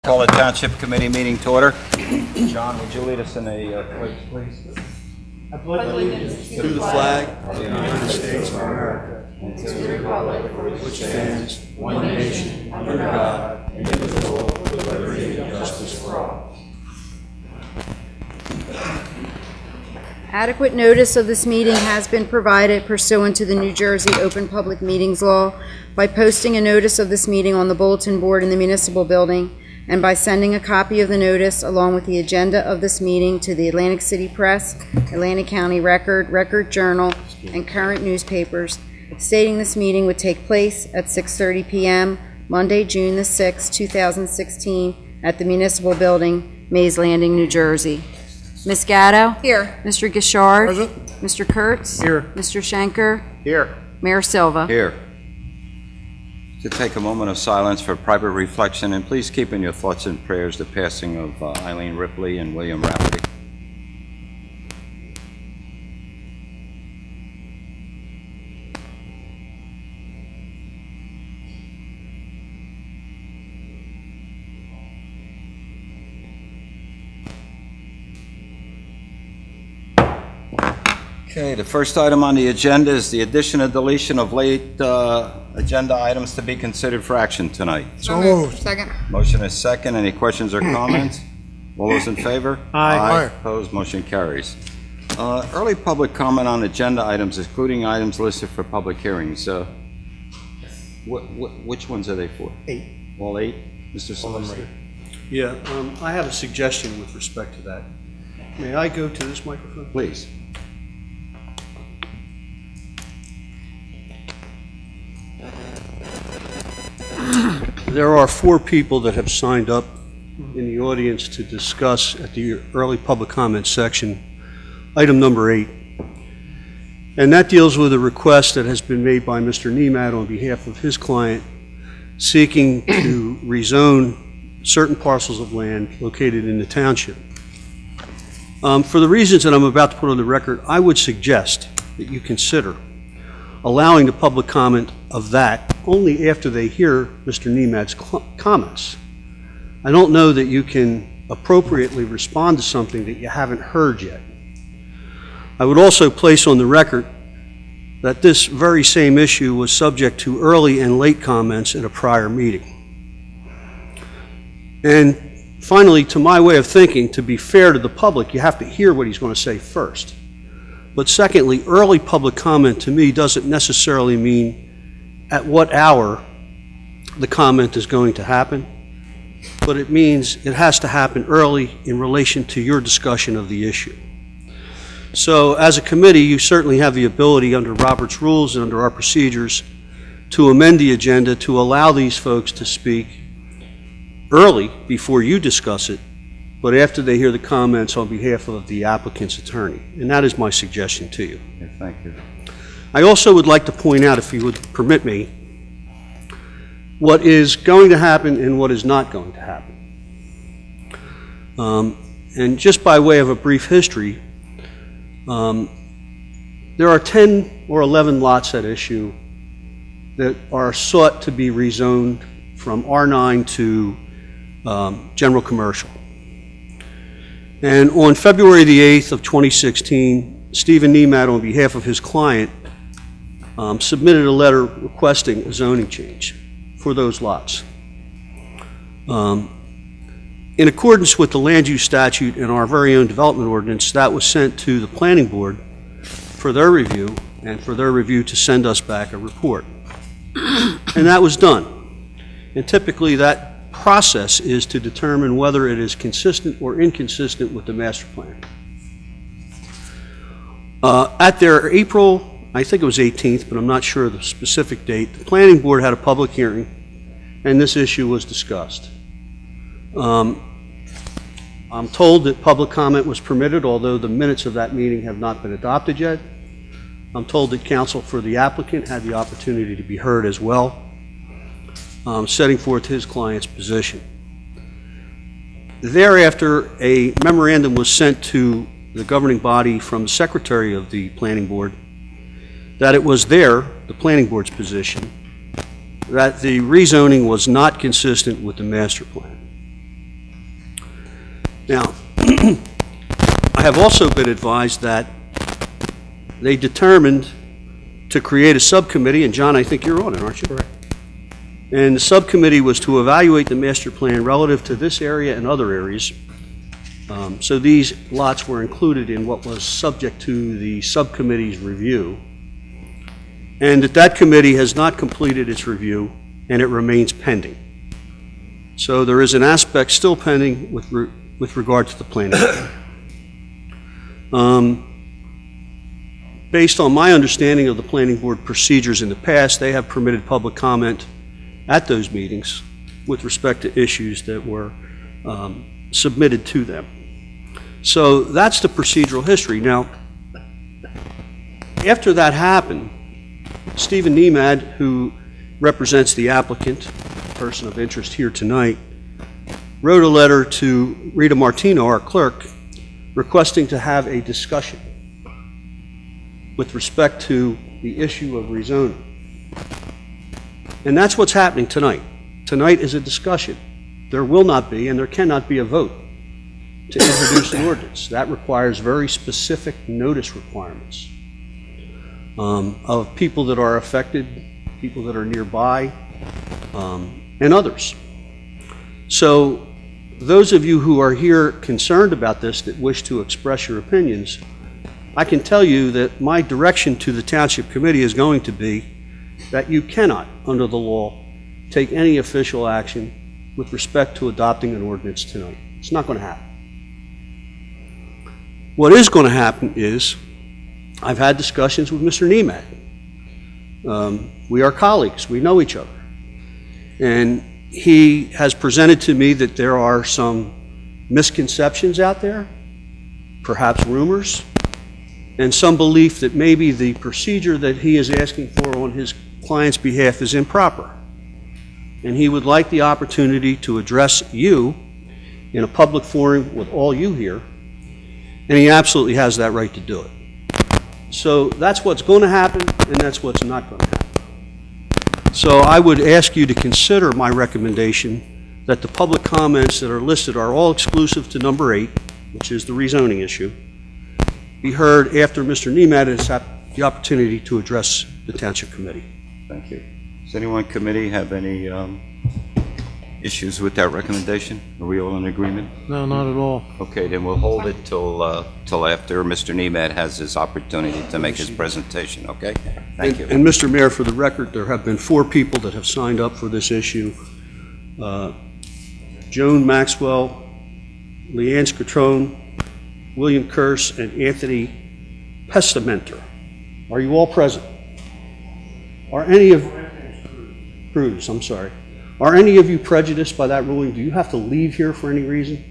Call the Township Committee meeting to order. John, would you lead us in a pledge, please? I pledge allegiance to the flag of the United States of America and to the republic for which stands one nation under God, indivisible, with liberty and justice for all. Adequate notice of this meeting has been provided pursuant to the New Jersey Open Public Meetings Law by posting a notice of this meeting on the bulletin board in the municipal building and by sending a copy of the notice along with the agenda of this meeting to the Atlantic City Press, Atlantic County Record, Record Journal, and current newspapers, stating this meeting would take place at 6:30 p.m. Monday, June the 6th, 2016, at the municipal building, Mays Landing, New Jersey. Ms. Gatto? Here. Mr. Gishard? Present. Mr. Kurtz? Here. Mr. Schenker? Here. Mayor Silva? Here. To take a moment of silence for private reflection, and please keep in your thoughts and prayers the passing of Eileen Ripley and William Rafferty. Okay, the first item on the agenda is the addition and deletion of late agenda items to be considered for action tonight. So moved. Second. Motion is second. Any questions or comments? All those in favor? Aye. Opposed? Motion carries. Early public comment on agenda items, excluding items listed for public hearings. Which ones are they for? 8. All 8? Mr. Solicitor? Yeah, I have a suggestion with respect to that. May I go to this microphone? Please. There are 4 people that have signed up in the audience to discuss at the early public comment section, item number 8. And that deals with a request that has been made by Mr. Niemat on behalf of his client seeking to rezone certain parcels of land located in the township. For the reasons that I'm about to put on the record, I would suggest that you consider allowing the public comment of that only after they hear Mr. Niemat's comments. I don't know that you can appropriately respond to something that you haven't heard yet. I would also place on the record that this very same issue was subject to early and late comments at a prior meeting. And finally, to my way of thinking, to be fair to the public, you have to hear what he's going to say first. But secondly, early public comment to me doesn't necessarily mean at what hour the comment is going to happen, but it means it has to happen early in relation to your discussion of the issue. So as a committee, you certainly have the ability under Robert's rules and under our procedures to amend the agenda to allow these folks to speak early before you discuss it, but after they hear the comments on behalf of the applicant's attorney. And that is my suggestion to you. Yeah, thank you. I also would like to point out, if you would permit me, what is going to happen and what is not going to happen. And just by way of a brief history, there are 10 or 11 lots at issue that are sought to be rezoned from R9 to general commercial. And on February the 8th of 2016, Stephen Niemat, on behalf of his client, submitted a letter requesting a zoning change for those lots. In accordance with the land use statute and our very own development ordinance, that was sent to the planning board for their review and for their review to send us back a report. And that was done. And typically that process is to determine whether it is consistent or inconsistent with the master plan. At their April, I think it was 18th, but I'm not sure of the specific date, the planning board had a public hearing and this issue was discussed. I'm told that public comment was permitted, although the minutes of that meeting have not been adopted yet. I'm told that counsel for the applicant had the opportunity to be heard as well, setting forth his client's position. Thereafter, a memorandum was sent to the governing body from the secretary of the planning board that it was the planning board's position, that the rezoning was not consistent with the master plan. Now, I have also been advised that they determined to create a subcommittee, and John, I think you're on it, aren't you? Correct. And the subcommittee was to evaluate the master plan relative to this area and other areas. So these lots were included in what was subject to the subcommittee's review, and that committee has not completed its review, and it remains pending. So there is an aspect still pending with regard to the planning. Based on my understanding of the planning board procedures in the past, they have permitted public comment at those meetings with respect to issues that were submitted to them. So that's the procedural history. Now, after that happened, Stephen Nemad, who represents the applicant, person of interest here tonight, wrote a letter to Rita Martino, our clerk, requesting to have a discussion with respect to the issue of rezoning. And that's what's happening tonight. Tonight is a discussion. There will not be, and there cannot be, a vote to introduce an ordinance. That requires very specific notice requirements of people that are affected, people that are nearby, and others. So those of you who are here concerned about this, that wish to express your opinions, I can tell you that my direction to the Township Committee is going to be that you cannot, under the law, take any official action with respect to adopting an ordinance tonight. It's not going to happen. What is going to happen is, I've had discussions with Mr. Nemad. We are colleagues. We know each other. And he has presented to me that there are some misconceptions out there, perhaps rumors, and some belief that maybe the procedure that he is asking for on his client's behalf is improper. And he would like the opportunity to address you in a public forum with all you here, and he absolutely has that right to do it. So that's what's going to happen, and that's what's not going to happen. So I would ask you to consider my recommendation that the public comments that are listed are all exclusive to number 8, which is the rezoning issue, be heard after Mr. Nemad has had the opportunity to address the Township Committee. Thank you. Does anyone in committee have any issues with that recommendation? Are we all in agreement? No, not at all. Okay, then we'll hold it till after Mr. Nemad has his opportunity to make his presentation, okay? Thank you. And Mr. Mayor, for the record, there have been 4 people that have signed up for this issue. Joan Maxwell, Leanne Scatrone, William Curse, and Anthony Pestamenter. Are you all present? Are any of... Cruz, I'm sorry. Are any of you prejudiced by that ruling? Do you have to leave here for any reason?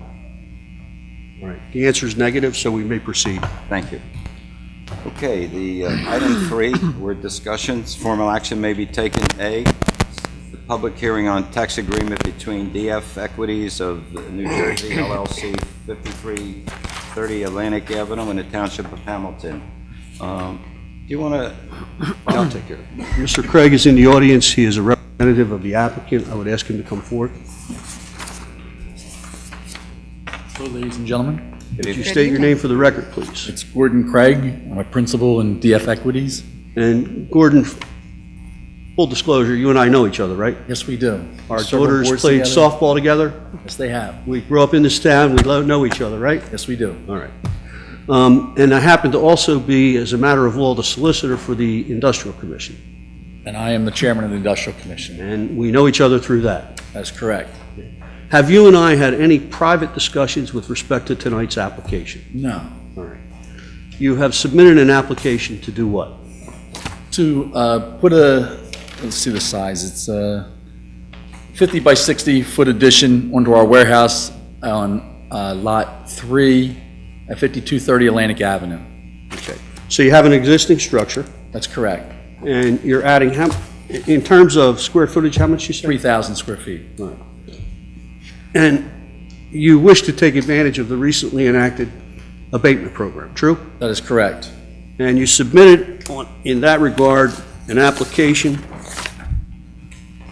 All right, the answer is negative, so we may proceed. Thank you. Okay, the item 3, word discussions. Formal action may be taken. A, the public hearing on tax agreement between DF Equities of New Jersey LLC, 5330 Atlantic Avenue in the Township of Hamilton. Do you want to... I'll take care of it. Mr. Craig is in the audience. He is a representative of the applicant. I would ask him to come forward. Hello, ladies and gentlemen. Would you state your name for the record, please? It's Gordon Craig. I'm a principal in DF Equities. And Gordon, full disclosure, you and I know each other, right? Yes, we do. Our Several daughters boards played together. softball together. Yes, they have. We grew up in this town. We know each other, right? Yes, we do. All right. And I happen to also be, as a matter of law, the solicitor for the Industrial Commission. And I am the chairman of the Industrial Commission. And we know each other through that. That's correct. Have you and I had any private discussions with respect to tonight's application? No. All right. You have submitted an application to do what? To put a, let's see the size, it's a 50 by 60 foot addition onto our warehouse on lot 3 at 5230 Atlantic Avenue. Okay. So you have an existing structure, That's correct. and you're adding, in terms of square footage, how much you said? 3,000 square feet. Right. And you wish to take advantage of the recently enacted abatement program, true? That is correct. And you submitted, in that regard, an application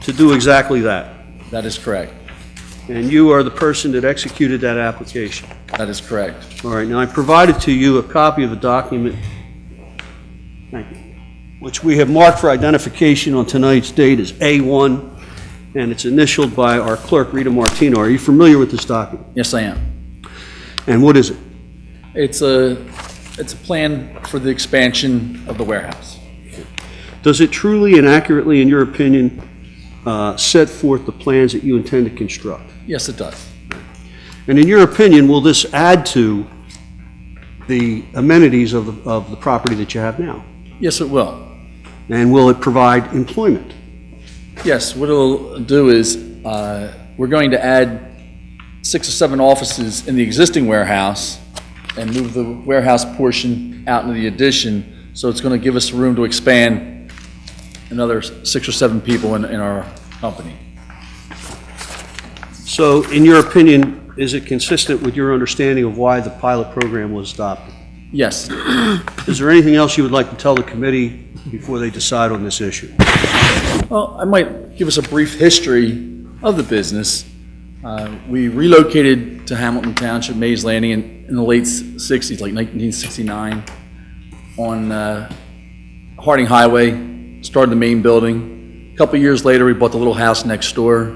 to do exactly that. That is correct. And you are the person that executed that application. That is correct. All right, now I provided to you a copy of a document, thank you, which we have marked for identification on tonight's date as A1, and it's initialed by our clerk, Rita Martino. Are you familiar with this document? Yes, I am. And what is it? It's a plan for the expansion of the warehouse. Does it truly and accurately, in your opinion, set forth the plans that you intend to construct? Yes, it does. And in your opinion, will this add to the amenities of the property that you have now? Yes, it will. And will it provide employment? Yes, what it'll do is, we're going to add 6 or 7 offices in the existing warehouse and move the warehouse portion out into the addition, so it's going to give us room to expand another 6 or 7 people in our company. So, in your opinion, is it consistent with your understanding of why the pilot program was adopted? Yes. Is there anything else you would like to tell the committee before they decide on this issue? Well, I might give us a brief history of the business. We relocated to Hamilton Township, Mays Landing, in the late 60s, like 1969, on Harding Highway, started the main building. A couple years later, we bought the little house next door.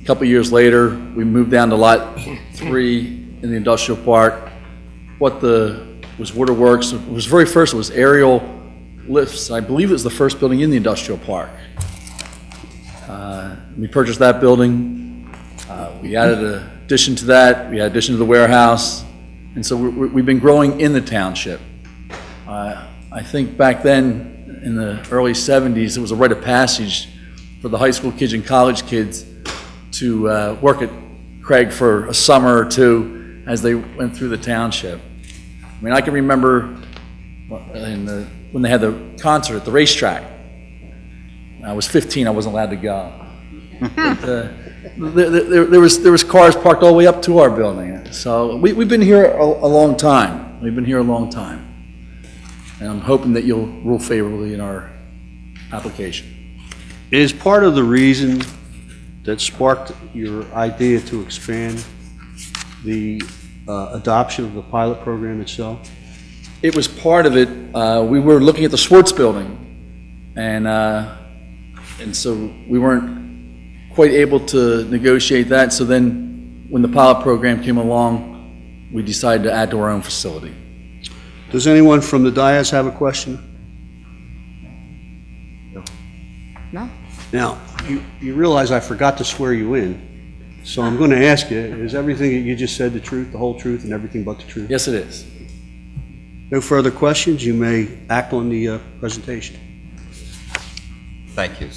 A couple years later, we moved down to Lot 3 in the industrial park. Was waterworks. It was very first, it was aerial lifts. I believe it was the first building in the industrial park. We purchased that building. We added an addition to that. We had addition to the warehouse. And so we've been growing in the township. I think back then, in the early 70s, it was a rite of passage for the high school kids and college kids to work at Craig for a summer or two as they went through the township. I mean, I can remember when they had the concert at the racetrack. I was 15, I wasn't allowed to go. But, there was cars parked all the way up to our building. So we've been here a long time. We've been here a long time. And I'm hoping that you'll rule favorably in our application. Is part of the reason that sparked your idea to expand the adoption of the pilot program itself? It was part of it. We were looking at the Swartz building, and so we weren't quite able to negotiate that. So then, when the pilot program came along, we decided to add to our own facility. Does anyone from the dais have a question? No? Now, you realize I forgot to swear you in, so I'm going to ask you, is everything that you just said the truth, the whole truth, and everything but the truth? Yes, it is. No further questions? You may act on the presentation. Thank you.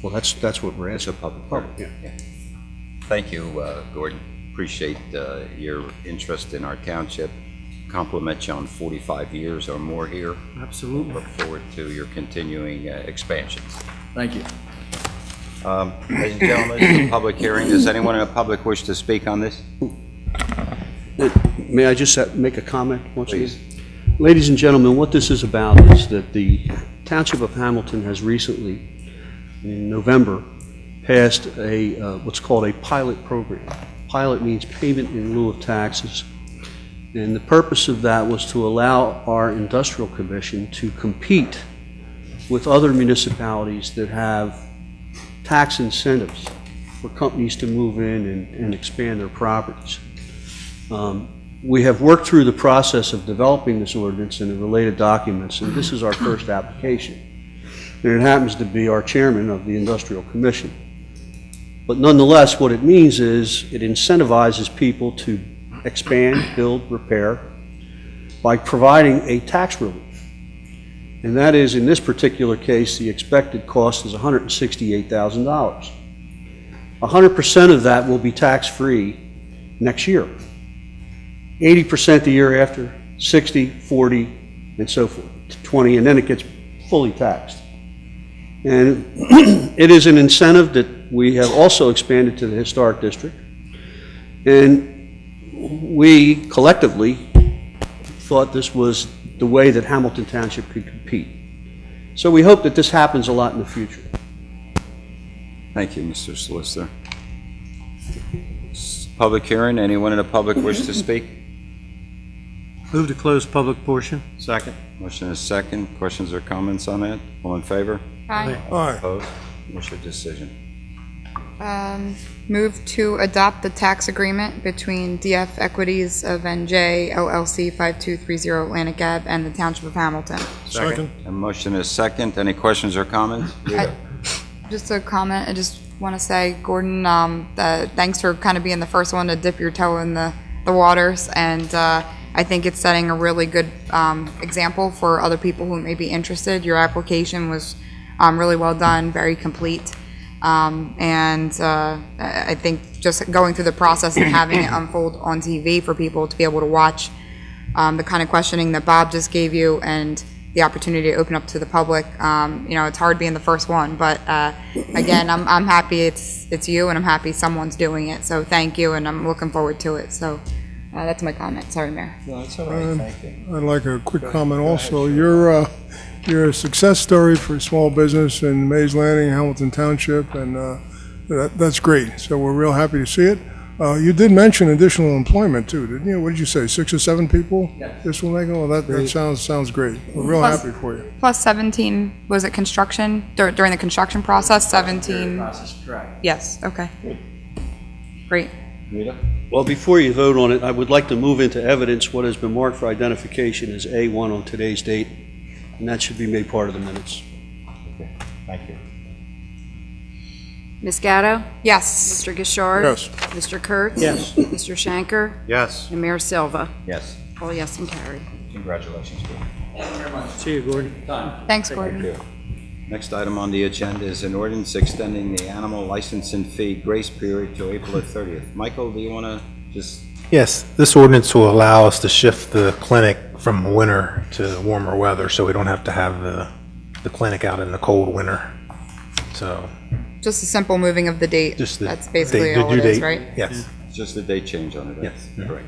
Well, that's what we're It's asking. a public Yeah. Thank you, Gordon. Appreciate your interest in our township. Compliment you on 45 years or more here. Absolutely. Look forward to your continuing expansion. Thank you. Ladies and gentlemen, this is a public hearing. Does anyone in the public wish to speak on this? May I just make a comment once again? Please. Ladies and gentlemen, what this is about is that the Township of Hamilton has recently, in November, passed what's called a pilot program. Pilot means payment in lieu of taxes. And the purpose of that was to allow our industrial commission to compete with other municipalities that have tax incentives for companies to move in and expand their properties. We have worked through the process of developing this ordinance and the related documents, and this is our first application. And it happens to be our chairman of the Industrial Commission. But nonetheless, what it means is it incentivizes people to expand, build, repair by providing a tax relief. And that is, in this particular case, the expected cost is $168,000. 100% of that will be tax-free next year. 80% the year after, 60, 40, and so forth, 20, and then it gets fully taxed. And it is an incentive that we have also expanded to the historic district. And we collectively thought this was the way that Hamilton Township could compete. So we hope that this happens a lot in the future. Thank you, Mr. Solicitor. Public hearing, anyone in the public wish to speak? Move to close public portion. Second. Motion is second. Questions or comments on that? All in favor? Aye. Aye. Opposed? What's your decision? Move to adopt the tax agreement between DF Equities of NJ LLC 5230 Atlantic Ave and the Township of Hamilton. Second. A motion is second. Any questions or comments? Rita? Just a comment, I just want to say, Gordon, thanks for kind of being the first one to dip your toe in the waters, and I think it's setting a really good example for other people who may be interested. Your application was really well done, very complete, and I think just going through the process and having it unfold on TV for people to be able to watch the kind of questioning that Bob just gave you and the opportunity to open up to the public. It's hard being the first one, but again, I'm happy it's you, and I'm happy someone's doing it. So thank you, and I'm looking forward to it. So that's my comment. Sorry, Mayor. I'd like a quick comment also. You're a success story for small business in Mays Landing, Hamilton Township, and that's great. So we're real happy to see it. You did mention additional employment too, didn't you? What did you say, 6 or 7 people? Yes. This will make, well, that sounds great. We're real happy for you. Plus 17, was it construction, during the construction process, 17? correct. Yes, okay. Great. Rita? Well, before you vote on it, I would like to move into evidence what has been marked for identification as A1 on today's date, and that should be made part of the minutes. Okay, thank you. Ms. Gatto? Yes. Mr. Gishard? Yes. Mr. Kurtz? Yes. Mr. Shanker? Yes. And Mayor Silva? Yes, All yes and carried. congratulations, Gordon. See you, Gordon. Thanks, Thank Gordon. you. Next item on the agenda is an ordinance extending the animal licensing fee grace period to April 30th. Michael, do you want to just, Yes, this ordinance will allow us to shift the clinic from winter to warmer weather, so we don't have to have the clinic out in the cold winter. So, Just a simple moving of the date. just the That's basically the all due it is, date. right? Yes. it's just a date change on it? Right? Yes. Great.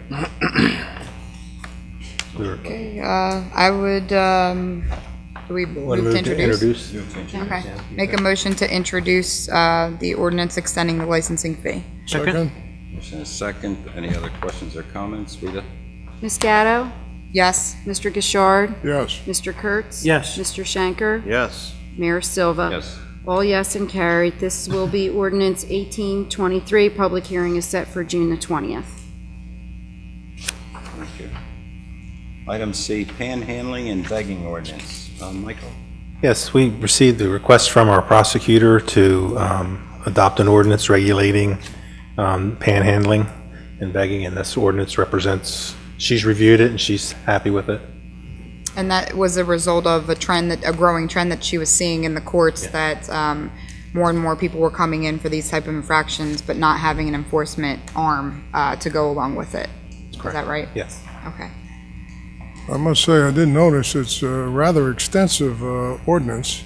Okay, I would, do we Want move to introduce? introduce? Okay, make a motion to introduce the ordinance extending the licensing fee. Second? Motion is second. Any other questions or comments? Rita? Ms. Gatto? Yes. Mr. Gishard? Yes. Mr. Kurtz? Yes. Mr. Shanker? Yes. Mayor Silva? Yes. All yes and carried. This will be ordinance 1823. Public hearing is set for June the 20th. Thank you. Item C, panhandling and begging ordinance. Michael? Yes, we received the request from our prosecutor to adopt an ordinance regulating panhandling and begging, and this ordinance represents, she's reviewed it and she's happy with it. And that was a result of a growing trend that she was seeing in the courts, that more and more people were coming in for these type of infractions, but not having an enforcement arm to go along with it. Is that right? Yes. Okay. I must say, I did notice it's a rather extensive ordinance,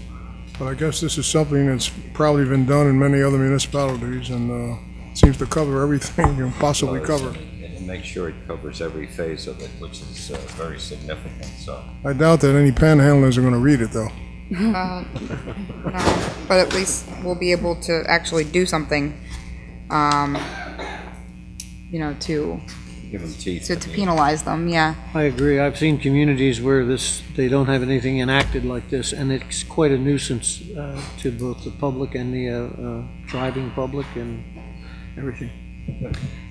but I guess this is something that's probably been done in many other municipalities and seems to cover everything you can possibly cover. And make sure it covers every phase of it, which is very significant, so. I doubt that any panhandlers are going to read it, though. No, but at least we'll be able to actually do something, to Give them teeth. to penalize them, yeah. I agree. I've seen communities where they don't have anything enacted like this, and it's quite a nuisance to both the public and the driving public and everything.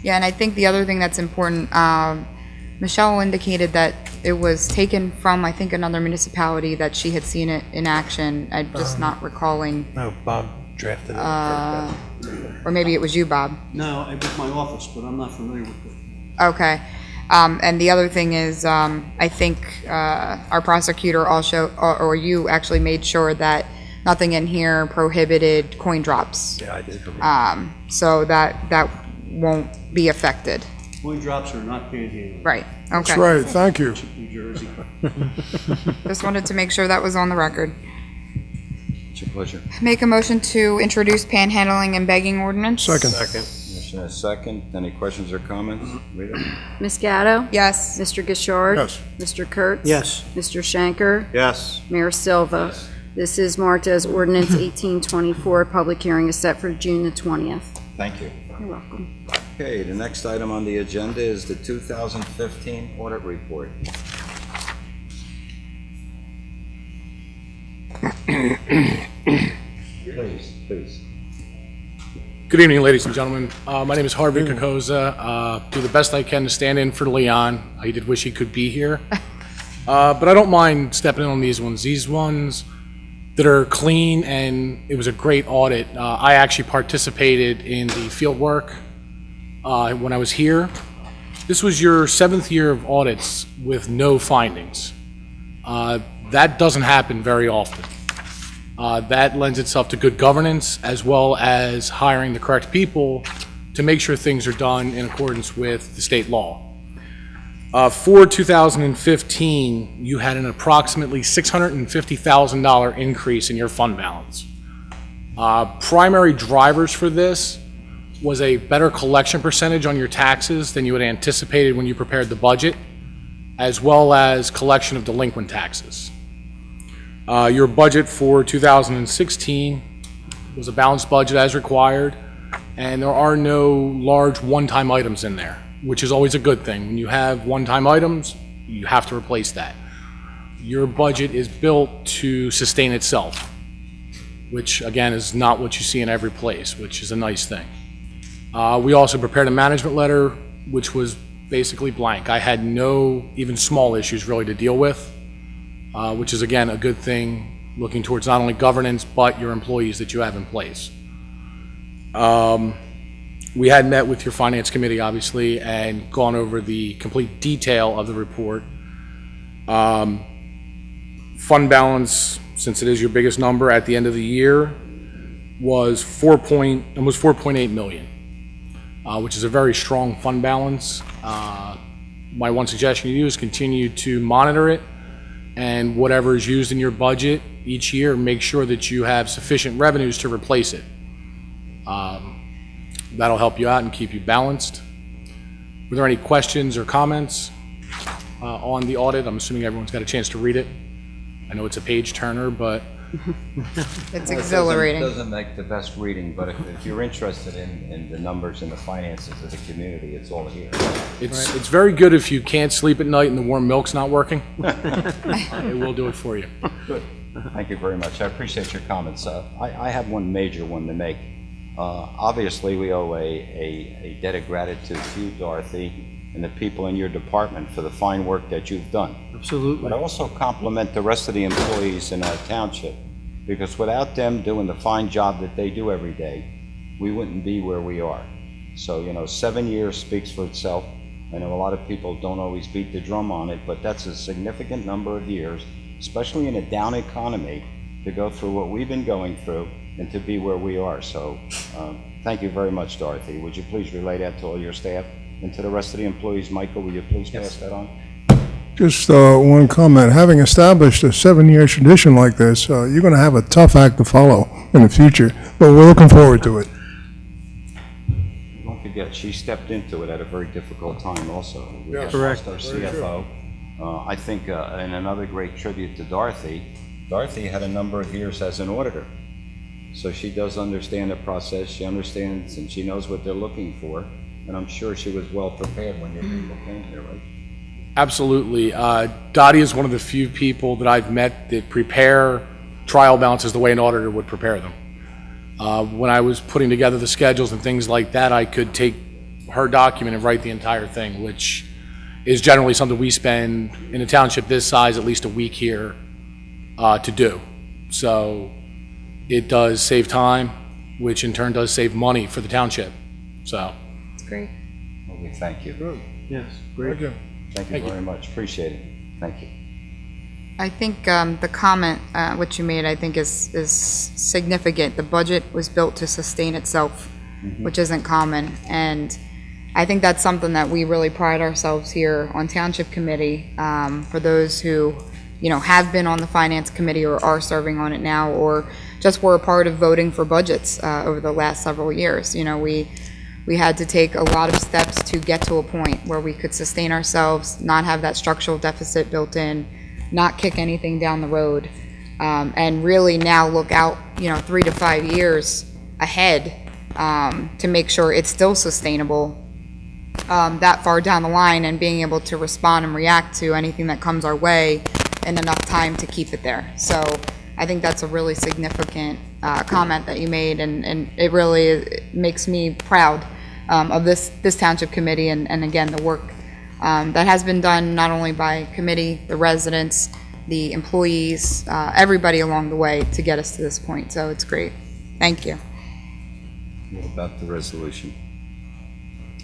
Yeah, and I think the other thing that's important, Michelle indicated that it was taken from, I think, another municipality, that she had seen it in action. I'm just not recalling, No, Bob drafted it. or maybe it was you, Bob. No, it was my office, but I'm not familiar with it. Okay. And the other thing is, I think our prosecutor also, or you actually made sure that nothing in here prohibited coin drops. Yeah, I did. So that won't be affected. Coin drops are not panhandling. Right, That's okay. right, thank you. New Jersey. Just wanted to make sure that was on the record. It's your pleasure. Make a motion to introduce panhandling and begging ordinance. Second. Motion is second. Any questions or comments? Rita? Ms. Gatto? Yes. Mr. Gishard? Yes. Mr. Kurtz? Yes. Mr. Shanker? Yes. Mayor Silva? This is marked as ordinance 1824. Public hearing is set for June the 20th. Thank you. You're welcome. Okay, the next item on the agenda is the 2015 audit report. Please. Good evening, ladies and gentlemen. My name is Harvey Kokoza. Do the best I can to stand in for Leon. I did wish he could be here. But I don't mind stepping in on these ones. These ones that are clean, and it was a great audit. I actually participated in the field work when I was here. This was your 7th year of audits with no findings. That doesn't happen very often. That lends itself to good governance as well as hiring the correct people to make sure things are done in accordance with the state law. For 2015, you had an approximately $650,000 increase in your fund balance. Primary drivers for this was a better collection percentage on your taxes than you had anticipated when you prepared the budget, as well as collection of delinquent taxes. Your budget for 2016 was a balanced budget as required, and there are no large one-time items in there, which is always a good thing. When you have one-time items, you have to replace that. Your budget is built to sustain itself, which again is not what you see in every place, which is a nice thing. We also prepared a management letter, which was basically blank. I had no even small issues really to deal with, which is again a good thing looking towards not only governance but your employees that you have in place. We had met with your finance committee, obviously, and gone over the complete detail of the report. Fund balance, since it is your biggest number at the end of the year, was almost 4.8 million, which is a very strong fund balance. My one suggestion to you is continue to monitor it, and whatever is used in your budget each year, make sure that you have sufficient revenues to replace it. That'll help you out and keep you balanced. Were there any questions or comments on the audit? I'm assuming everyone's got a chance to read it. I know it's a page turner, but It's exhilarating. It doesn't make the best reading, but if you're interested in the numbers and the finances of the community, it's all here. it's very good if you can't sleep at night and the warm milk's not working. It will do it for you. Good. Thank you very much. I appreciate your comments. I have one major one to make. Obviously, we owe a debt of gratitude to you, Dorothy, and the people in your department for the fine work that you've done. Absolutely. But I also compliment the rest of the employees in our township, because without them doing the fine job that they do every day, we wouldn't be where we are. So, 7 years speaks for itself. I know a lot of people don't always beat the drum on it, but that's a significant number of years, especially in a down economy, to go through what we've been going through and to be where we are. So thank you very much, Dorothy. Would you please relay that to all your staff and to the rest of the employees? Michael, will you please pass that on? Just one comment. Having established a 7-year tradition like this, you're going to have a tough act to follow in the future, but we're looking forward to it. Don't forget, she stepped into it at a very difficult time also. We just Correct. lost our CFO. I think, and another great tribute to Dorothy, Dorothy had a number of years as an auditor. So she does understand the process, she understands, and she knows what they're looking for, and I'm sure she was well prepared when your people came here, right? Absolutely. Dottie is one of the few people that I've met that prepare trial balances the way an auditor would prepare them. When I was putting together the schedules and things like that, I could take her document and write the entire thing, which is generally something we spend in a township this size at least a week here to do. So it does save time, which in turn does save money for the township. So Great. Well, we thank you. Yes, great. Thank you very much. Appreciate it. Thank you. I think the comment which you made, I think, is significant. The budget was built to sustain itself, which isn't common. And I think that's something that we really pride ourselves here on Township Committee. For those who, have been on the Finance Committee or are serving on it now, or just were a part of voting for budgets over the last several years. We had to take a lot of steps to get to a point where we could sustain ourselves, not have that structural deficit built in, not kick anything down the road. and really now look out, 3 to 5 years ahead to make sure it's still sustainable that far down the line, and being able to respond and react to anything that comes our way in enough time to keep it there. So I think that's a really significant comment that you made, and it really makes me proud of this township committee, and again, the work that has been done not only by committee, the residents, the employees, everybody along the way to get us to this point. So it's great. Thank you. What about the resolution?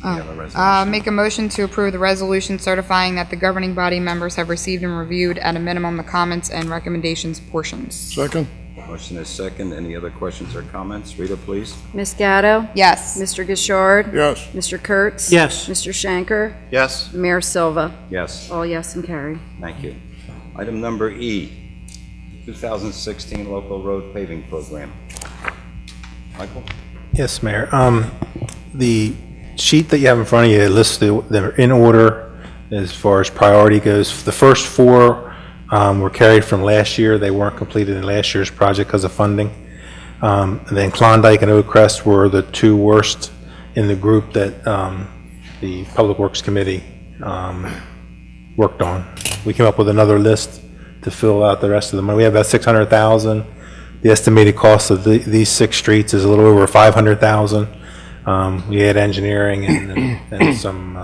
We have a resolution. Make a motion to approve the resolution certifying that the governing body members have received and reviewed at a minimum the comments and recommendations portions. Second? Motion is second. Any other questions or comments? Rita, please. Ms. Gatto? Yes. Mr. Gishard? Yes. Mr. Kurtz? Yes. Mr. Shanker? Yes. Mayor Silva? Yes. All yes and carried. Thank you. Item number E, 2016 Local Road Paving Program. Michael? Yes, Mayor. The sheet that you have in front of you lists them in order as far as priority goes. The first four were carried from last year. They weren't completed in last year's project because of funding. And then Klondike and Oakcrest were the two worst in the group that the Public Works Committee worked on. We came up with another list to fill out the rest of the money. We have about $600,000. The estimated cost of these 6 streets is a little over $500,000. We had engineering and some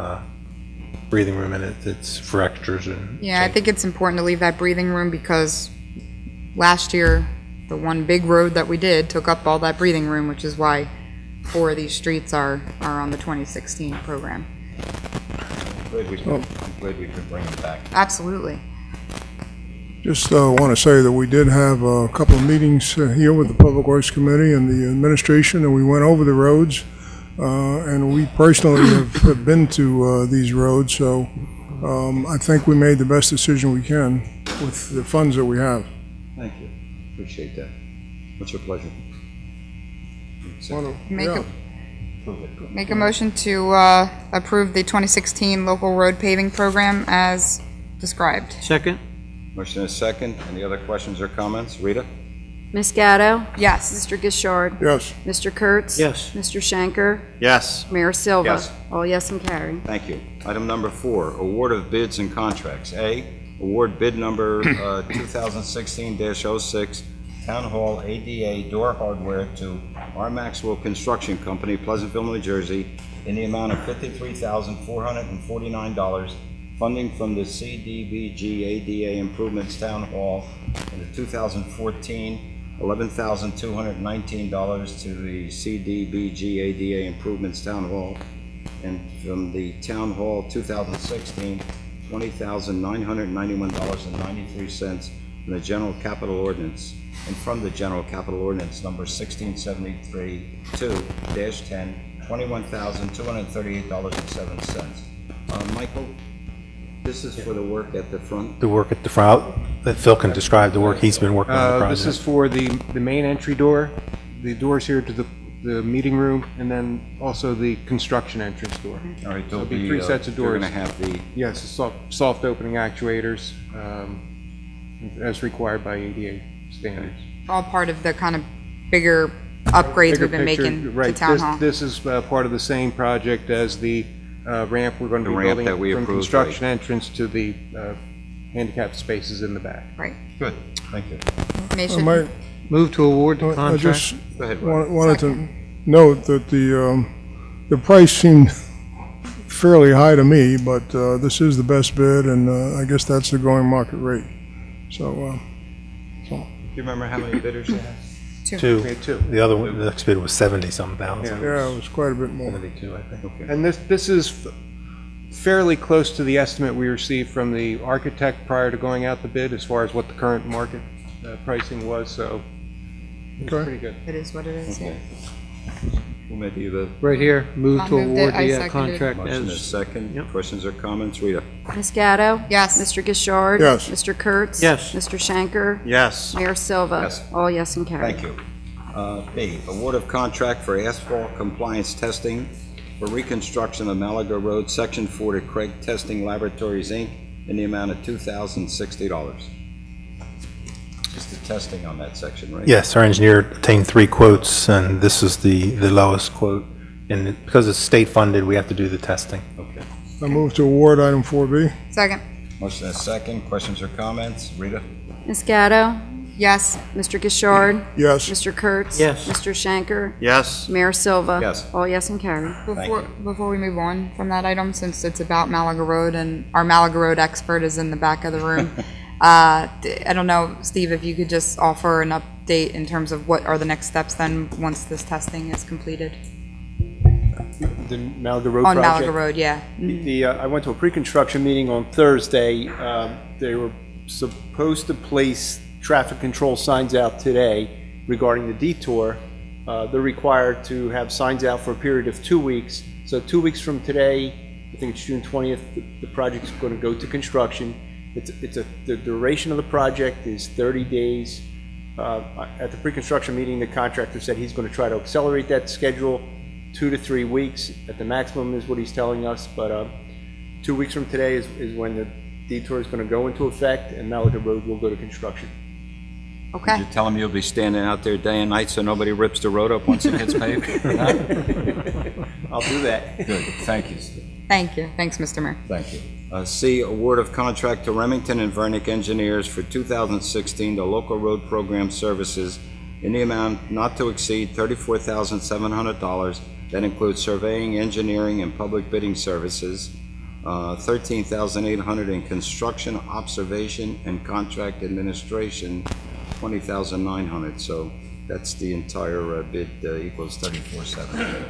breathing room in it. It's for extras and. Yeah, I think it's important to leave that breathing room because last year, the one big road that we did took up all that breathing room, which is why 4 of these streets are on the 2016 program. I'm glad we could bring them back. Absolutely. Just want to say that we did have a couple of meetings here with the Public Works Committee and the administration, and we went over the roads. And we personally have been to these roads, so I think we made the best decision we can with the funds that we have. Thank you. Appreciate that. What's your pleasure? Make a motion to approve the 2016 local road paving program as described. Second? Motion is second. Any other questions or comments? Rita? Ms. Gatto? Yes. Mr. Gishard? Yes. Mr. Kurtz? Yes. Mr. Shanker? Yes. Mayor Silva? Yes. All yes and carried. Thank you. Item number 4, award of bids and contracts. A, award bid number 2016-06, Town Hall ADA door hardware to R. Maxwell Construction Company, Pleasantville, New Jersey, in the amount of $53,449, funding from the CDBG ADA Improvements Town Hall in the 2014, $11,219 to the CDBG ADA Improvements Town Hall, and from the Town Hall 2016, $20,991.93 from the General Capital Ordinance, and from the General Capital Ordinance number 1673-2-10, $21,238.07. Michael, this is for the work at the front? The work at the front, that Phil can describe the work he's been working on the project. This is for the main entry door, the doors here to the meeting room, and then also the construction entrance door. All right, There'll be 3 sets of doors. They're going to have the, Yes, soft opening actuators, as required by ADA standards. All part of the kind of bigger upgrades Bigger we've been picture, making to right. Town Hall. This is part of the same project as the ramp we're going to The be ramp building that we from approved, construction entrance to the handicapped spaces in the back. Right. good, thank you. Information. Might- Move to award the I contract. just Go ahead, Rob. wanted to note that the price seemed fairly high to me, but this is the best bid, and I guess that's the going market rate. So, Do you remember how many bidders you had? 2. We had 2. The other one, the next bid was 70-some thousand. yeah, it was quite a bit more. 72, I think. Okay. And this is fairly close to the estimate we received from the architect prior to going out the bid as far as what the current market pricing was, so it's Okay. pretty good. It is what it is, yeah. Who made the Right here, move I to moved it. award I the seconded. contract motion is as, second? Yep. Questions or comments? Rita? Ms. Gatto? Yes. Mr. Gishard? Yes. Mr. Kurtz? Yes. Mr. Shanker? Yes. Mayor Silva? Yes. All yes and carried. Thank you. B, award of contract for asphalt compliance testing for reconstruction of Malaga Road, Section 4 to Craig Testing Laboratories, Inc., in the amount of $2,060. Just the testing on that section, right? Yes, our engineer obtained 3 quotes, and this is the lowest quote. And because it's state-funded, we have to do the testing. Okay. I move to award item 4B. Second. Motion is second. Questions or comments? Rita? Ms. Gatto? Yes. Mr. Gishard? Yes. Mr. Kurtz? Yes. Mr. Shanker? Yes. Mayor Silva? Yes. All yes and carried. Before we move on from that item, since it's about Malaga Road and our Malaga Road expert is in the back of the room, I don't know, Steve, if you could just offer an update in terms of what are the next steps then, once this testing is completed? The Malaga Road On project. Malaga Road, yeah. I went to a pre-construction meeting on Thursday. They were supposed to place traffic control signs out today regarding the detour. They're required to have signs out for a period of 2 weeks. So 2 weeks from today, I think it's June 20th, the project's going to go to construction. The duration of the project is 30 days. At the pre-construction meeting, the contractor said he's going to try to accelerate that schedule 2 to 3 weeks at the maximum is what he's telling us, but 2 weeks from today is when the detour is going to go into effect and Malaga Road will go to construction. Okay. You tell them you'll be standing out there day and night so nobody rips the road up once it gets paved? I'll do that. Good, thank you, Steve. Thank you. Thanks, Mr. Mayor. Thank you. C, award of contract to Remington and Vernick Engineers for 2016 to local road program services in the amount not to exceed $34,700. That includes surveying, engineering, and public bidding services, $13,800 in construction, observation, and contract administration, $20,900. So that's the entire bid equals $34,700.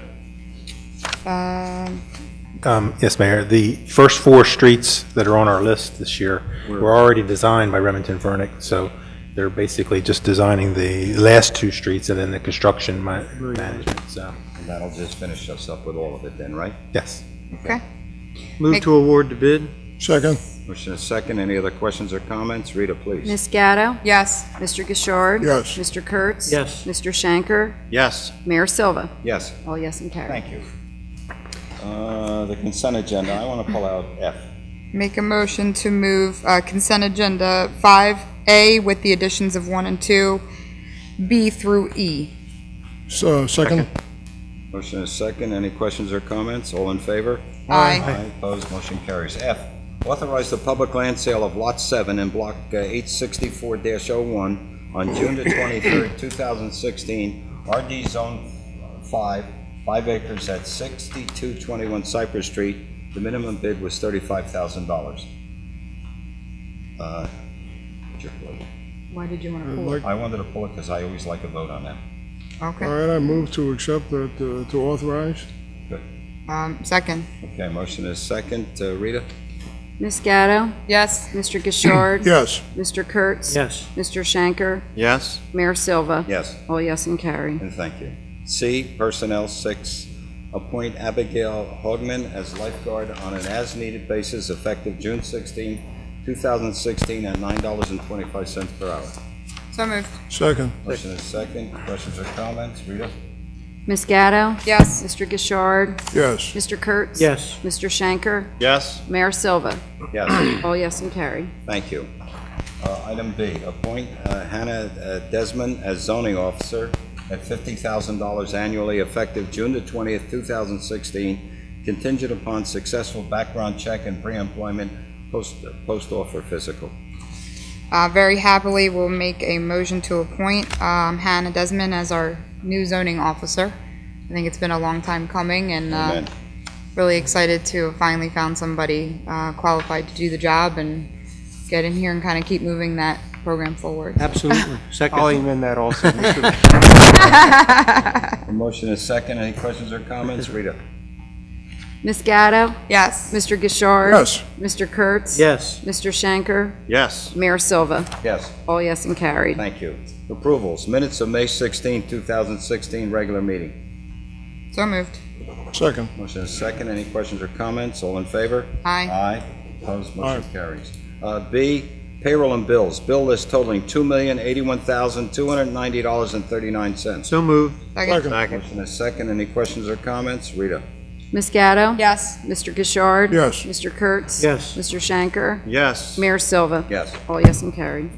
Yes, Mayor. The first 4 streets that are on our list this year were already designed by Remington Vernick, so they're basically just designing the last 2 streets and then the construction management, so. And that'll just finish us up with all of it then, right? Yes. Okay. Move to award the bid. Second. Motion is second. Any other questions or comments? Rita, please. Ms. Gatto? Yes. Mr. Gishard? Yes. Mr. Kurtz? Yes. Mr. Shanker? Yes. Mayor Silva? Yes. All yes and carried. Thank you. The consent agenda, I want to pull out F. Make a motion to move consent agenda 5A with the additions of 1 and 2, B through E. So, second. Motion is second. Any questions or comments? All in favor? Aye. Opposed? Motion carries. F, authorize the public land sale of Lot 7 in Block 864-01 on June the 23rd, 2016, RD Zone 5, 5 acres at 6221 Cypress Street. The minimum bid was $35,000. Why did you want to pull it? I wanted to pull it because I always like a vote on that. Okay. All right, I move to accept that, to authorize. Good. Second. Okay, motion is second. Rita? Ms. Gatto? Yes. Mr. Gishard? Yes. Mr. Kurtz? Yes. Mr. Shanker? Yes. Mayor Silva? Yes. All yes and carried. And thank you. C, Personnel 6, appoint Abigail Hogman as lifeguard on an as-needed basis effective June 16, 2016 at $9.25 per hour. So moved. Second. Motion is second. Questions or comments? Rita? Ms. Gatto? Yes. Mr. Gishard? Yes. Mr. Kurtz? Yes. Mr. Shanker? Yes. Mayor Silva? Yes. All yes and carried. Thank you. Item B, appoint Hannah Desmond as zoning officer at $50,000 annually effective June the 20th, 2016, contingent upon successful background check and pre-employment post-offer physical. Very happily, we'll make a motion to appoint Hannah Desmond as our new zoning officer. I think it's been a long time coming, and Amen. really excited to have finally found somebody qualified to do the job and get in here and kind of keep moving that program forward. Absolutely. Second. I'll amend that also. The motion is second. Any questions or comments? Rita? Ms. Gatto? Yes. Mr. Gishard? Yes. Mr. Kurtz? Yes. Mr. Shanker? Yes. Mayor Silva? Yes. All yes and carried. Thank you. Approvals, minutes of May 16, 2016, regular meeting. So moved. Second. Motion is second. Any questions or comments? All in favor? Aye. Aye. Opposed? Motion carries. B, payroll and bills. Bill list totaling $2,081,290.39. So moved. Second. Motion is second. Any questions or comments? Rita? Ms. Gatto? Yes. Mr. Gishard? Yes. Mr. Kurtz? Yes. Mr. Shanker? Yes. Mayor Silva? Yes. All yes and carried.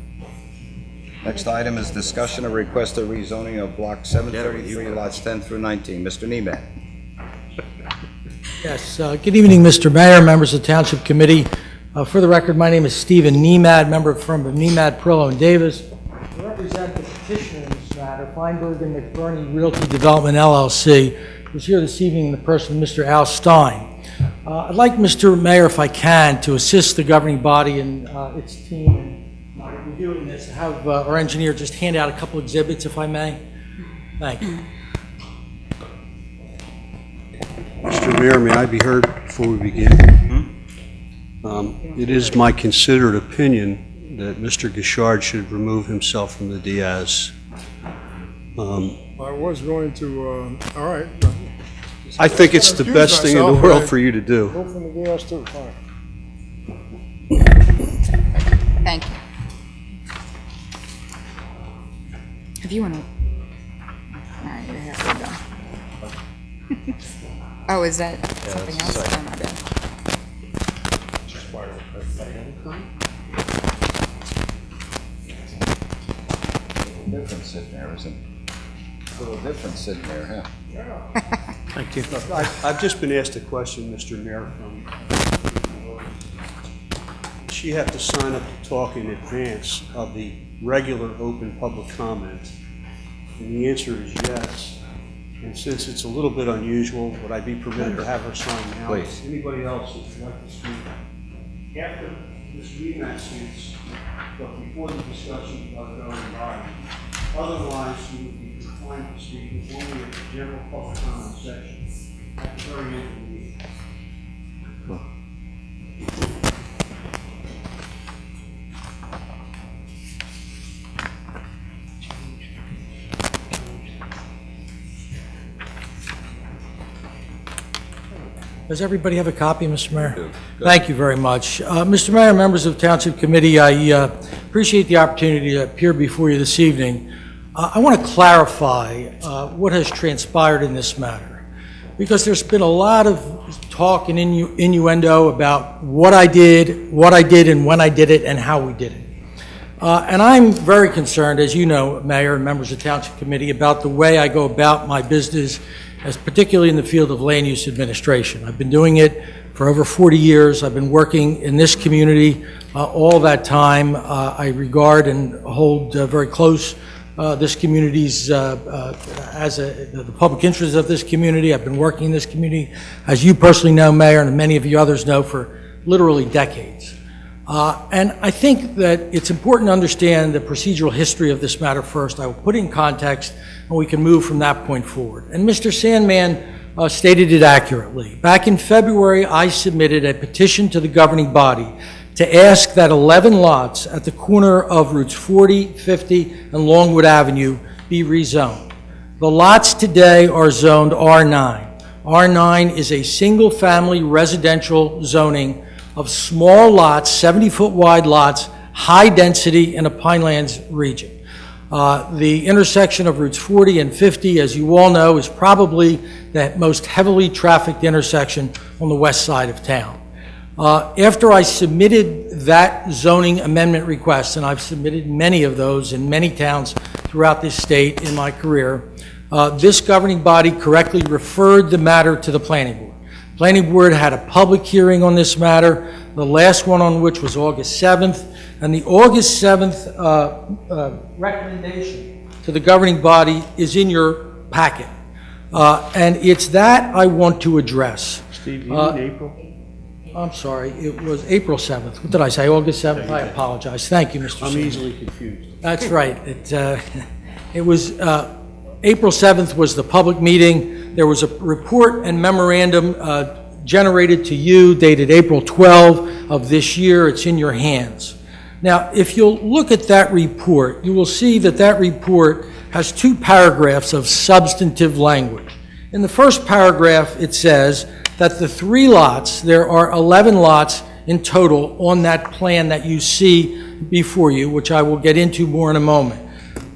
Next item is discussion of request of rezoning of block 733, lots 10 through 19. Mr. Nemeth. Yes, good evening, Mr. Mayor, members of the Township Committee. For the record, my name is Stephen Nemad, member from Nemad, Perillo, and Davis. I represent the petitioner in this matter, Feinberg and McBurney Realty Development LLC, who's here this evening in the person of Mr. Al Stein. I'd like, Mr. Mayor, if I can, to assist the governing body and its team in reviewing this, have our engineer just hand out a couple exhibits, if I may. Thank you. Mr. Mayor, may I be heard before we begin? It is my considered opinion that Mr. Gishard should remove himself from the Diaz. I was going to, all right. I think it's the best thing in the world for you to do. Go from the gas too, fine. Thank you. If you want to. All right, you're here. We're done. Oh, is that something else? Oh, my bad. Different sitting there, isn't it? A little different sitting there, huh? Thank you. I've just been asked a question, Mr. Mayor, from, does she have to sign up to talk in advance of the regular open public comment? And the answer is yes. And since it's a little bit unusual, would I be permitted to have her sign now? Please. Anybody else that would like to speak? After Ms. Remat speaks, but before the discussion about the governing body, otherwise you would be confined to speak with only at the general public comment section at the very end of the meeting. Does everybody have a copy, Mr. Mayor? Thank you very much. Mr. Mayor, members of the Township Committee, I appreciate the opportunity to appear before you this evening. I want to clarify what has transpired in this matter, because there's been a lot of talk and innuendo about what I did, and when I did it, and how we did it. And I'm very concerned, as you know, Mayor and members of the Township Committee, about the way I go about my business, as particularly in the field of land use administration. I've been doing it for over 40 years. I've been working in this community all that time. I regard and hold very close this community's, the public interest of this community. I've been working in this community, as you personally know, Mayor, and many of you others know, for literally decades. And I think that it's important to understand the procedural history of this matter first. I will put it in context, and we can move from that point forward. And Mr. Sandman stated it accurately. Back in February, I submitted a petition to the governing body to ask that 11 lots at the corner of routes 40, 50, and Longwood Avenue be rezoned. The lots today are zoned R9. R9 is a single-family residential zoning of small lots, 70-foot wide lots, high density in a Pinelands region. The intersection of routes 40 and 50, as you all know, is probably the most heavily trafficked intersection on the west side of town. After I submitted that zoning amendment request, and I've submitted many of those in many towns throughout this state in my career, this governing body correctly referred the matter to the planning board. Planning board had a public hearing on this matter, the last one on which was August 7th, and the August 7th recommendation to the governing body is in your packet. And it's that I want to address. Steve, you mean April? I'm sorry, it was April 7th. What did I say, August 7th? I apologize. Thank you, Mr. I'm Chairman. easily confused. That's right. It was, April 7th was the public meeting. There was a report and memorandum generated to you dated April 12 of this year. It's in your hands. Now, if you'll look at that report, you will see that that report has 2 paragraphs of substantive language. In the first paragraph, it says that the 3 lots, there are 11 lots in total on that plan that you see before you, which I will get into more in a moment.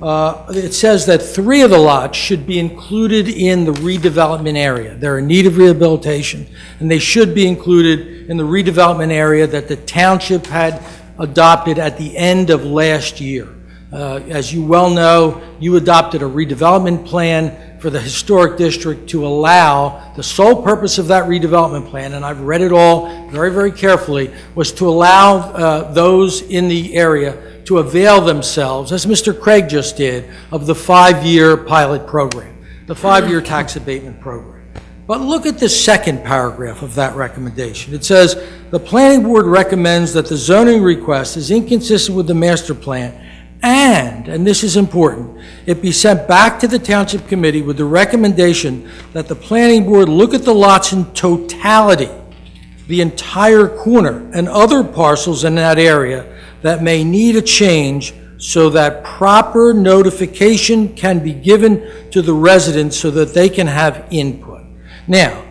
It says that 3 of the lots should be included in the redevelopment area. They're in need of rehabilitation, and they should be included in the redevelopment area that the township had adopted at the end of last year. As you well know, you adopted a redevelopment plan for the historic district to allow, the sole purpose of that redevelopment plan, and I've read it all very, very carefully, was to allow those in the area to avail themselves, as Mr. Craig just did, of the 5-year pilot program, the 5-year tax abatement program. But look at the second paragraph of that recommendation. It says, the planning board recommends that the zoning request is inconsistent with the master plan and this is important, it be sent back to the Township Committee with the recommendation that the planning board look at the lots in totality, the entire corner and other parcels in that area that may need a change so that proper notification can be given to the residents so that they can have input. Now,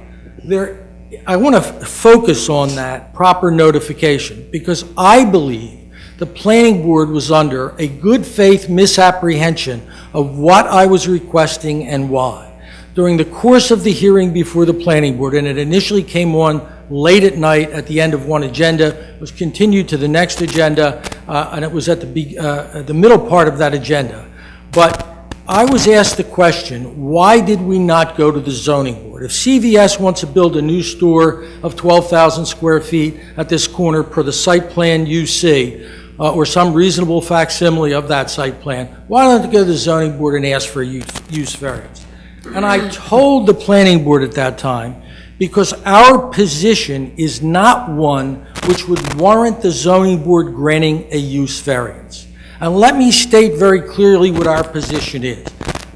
I want to focus on that proper notification because I believe the planning board was under a good faith misapprehension of what I was requesting and why. During the course of the hearing before the planning board, and it initially came on late at night at the end of one agenda, was continued to the next agenda, and it was at the middle part of that agenda. But I was asked the question, why did we not go to the zoning board? If CVS wants to build a new store of 12,000 square feet at this corner per the site plan you see, or some reasonable facsimile of that site plan, why don't they go to the zoning board and ask for a use variance? And I told the planning board at that time, because our position is not one which would warrant the zoning board granting a use variance. And let me state very clearly what our position is.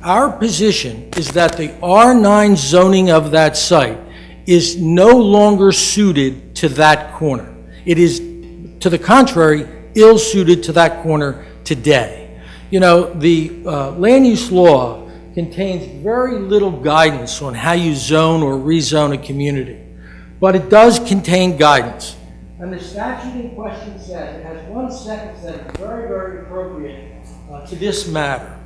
Our position is that the R9 zoning of that site is no longer suited to that corner. It is, to the contrary, ill-suited to that corner today. You know, the land use law contains very little guidance on how you zone or rezone a community, but it does contain guidance. And the statute in question says, it has one sentence that is very, very appropriate to this matter.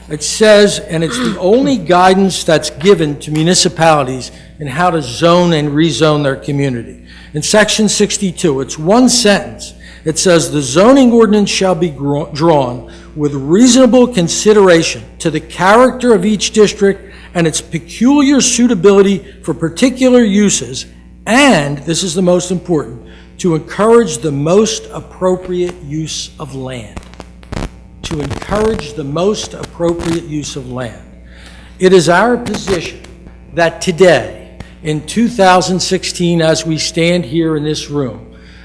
It says, and it's the only guidance that's given to municipalities in how to zone and rezone their community. In section 62, it's one sentence. It says, the zoning ordinance shall be drawn with reasonable consideration to the character of each district and its peculiar suitability for particular uses, and, this is the most important, to encourage the most appropriate use of land. To encourage the most appropriate use of land. It is our position that today, in 2016, as we stand here in this room,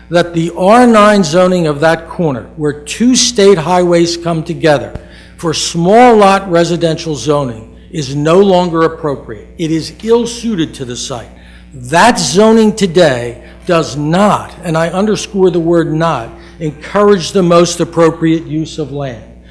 that the R9 zoning of that corner, where two state highways come together for small lot residential zoning, is no longer appropriate. It is ill-suited to the site. That zoning today does not, and I underscore the word not, encourage the most appropriate use of land.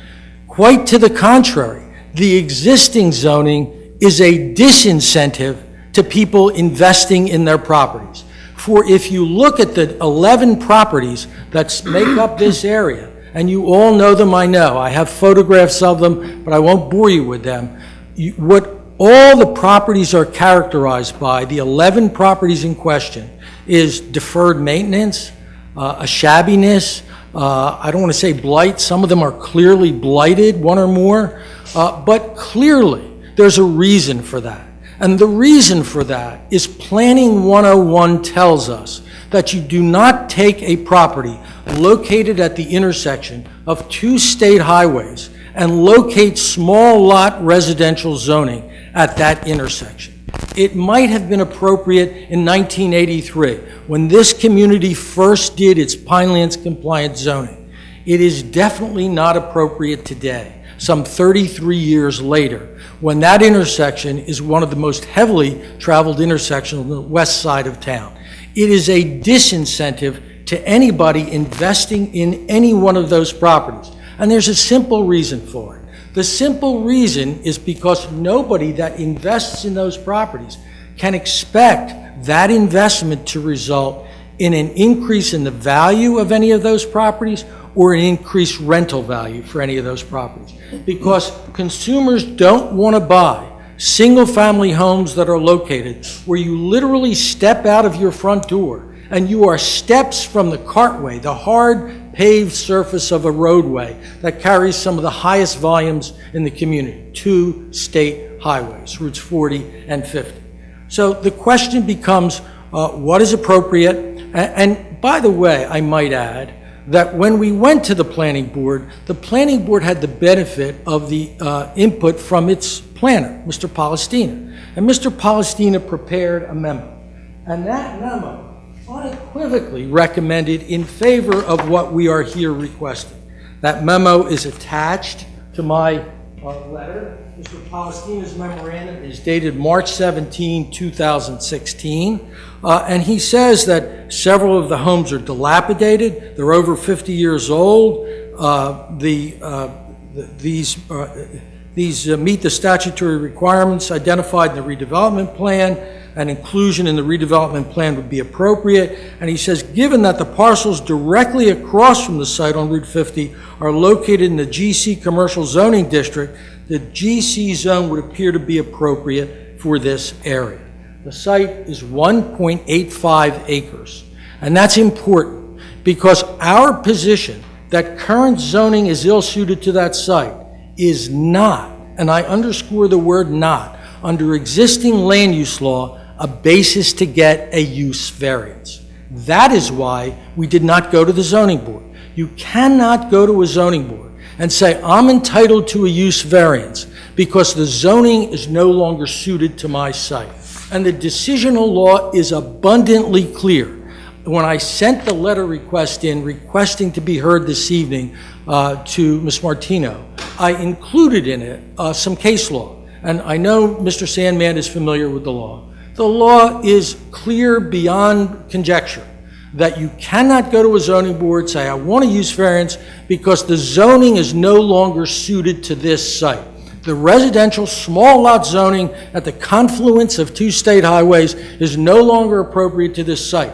Quite to the contrary, the existing zoning is a disincentive to people investing in their properties. For if you look at the 11 properties that make up this area, and you all know them, I know, I have photographs of them, but I won't bore you with them. What all the properties are characterized by, the 11 properties in question, is deferred maintenance, a shabbiness, I don't want to say blight, some of them are clearly blighted, one or more, but clearly there's a reason for that. And the reason for that is Planning 101 tells us that you do not take a property located at the intersection of two state highways and locate small lot residential zoning at that intersection. It might have been appropriate in 1983 when this community first did its Pinelands compliant zoning. It is definitely not appropriate today, some 33 years later, when that intersection is one of the most heavily traveled intersections on the west side of town. It is a disincentive to anybody investing in any one of those properties. And there's a simple reason for it. The simple reason is because nobody that invests in those properties can expect that investment to result in an increase in the value of any of those properties or an increased rental value for any of those properties. Because consumers don't want to buy single-family homes that are located where you literally step out of your front door and you are steps from the cartway, the hard paved surface of a roadway that carries some of the highest volumes in the community, 2 state highways, routes 40 and 50. So the question becomes, what is appropriate? And by the way, I might add that when we went to the planning board had the benefit of the input from its planner, Mr. Palestina. And Mr. Palestina prepared a memo. And that memo unequivocally recommended in favor of what we are here requesting. That memo is attached to my letter. Mr. Palestina's memorandum is dated March 17, 2016, and he says that several of the homes are dilapidated, they're over 50 years old, these meet the statutory requirements identified in the redevelopment plan, and inclusion in the redevelopment plan would be appropriate. And he says, given that the parcels directly across from the site on Route 50 are located in the GC Commercial Zoning District, the GC zone would appear to be appropriate for this area. The site is 1.85 acres. And that's important because our position that current zoning is ill-suited to that site is not, and I underscore the word not, under existing land use law, a basis to get a use variance. That is why we did not go to the zoning board. You cannot go to a zoning board and say, I'm entitled to a use variance because the zoning is no longer suited to my site. And the decisional law is abundantly clear. When I sent the letter request in, requesting to be heard this evening to Ms. Martino, I included in it some case law. And I know Mr. Sandman is familiar with the law. The law is clear beyond conjecture that you cannot go to a zoning board, say, I want a use variance because the zoning is no longer suited to this site. The residential small lot zoning at the confluence of 2 state highways is no longer appropriate to this site.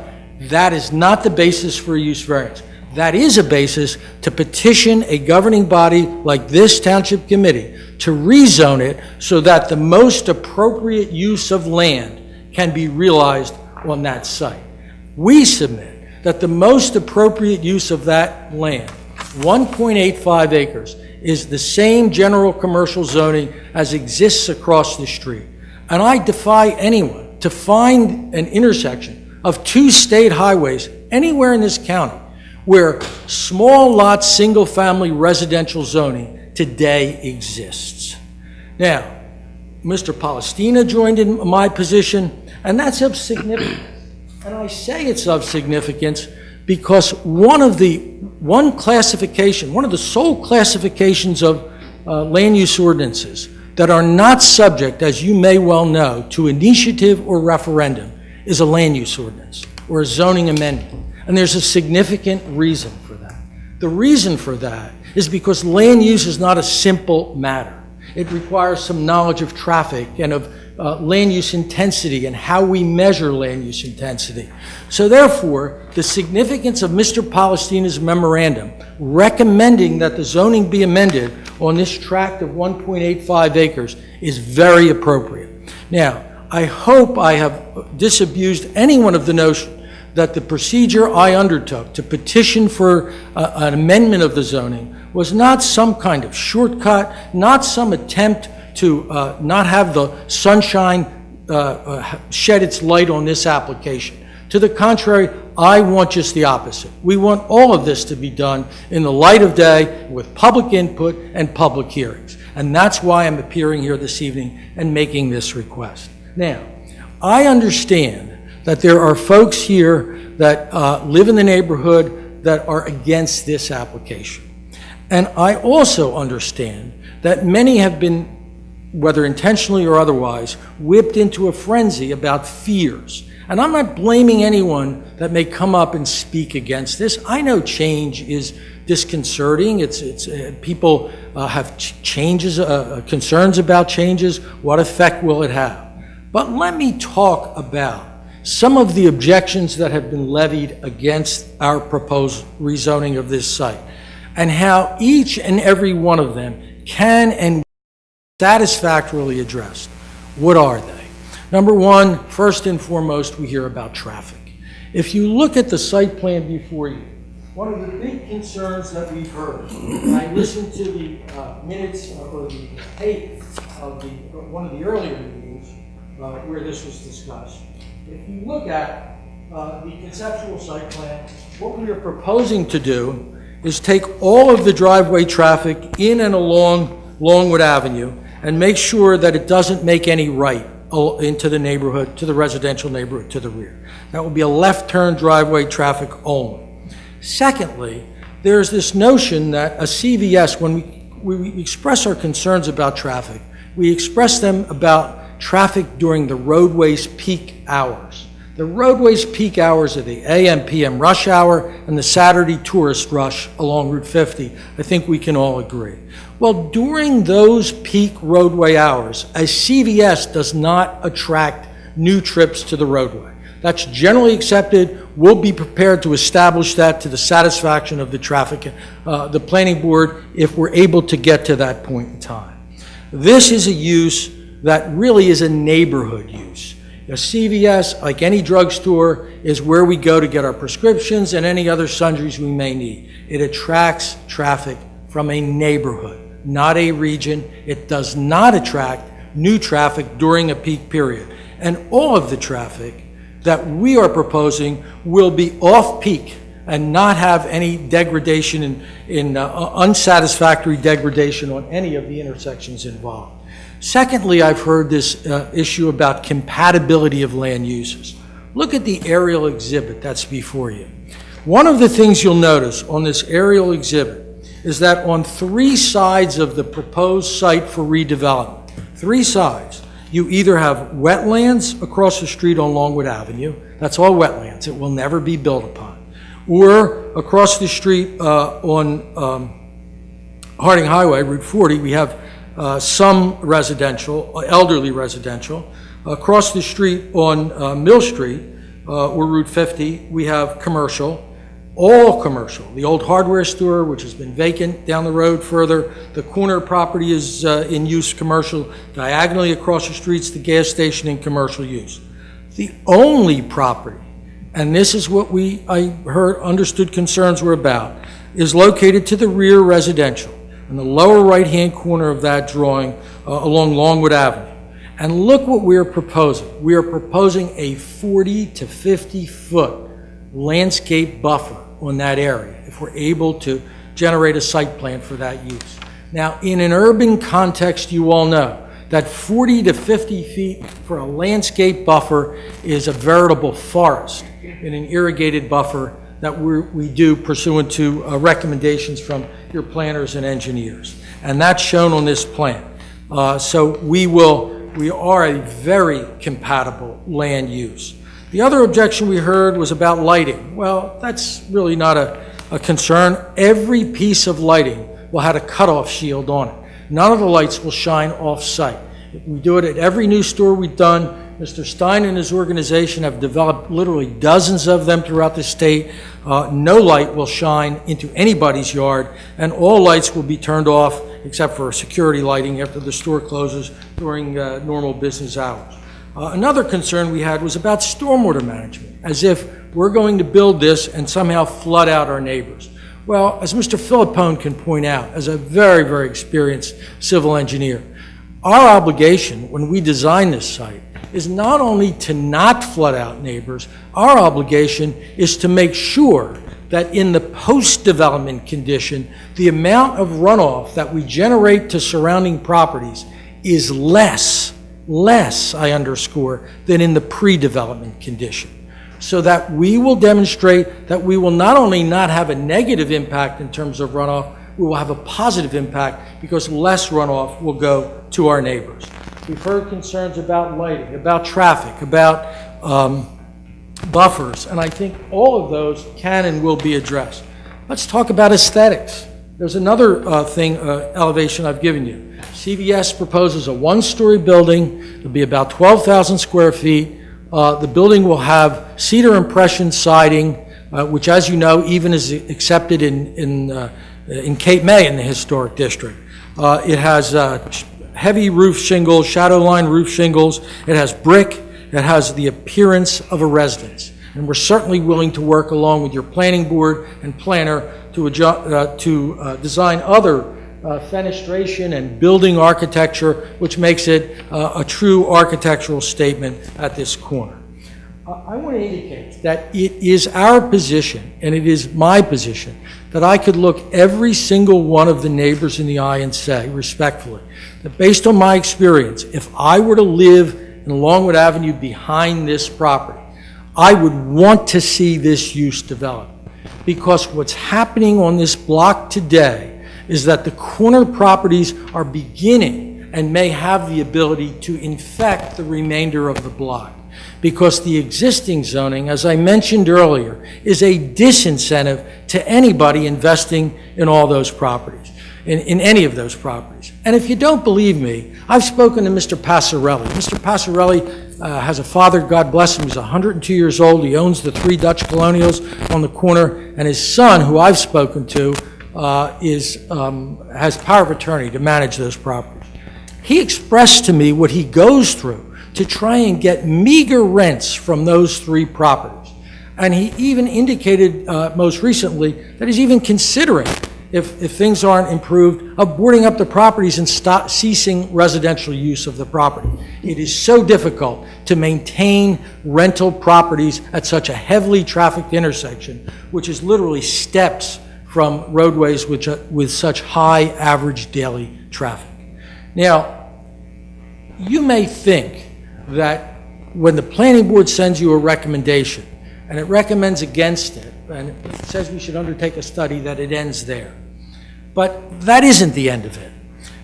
That is not the basis for a use variance. That is a basis to petition a governing body like this Township Committee to rezone it so that the most appropriate use of land can be realized on that site. We submit that the most appropriate use of that land, 1.85 acres, is the same general commercial zoning as exists across the street. And I defy anyone to find an intersection of 2 state highways anywhere in this county where small lot, single-family residential zoning today exists. Now, Mr. Palestina joined in my position, and that's of significance. And I say it's of significance because one of the sole classifications of land use ordinances that are not subject, as you may well know, to initiative or referendum is a land use ordinance or a zoning amendment. And there's a significant reason for that. The reason for that is because land use is not a simple matter. It requires some knowledge of traffic and of land use intensity and how we measure land use intensity. So therefore, the significance of Mr. Palestina's memorandum recommending that the zoning be amended on this tract of 1.85 acres is very appropriate. Now, I hope I have disabused anyone of the notion that the procedure I undertook to petition for an amendment of the zoning was not some kind of shortcut, not some attempt to not have the sunshine shed its light on this application. To the contrary, I want just the opposite. We want all of this to be done in the light of day with public input and public hearings. And that's why I'm appearing here this evening and making this request. Now, I understand that there are folks here that live in the neighborhood that are against this application. And I also understand that many have been, whether intentionally or otherwise, whipped into a frenzy about fears. And I'm not blaming anyone that may come up and speak against this. I know change is disconcerting. People have changes, concerns about changes. What effect will it have? But let me talk about some of the objections that have been levied against our proposed rezoning of this site, and how each and every one of them can and satisfactorily addressed. What are they? Number one, first and foremost, we hear about traffic. If you look at the site plan before you, one of the big concerns that we've heard, and I listened to the minutes or the tape of one of the earlier meetings where this was discussed. If you look at the conceptual site plan, what we are proposing to do is take all of the driveway traffic in and along Longwood Avenue and make sure that it doesn't make any right into the neighborhood, to the residential neighborhood to the rear. That will be a left turn driveway traffic only. Secondly, there's this notion that a CVS, when we express our concerns about traffic, we express them about traffic during the roadway's peak hours. The roadway's peak hours are the AM, PM rush hour and the Saturday tourist rush along Route 50. I think we can all agree. Well, during those peak roadway hours, a CVS does not attract new trips to the roadway. That's generally accepted. We'll be prepared to establish that to the satisfaction of the traffic, the planning board, if we're able to get to that point in time. This is a use that really is a neighborhood use. A CVS, like any drugstore, is where we go to get our prescriptions and any other sundries we may need. It attracts traffic from a neighborhood, not a region. It does not attract new traffic during a peak period. And all of the traffic that we are proposing will be off-peak and not have any degradation unsatisfactory degradation on any of the intersections involved. Secondly, I've heard this issue about compatibility of land uses. Look at the aerial exhibit that's before you. One of the things you'll notice on this aerial exhibit is that on 3 sides of the proposed site for redevelopment, 3 sides, you either have wetlands across the street on Longwood Avenue, that's all wetlands, it will never be built upon, or across the street on Harding Highway, Route 40, we have some residential, elderly residential. Across the street on Mill Street, or Route 50, we have commercial, all commercial. The old hardware store, which has been vacant down the road further. The corner property is in use commercial. Diagonally across the street's the gas station in commercial use. The only property, and this is what I heard understood concerns were about, is located to the rear residential, in the lower right-hand corner of that drawing along Longwood Avenue. And look what we are proposing. We are proposing a 40 to 50-foot landscape buffer on that area, if we're able to generate a site plan for that use. Now, in an urban context, you all know that 40 to 50 feet for a landscape buffer is a veritable forest in an irrigated buffer that we do pursuant to recommendations from your planners and engineers. And that's shown on this plan. So we are a very compatible land use. The other objection we heard was about lighting. Well, that's really not a concern. Every piece of lighting will have a cutoff shield on it. None of the lights will shine off-site. We do it at every new store we've done. Mr. Stein and his organization have developed literally dozens of them throughout the state. No light will shine into anybody's yard, and all lights will be turned off except for security lighting after the store closes during normal business hours. Another concern we had was about stormwater management, as if we're going to build this and somehow flood out our neighbors. Well, as Mr. Philippone can point out, as a very, very experienced civil engineer, our obligation when we design this site is not only to not flood out neighbors, our obligation is to make sure that in the post-development condition, the amount of runoff that we generate to surrounding properties is less, I underscore, than in the pre-development condition. So that we will demonstrate that we will not only not have a negative impact in terms of runoff, we will have a positive impact because less runoff will go to our neighbors. We've heard concerns about lighting, about traffic, about buffers, and I think all of those can and will be addressed. Let's talk about aesthetics. There's another elevation I've given you. CVS proposes a 1-story building. It'll be about 12,000 square feet. The building will have cedar impression siding, which, as you know, even is accepted in Cape May in the historic district. It has heavy roof shingles, shadow line roof shingles. It has brick. It has the appearance of a residence. And we're certainly willing to work along with your planning board and planner to design other fenestration and building architecture, which makes it a true architectural statement at this corner. I want to indicate that it is our position, and it is my position, that I could look every single one of the neighbors in the eye and say, respectfully, that based on my experience, if I were to live in Longwood Avenue behind this property, I would want to see this use develop. Because what's happening on this block today is that the corner properties are beginning and may have the ability to infect the remainder of the block. Because the existing zoning, as I mentioned earlier, is a disincentive to anybody investing in all those properties, in any of those properties. And if you don't believe me, I've spoken to Mr. Passarelli. Mr. Passarelli has a father, God bless him, he's 102 years old. He owns the 3 Dutch Colonials on the corner, and his son, who I've spoken to, has power of attorney to manage those properties. He expressed to me what he goes through to try and get meager rents from those 3 properties. And he even indicated most recently that he's even considering, if things aren't improved, of boarding up the properties and ceasing residential use of the property. It is so difficult to maintain rental properties at such a heavily trafficked intersection, which is literally steps from roadways with such high average daily traffic. Now, you may think that when the planning board sends you a recommendation and it recommends against it and it says we should undertake a study, that it ends there. But that isn't the end of it.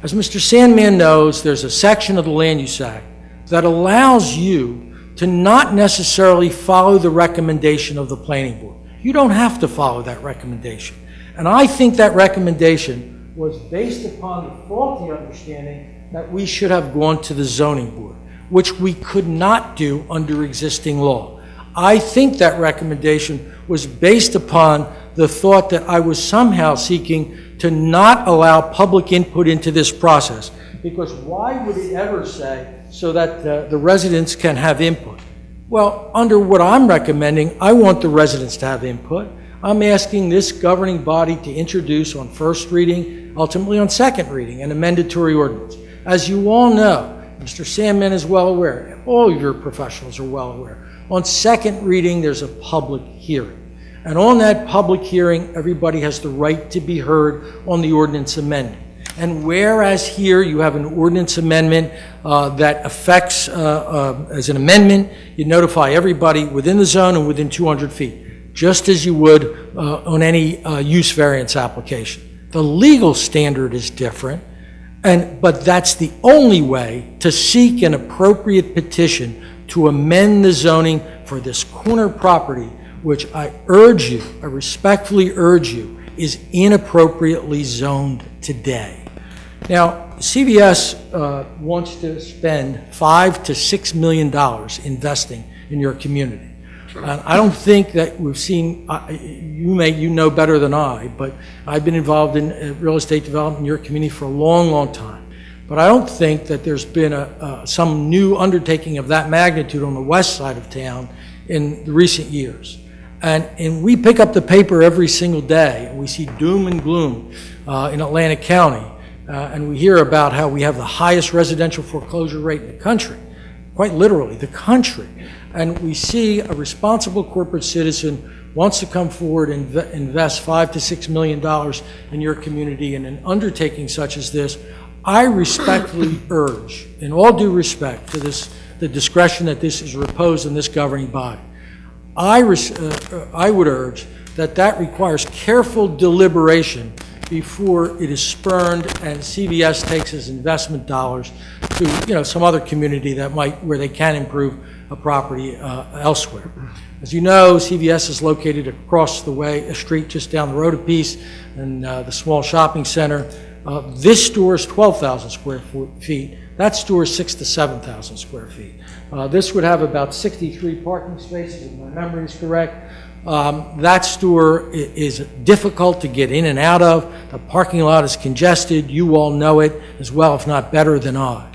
As Mr. Sandman knows, there's a section of the Land Use Act that allows you to not necessarily follow the recommendation of the planning board. You don't have to follow that recommendation. And I think that recommendation was based upon the faulty understanding that we should have gone to the zoning board, which we could not do under existing law. I think that recommendation was based upon the thought that I was somehow seeking to not allow public input into this process. Because why would it ever say so that the residents can have input? Well, under what I'm recommending, I want the residents to have input. I'm asking this governing body to introduce on first reading, ultimately on second reading, an amendatory ordinance. As you all know, Mr. Sandman is well aware, all of your professionals are well aware, on second reading there's a public hearing. And on that public hearing, everybody has the right to be heard on the ordinance amendment. And whereas here you have an ordinance amendment that affects, as an amendment, you notify everybody within the zone and within 200 feet, just as you would on any use variance application. The legal standard is different, but that's the only way to seek an appropriate petition to amend the zoning for this corner property, which I respectfully urge you, is inappropriately zoned today. Now, CVS wants to spend $5 to $6 million investing in your community. I don't think that we've seen, you know better than I, but I've been involved in real estate development in your community for a long, long time. But I don't think that there's been some new undertaking of that magnitude on the west side of town in the recent years. And we pick up the paper every single day, and we see doom and gloom in Atlantic County, and we hear about how we have the highest residential foreclosure rate in the country, quite literally, the country. And we see a responsible corporate citizen wants to come forward and invest $5 to $6 million in your community in an undertaking such as this. I respectfully urge, in all due respect to the discretion that this is reposed in this governing body, I would urge that requires careful deliberation before it is spurned and CVS takes its investment dollars to some other community where they can improve a property elsewhere. As you know, CVS is located across a street just down the road a piece in the small shopping center. This store is 12,000 square feet. That store is 6,000 to 7,000 square feet. This would have about 63 parking spaces, if my memory is correct. That store is difficult to get in and out of. The parking lot is congested. You all know it as well, if not better than I.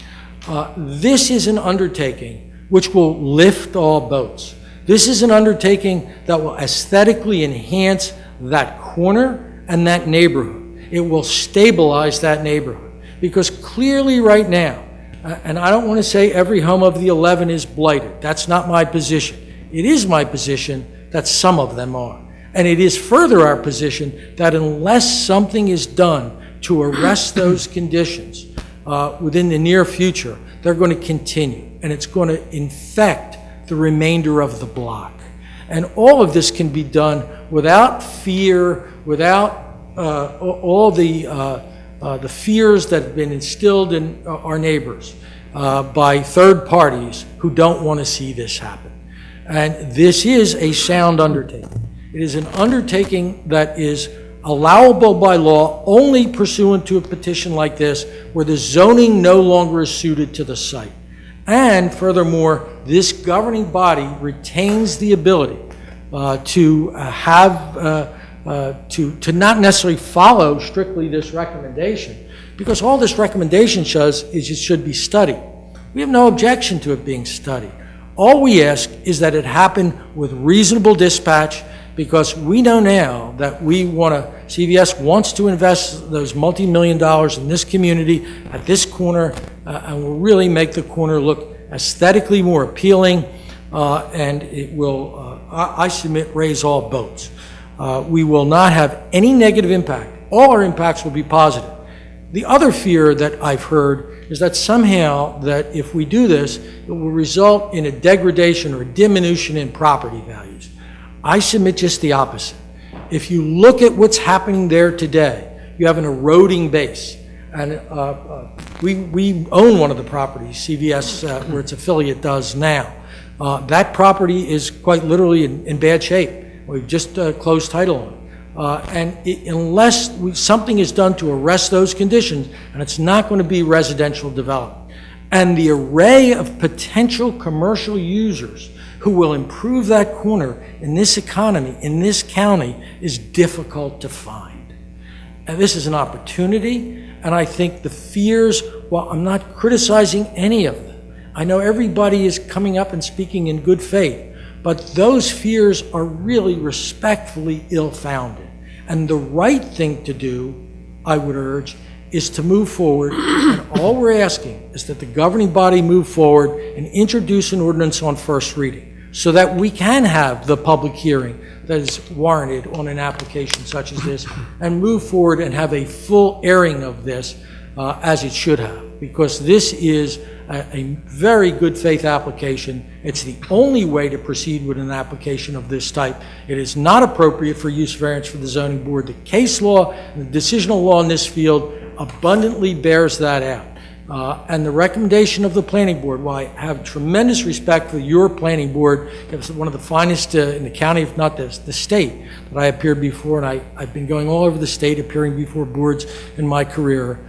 This is an undertaking which will lift all boats. This is an undertaking that will aesthetically enhance that corner and that neighborhood. It will stabilize that neighborhood. Because clearly right now, and I don't want to say every home of the 11 is blighted. That's not my position. It is my position that some of them are. And it is further our position that unless something is done to arrest those conditions within the near future, they're going to continue. And it's going to infect the remainder of the block. And all of this can be done without fear, without all the fears that have been instilled in our neighbors by third parties who don't want to see this happen. And this is a sound undertaking. It is an undertaking that is allowable by law only pursuant to a petition like this where the zoning no longer is suited to the site. And furthermore, this governing body retains the ability to not necessarily follow strictly this recommendation, because all this recommendation says is it should be studied. We have no objection to it being studied. All we ask is that it happen with reasonable dispatch, because we know now that CVS wants to invest those multi-million dollars in this community at this corner and will really make the corner look aesthetically more appealing, and it will, I submit, raise all boats. We will not have any negative impact. All our impacts will be positive. The other fear that I've heard is that somehow that if we do this, it will result in a degradation or a diminution in property values. I submit just the opposite. If you look at what's happening there today, you have an eroding base. And we own one of the properties, CVS, where its affiliate does now. That property is quite literally in bad shape. We've just closed title on it. Unless something is done to arrest those conditions, and it's not going to be residential development. And the array of potential commercial users who will improve that corner in this economy, in this county, is difficult to find. And this is an opportunity, and I think the fears, while I'm not criticizing any of them, I know everybody is coming up and speaking in good faith, but those fears are really respectfully ill-founded. And the right thing to do, I would urge, is to move forward. And all we're asking is that the governing body move forward and introduce an ordinance on first reading so that we can have the public hearing that is warranted on an application such as this and move forward and have a full airing of this as it should have. Because this is a very good faith application. It's the only way to proceed with an application of this type. It is not appropriate for use variance for the zoning board. The case law and the decisional law in this field abundantly bears that out. And the recommendation of the planning board, while I have tremendous respect for your planning board, it's one of the finest in the county, if not the state, that I appeared before, and I've been going all over the state appearing before boards in my career.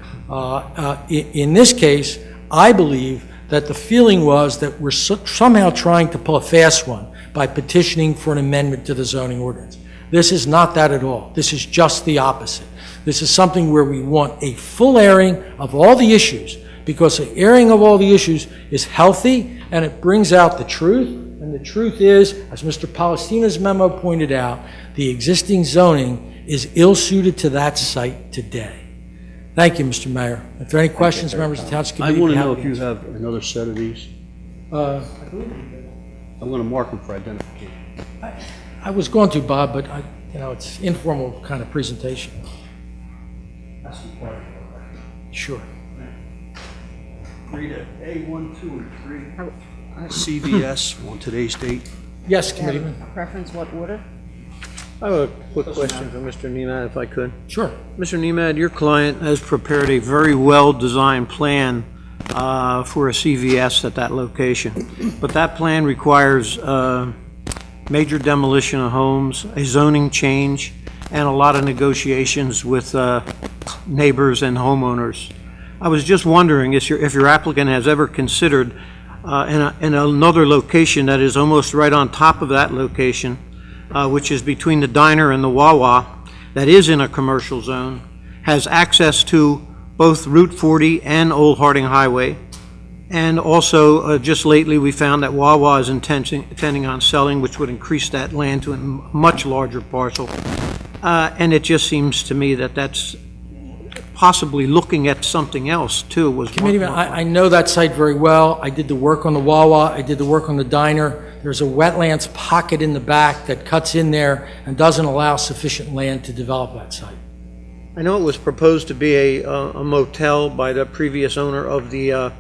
In this case, I believe that the feeling was that we're somehow trying to pull a fast one by petitioning for an amendment to the zoning ordinance. This is not that at all. This is just the opposite. This is something where we want a full airing of all the issues, because the airing of all the issues is healthy and it brings out the truth. And the truth is, as Mr. Palestina's memo pointed out, the existing zoning is ill-suited to that site today. Thank you, Mr. Mayor. If there are any questions, members of the Township Committee, I want to know happy if you have another set of these. I'm going to mark them for identification. I was going to, Bob, but it's informal kind of presentation. Sure. Read it. A1, 2, and 3. CVS on today's date. Yes, Committeeman. Preference, what order? I have a quick question for Mr. Nemad, if I could. Sure. Mr. Nemad, your client has prepared a very well-designed plan for a CVS at that location. But that plan requires major demolition of homes, a zoning change, and a lot of negotiations with neighbors and homeowners. I was just wondering if your applicant has ever considered in another location that is almost right on top of that location, which is between the diner and the Wawa, that is in a commercial zone, has access to both Route 40 and Old Harding Highway, And also, just lately, we found that Wawa is intending on selling, which would increase that land to a much larger parcel. And it just seems to me that that's possibly looking at something else, too, was... Committeeman, I know that site very well. I did the work on the Wawa, I did the work on the diner. There's a wetlands pocket in the back that cuts in there and doesn't allow sufficient land to develop that site. I know it was proposed to be a motel by the previous owner of the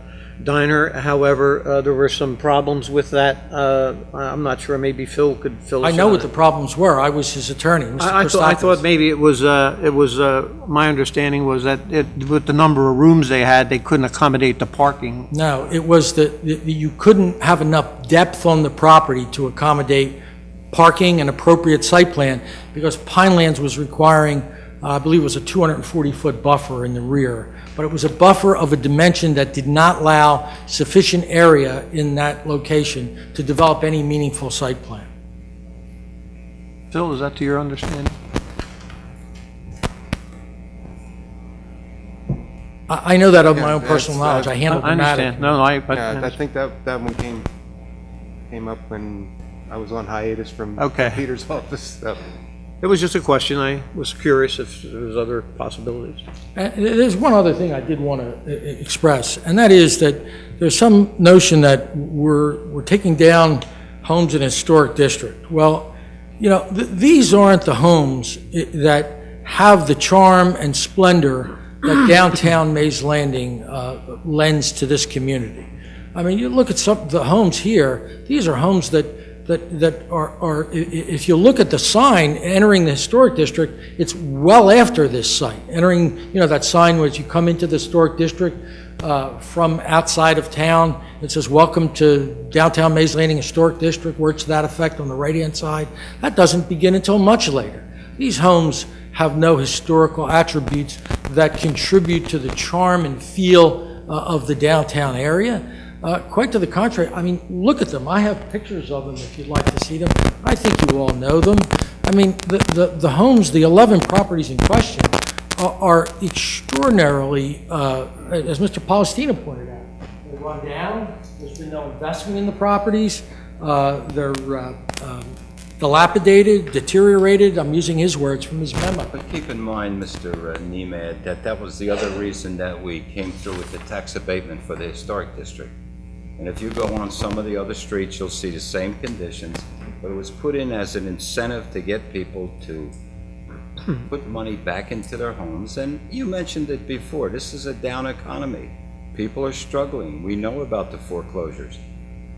diner. However, there were some problems with that. I'm not sure, maybe Phil could fill us in. I know what the problems were. I was his attorney, Mr. I thought maybe it was, my understanding was that with the number of rooms they had, they couldn't accommodate the parking. No, it was that you couldn't have enough depth on the property to accommodate parking and appropriate site plan because Pinelands was requiring, I believe it was a 240-foot buffer in the rear. But it was a buffer of a dimension that did not allow sufficient area in that location to develop any meaningful site plan. Phil, is that to your understanding? I know that of my own Yeah, personal knowledge. I handled the matter. understand. No, Yeah, I think that one came up when I was on hiatus from Okay. Peter's office. So. It was just a question. I was curious if there was other possibilities. And there's one other thing I did want to express, and that is that there's some notion that we're taking down homes in a historic district. Well, you know, these aren't the homes that have the charm and splendor that downtown Mays Landing lends to this community. I mean, you look at some of the homes here, these are homes that are, if you look at the sign entering the historic district, it's well after this site. Entering, you know, that sign as you come into the historic district from outside of town, it says, "Welcome to downtown Mays Landing Historic District," words to that effect on the right-hand side. That doesn't begin until much later. These homes have no historical attributes that contribute to the charm and feel of the downtown area. Quite to the contrary, I mean, look at them. I have pictures of them if you'd like to see them. I think you all know them. I mean, the homes, the 11 properties in question are extraordinarily, as Mr. Palestina pointed out, they run down. There's been no investment in the properties. They're dilapidated, deteriorated. I'm using his words from his memo. But keep in mind, Mr. Nemad, that was the other reason that we came through with the tax abatement for the historic district. And if you go on some of the other streets, you'll see the same conditions, but it was put in as an incentive to get people to put money back into their homes. And you mentioned it before, this is a down economy. People are struggling. We know about the foreclosures.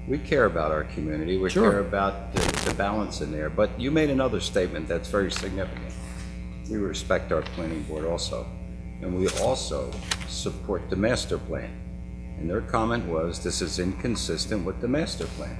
We care about our community. We care about the balance in there. But you made another statement that's very significant. We respect our planning board also. And we also support the master plan. And their comment was, this is inconsistent with the master plan.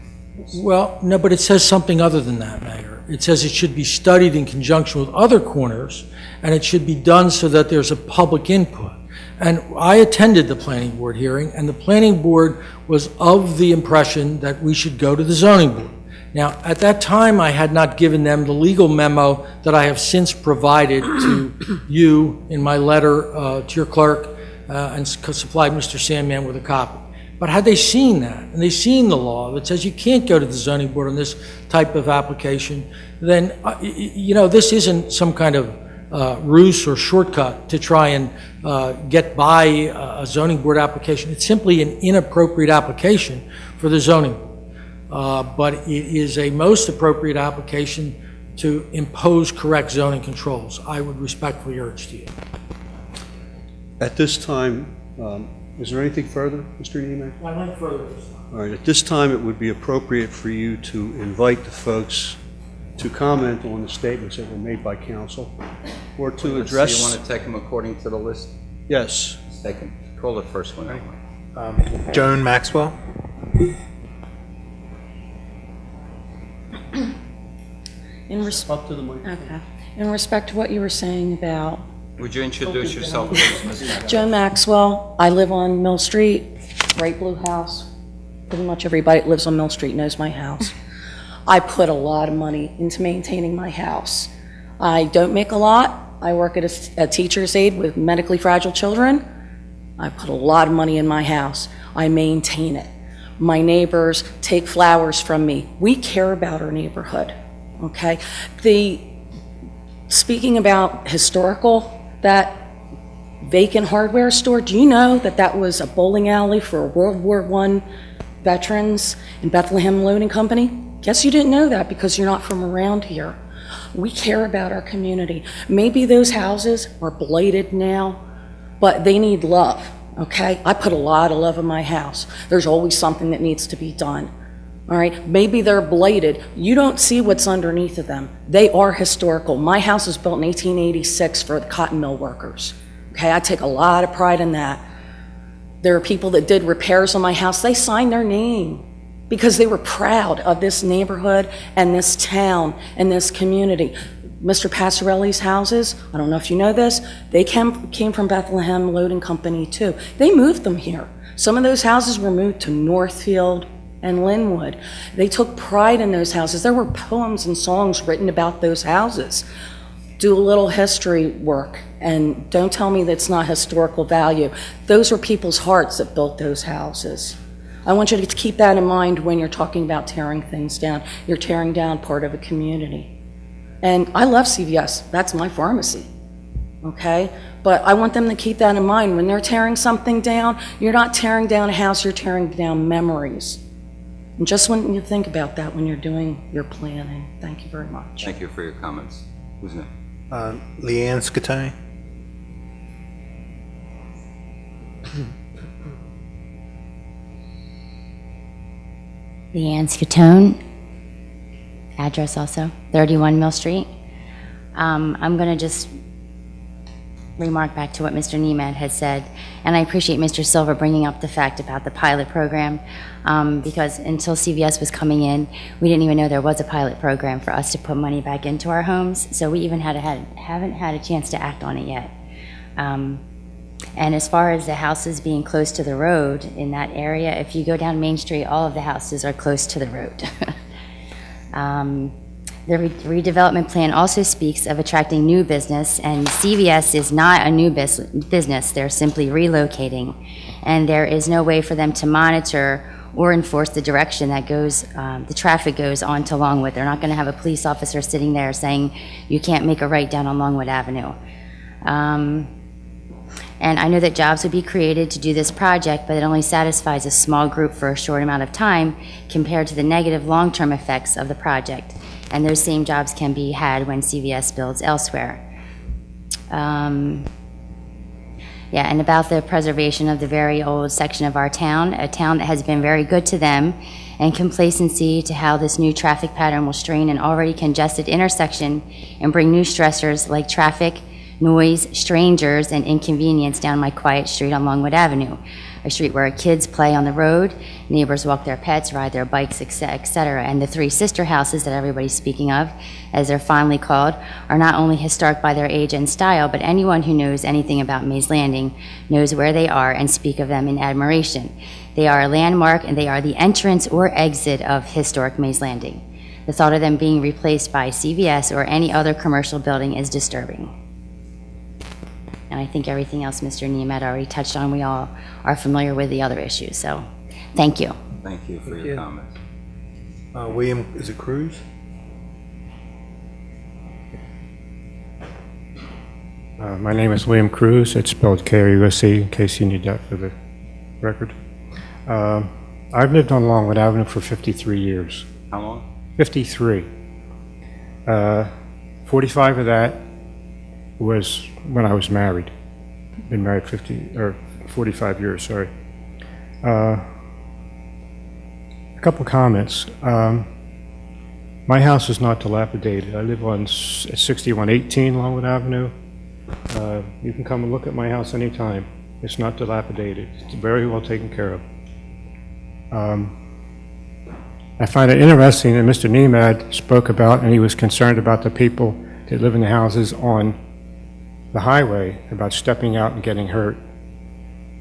Well, no, but it says something other than that, Mayor. It says it should be studied in conjunction with other corners, and it should be done so that there's a public input. And I attended the planning board hearing, and the planning board was of the impression that we should go to the zoning board. Now, at that time, I had not given them the legal memo that I have since provided to you in my letter to your clerk, and supplied Mr. Sandman with a copy. But had they seen that, and they seen the law that says you can't go to the zoning board on this type of application, then, you know, this isn't some kind of ruse or shortcut to try and get by a zoning board application. It's simply an inappropriate application for the zoning board. But it is a most appropriate application to impose correct zoning controls. I would respectfully urge to you. At this time, is there anything further, Mr. Niemeyer? I went further this time. All right, at this time, it would be appropriate for you to invite the folks to comment on the statements that were made by council, or to address... So you want to take them according to the list? Yes. Take them. Call the first one out. Joan Maxwell? Up to the microphone. Okay. In respect to what you were saying about Would you introduce yourself, please, Ms. Maxwell? Joan Maxwell, I live on Mill Street, bright blue house. Pretty much everybody that lives on Mill Street knows my house. I put a lot of money into maintaining my house. I don't make a lot. I work at a teacher's aide with medically fragile children. I put a lot of money in my house. I maintain it. My neighbors take flowers from me. We care about our neighborhood, okay? Speaking about historical, that vacant hardware store, do you know that that was a bowling alley for World War I veterans in Bethlehem Loading Company? Guess you didn't know that because you're not from around here. We care about our community. Maybe those houses are blighted now, but they need love, okay? I put a lot of love in my house. There's always something that needs to be done, all right? Maybe they're blighted. You don't see what's underneath of them. They are historical. My house was built in 1886 for the cotton mill workers, okay? I take a lot of pride in that. There are people that did repairs on my house. They signed their name because they were proud of this neighborhood and this town and this community. Mr. Passarelli's houses, I don't know if you know this, they came from Bethlehem Loading Company too. They moved them here. Some of those houses were moved to Northfield and Linwood. They took pride in those houses. There were poems and songs written about those houses. Do a little history work and don't tell me that's not historical value. Those were people's hearts that built those houses. I want you to keep that in mind when you're talking about tearing things down. You're tearing down part of a community. And I love CVS. That's my pharmacy, okay? But I want them to keep that in mind. When they're tearing something down, you're not tearing down a house, you're tearing down memories. And just want you to think about that when you're doing your planning. Thank you very much. Thank you for your comments. Who's next? Leanne Skatay. Leanne Scatone, address also, 31 Mill Street. I'm going to just remark back to what Mr. Niemann had said, and I appreciate Mr. Silver bringing up the fact about the pilot program, because until CVS was coming in, we didn't even know there was a pilot program for us to put money back into our homes, so we even haven't had a chance to act on it yet. And as far as the houses being close to the road in that area, if you go down Main Street, all of the houses are close to the road. The redevelopment plan also speaks of attracting new business, and CVS is not a new business. They're simply relocating, and there is no way for them to monitor or enforce the direction that goes, the traffic goes on to Longwood. They're not going to have a police officer sitting there saying, you can't make a right down on Longwood Avenue. And I know that jobs would be created to do this project, but it only satisfies a small group for a short amount of time compared to the negative long-term effects of the project. And those same jobs can be had when CVS builds elsewhere. Yeah, and about the preservation of the very old section of our town, a town that has been very good to them, and complacency to how this new traffic pattern will strain an already congested intersection and bring new stressors like traffic, noise, strangers, and inconvenience down my quiet street on Longwood Avenue, a street where kids play on the road, neighbors walk their pets, ride their bikes, etc. And the three sister houses that everybody's speaking of, as they're fondly called, are not only historic by their age and style, but anyone who knows anything about Mays Landing knows where they are and speak of them in admiration. They are a landmark, and they are the entrance or exit of historic Mays Landing. The thought of them being replaced by CVS or any other commercial building is disturbing. And I think everything else Mr. Niemet already touched on, we all are familiar with the other issues, so thank you. Thank you for your comments. William, is it Cruz? My name is William Cruz. It's spelled K-R-U-S-E, in case you need that for the record. I've lived on Longwood Avenue for 53 years. How long? 53. 45 of that was when I was married. Been married 45 years, sorry. A couple comments. My house is not dilapidated. I live on 6118 Longwood Avenue. You can come and look at my house anytime. It's not dilapidated. It's very well taken care of. I find it interesting that Mr. Nemad spoke about, and he was concerned about the people that live in the houses on the highway, about stepping out and getting hurt.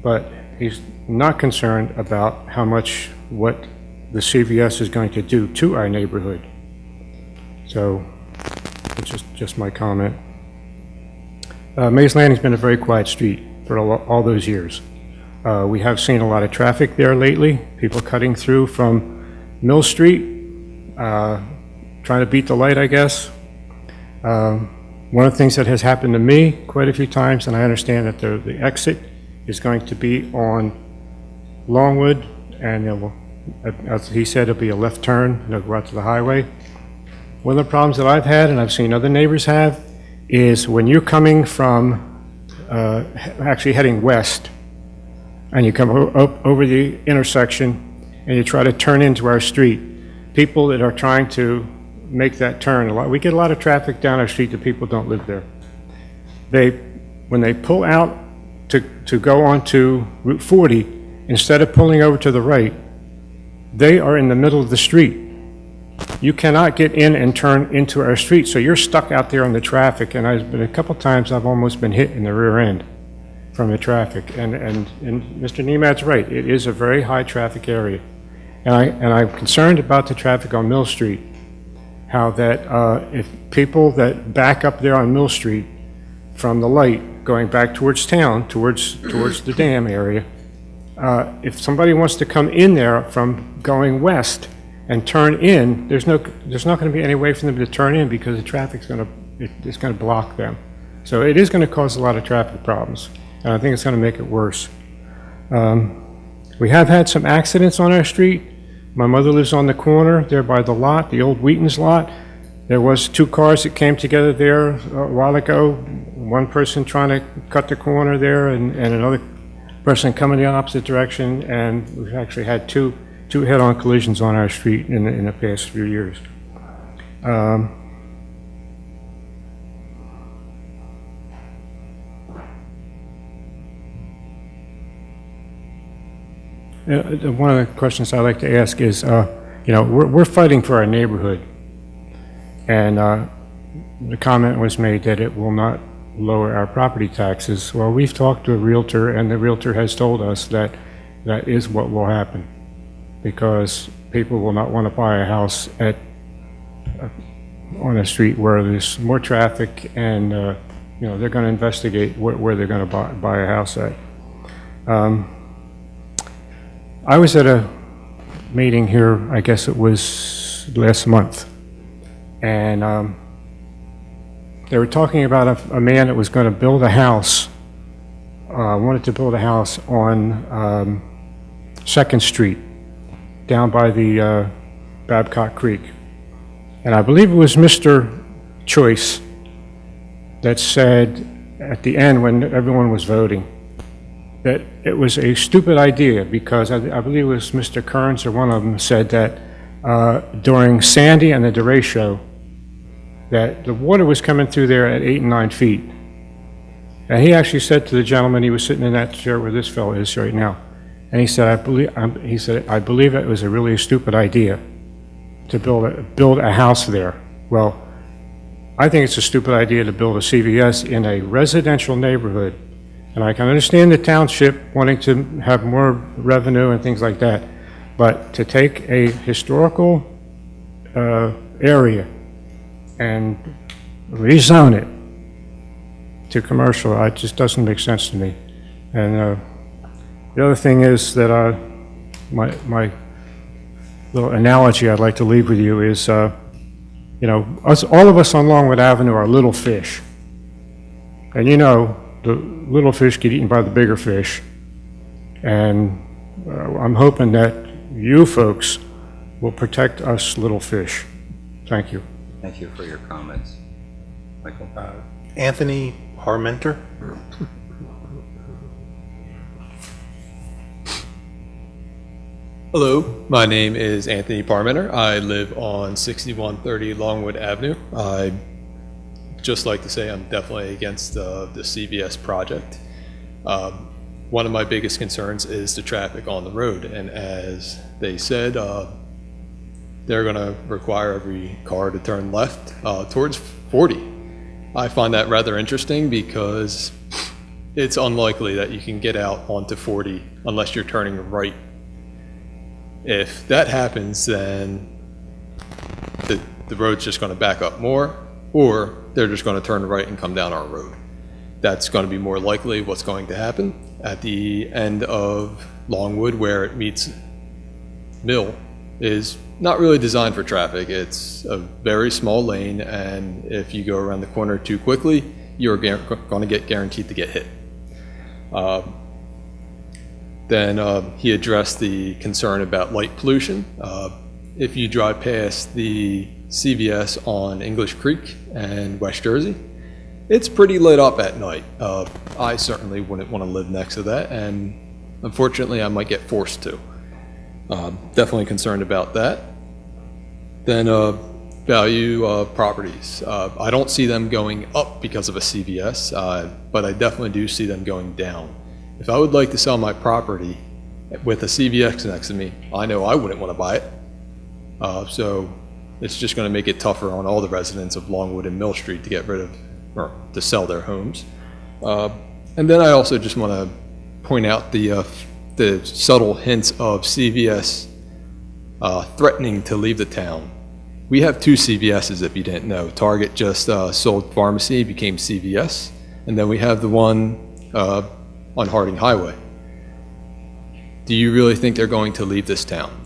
But he's not concerned about how much what the CVS is going to do to our neighborhood. So it's just my comment. Mays Landing's been a very quiet street for all those years. We have seen a lot of traffic there lately, people cutting through from Mill Street, trying to beat the light, I guess. One of the things that has happened to me quite a few times, and I understand that the exit is going to be on Longwood, and it will, as he said, it'll be a left turn, and it'll go out to the highway. One of the problems that I've had, and I've seen other neighbors have, is when you're coming from, actually heading west, and you come over the intersection, and you try to turn into our street, people that are trying to make that turn, we get a lot of traffic down our street that people don't live there. When they pull out to go onto Route 40, instead of pulling over to the right, they are in the middle of the street. You cannot get in and turn into our street, so you're stuck out there in the traffic, and a couple times I've almost been hit in the rear end from the traffic, and Mr. Nemat's right, it is a very high traffic area. And I'm concerned about the traffic on Mill Street, how that if people that back up there on Mill Street from the light going back towards town, towards the dam area, if somebody wants to come in there from going west and turn in, there's not going to be any way for them to turn in because the traffic's going to block them. So it is going to cause a lot of traffic problems, and I think it's going to make it worse. We have had some accidents on our street. My mother lives on the corner there by the lot, the old Wheaton's lot. There was 2 cars that came together there a while ago. One person trying to cut the corner there, and another person coming the opposite direction, and we've actually had two head-on collisions on our street in the past few years. One of the questions I like to ask is, we're fighting for our neighborhood, and the comment was made that it will not lower our property taxes. Well, we've talked to a realtor, and the realtor has told us that that is what will happen, because people will not want to buy a house on a street where there's more traffic, and they're going to investigate where they're going to buy a house at. I was at a meeting here, I guess it was last month, and they were talking about a man that was going to build a house, wanted to build a house on 2nd Street, down by the Babcock Creek. And I believe it was Mr. Choice that said at the end when everyone was voting that it was a stupid idea, because I believe it was Mr. Kearns or one of them said that during Sandy and the derecho that the water was coming through there at 8 and 9 feet. And he actually said to the gentleman, he was sitting in that chair where this fellow is right now, and he said, I believe it was a really stupid idea to build a house there. Well, I think it's a stupid idea to build a CVS in a residential neighborhood. And I can understand the township wanting to have more revenue and things like that, but to take a historical area and rezone it to commercial, it just doesn't make sense to me. And the other thing is that my little analogy I'd like to leave with you is, all of us on Longwood Avenue are little fish. And the little fish get eaten by the bigger fish. And I'm hoping that you folks will protect us little fish. Thank you. Thank you for your comments. Michael? Anthony Parmenter. Hello, my name is Anthony Parmenter. I live on 6130 Longwood Avenue. I'd just like to say I'm definitely against the CVS project. One of my biggest concerns is the traffic on the road, and as they said, they're going to require every car to turn left towards 40. I find that rather interesting because it's unlikely that you can get out onto 40 unless you're turning right. If that happens, then the road's just going to back up more, or they're just going to turn right and come down our road. that's going to be more likely what's going to happen. At the end of Longwood, where it meets Mill, is not really designed for traffic. It's a very small lane, and if you go around the corner too quickly, you're going to get guaranteed to get hit. Then he addressed the concern about light pollution. If you drive past the CVS on English Creek and West Jersey, it's pretty lit up at night. I certainly wouldn't want to live next to that, and unfortunately I might get forced to. Definitely concerned about that. Then value properties. I don't see them going up because of a CVS, but I definitely do see them going down. If I would like to sell my property with a CVS next to me, I know I wouldn't want to buy it. So it's just going to make it tougher on all the residents of Longwood and Mill Street to get rid of, or to sell their homes. And then I also just want to point out the subtle hints of CVS threatening to leave the town. We have two CVS's, if you didn't know. Target just sold pharmacy, became CVS, and then we have the one on Harding Highway. Do you really think they're going to leave this town?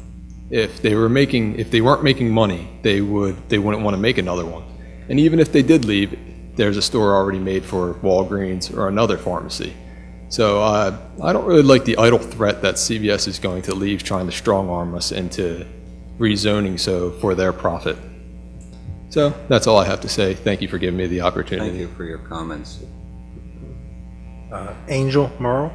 If they weren't making money, they wouldn't want to make another one. And even if they did leave, there's a store already made for Walgreens or another pharmacy. So I don't really like the idle threat that CVS is going to leave, trying to strong arm us into rezoning so for their profit. So that's all I have to say. Thank you for giving me the opportunity. Thank you for your comments. Angel Merle?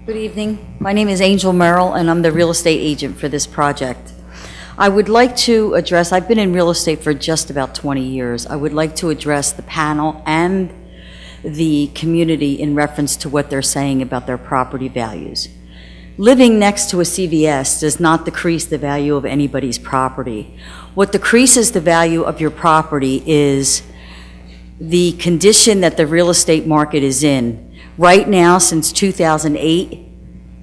Good evening. My name is Angel Merrill, and I'm the real estate agent for this project. I would like to address, I've been in real estate for just about 20 years. I would like to address the panel and the community in reference to what they're saying about their property values. Living next to a CVS does not decrease the value of anybody's property. What decreases the value of your property is the condition that the real estate market is in. Right now, since 2008,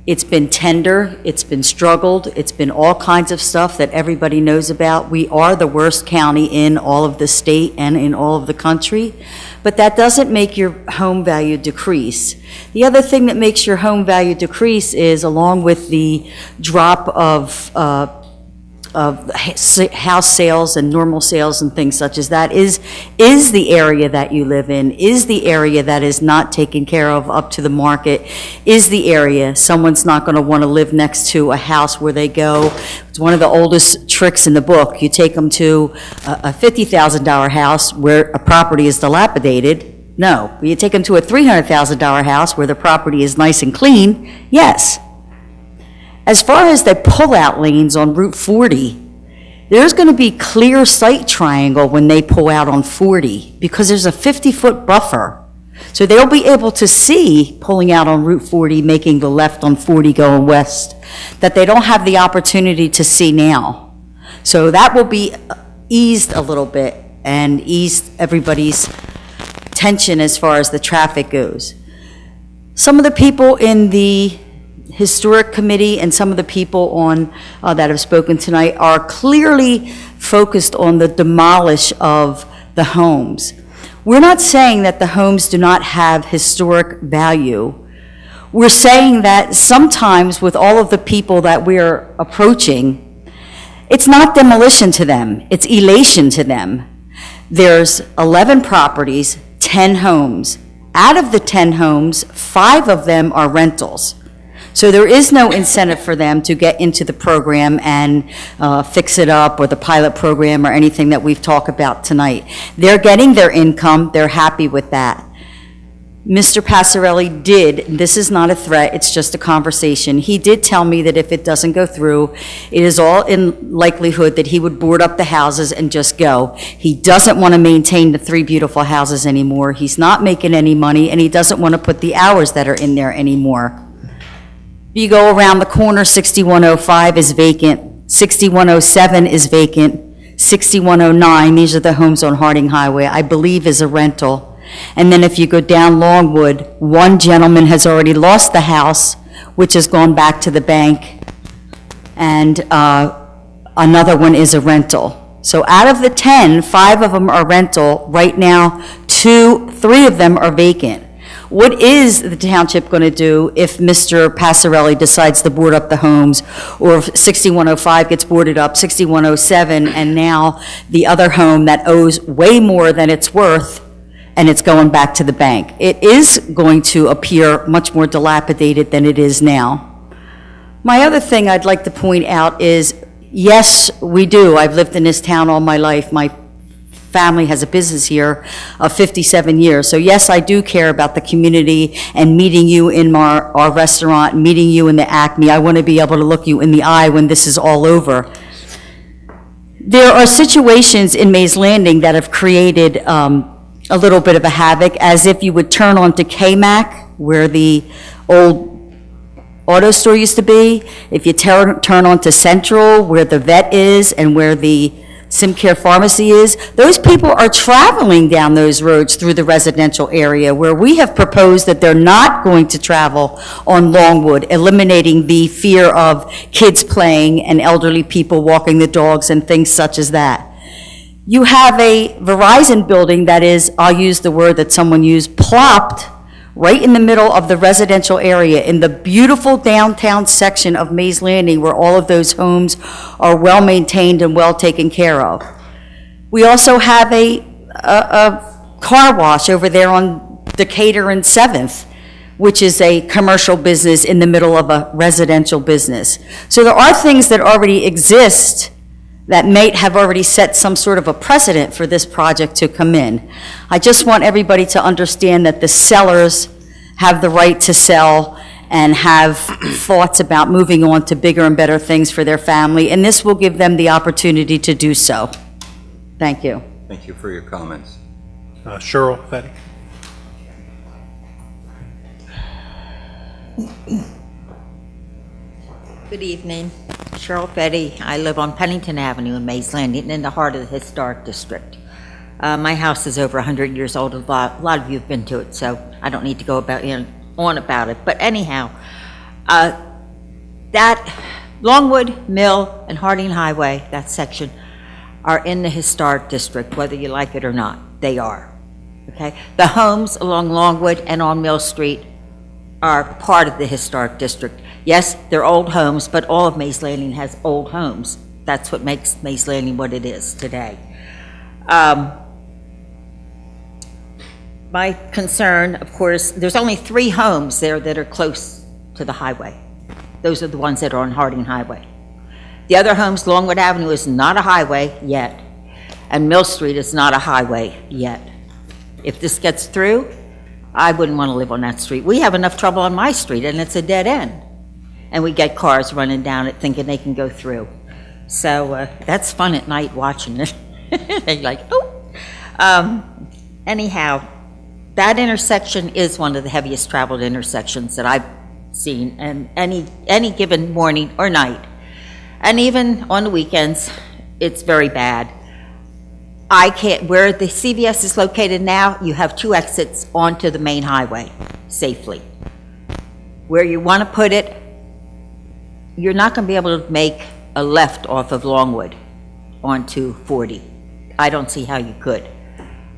it's been tender, it's been struggled, it's been all kinds of stuff that everybody knows about. We are the worst county in all of the state and in all of the country, but that doesn't make your home value decrease. The other thing that makes your home value decrease is, along with the drop of house sales and normal sales and things such as that, is the area that you live in, is the area that is not taken care of up to the market, is the area someone's not going to want to live next to a house where they go. It's one of the oldest tricks in the book. You take them to a $50,000 house where a property is dilapidated. No. You take them to a $300,000 house where the property is nice and clean. Yes. As far as the pull-out lanes on Route 40, there's going to be clear sight triangle when they pull out on 40 because there's a 50-foot buffer. So they'll be able to see pulling out on Route 40, making the left on 40 going west, that they don't have the opportunity to see now. So that will be eased a little bit and ease everybody's tension as far as the traffic goes. Some of the people in the Historic Committee and some of the people on that have spoken tonight are clearly focused on the demolish of the homes. We're not saying that the homes do not have historic value. We're saying that sometimes with all of the people that we're approaching, it's not demolition to them, it's elation to them. There's 11 properties, 10 homes. Out of the 10 homes, 5 of them are rentals. So there is no incentive for them to get into the program and fix it up, or the pilot program, or anything that we've talked about tonight. They're getting their income, they're happy with that. Mr. Passarelli did, this is not a threat, it's just a conversation, he did tell me that if it doesn't go through, it is all in likelihood that he would board up the houses and just go. He doesn't want to maintain the 3 beautiful houses anymore, he's not making any money, and he doesn't want to put the hours that are in there anymore. You go around the corner, 6105 is vacant, 6107 is vacant, 6109, these are the homes on Harding Highway, I believe is a rental. And then if you go down Longwood, one gentleman has already lost the house, which has gone back to the bank, and another one is a rental. So out of the 10, 5 of them are rental. Right now, 3 of them are vacant. What is the township going to do if Mr. Passarelli decides to board up the homes, or if 6105 gets boarded up, 6107, and now the other home that owes way more than it's worth, and it's going back to the bank? It is going to appear much more dilapidated than it is now. My other thing I'd like to point out is, yes, we do. I've lived in this town all my life. My family has a business here of 57 years. So yes, I do care about the community and meeting you in our restaurant, meeting you in the Acme. I want to be able to look you in the eye when this is all over. There are situations in Mays Landing that have created a little bit of a havoc, as if you would turn onto K-Mac, where the old auto store used to be. If you turn onto Central, where the vet is and where the SimCare Pharmacy is, those people are traveling down those roads through the residential area, where we have proposed that they're not going to travel on Longwood, eliminating the fear of kids playing and elderly people walking the dogs and things such as that. You have a Verizon building that is, I'll use the word that someone used, plopped right in the middle of the residential area, in the beautiful downtown section of Mays Landing, where all of those homes are well-maintained and well taken care of. We also have a car wash over there on Decatur and 7th, which is a commercial business in the middle of a residential business. So there are things that already exist that may have already set some sort of a precedent for this project to come in. I just want everybody to understand that the sellers have the right to sell and have thoughts about moving on to bigger and better things for their family, and this will give them the opportunity to do so. Thank you. Thank you for your comments. Cheryl Fetty. Good evening. Cheryl Fetty. I live on Pennington Avenue in Mays Landing, in the heart of the Historic District. My house is over 100 years old. A lot of you have been to it, so I don't need to go on about it. But anyhow, that Longwood, Mill, and Harding Highway, that section, are in the Historic District, whether you like it or not. They are. Okay? The homes along Longwood and on Mill Street are part of the Historic District. Yes, they're old homes, but all of Mays Landing has old homes. That's what makes Mays Landing what it is today. My concern, of course, there's only 3 homes there that are close to the highway. Those are the ones that are on Harding Highway. The other homes, Longwood Avenue is not a highway yet, and Mill Street is not a highway yet. If this gets through, I wouldn't want to live on that street. We have enough trouble on my street, and it's a dead end. And we get cars running down it thinking they can go through. So that's fun at night watching it. They're like, oh. Anyhow, that intersection is one of the heaviest traveled intersections that I've seen, and any given morning or night. And even on the weekends, it's very bad. Where the CVS is located now, you have 2 exits onto the main highway safely. Where you want to put it, you're not going to be able to make a left off of Longwood onto 40. I don't see how you could.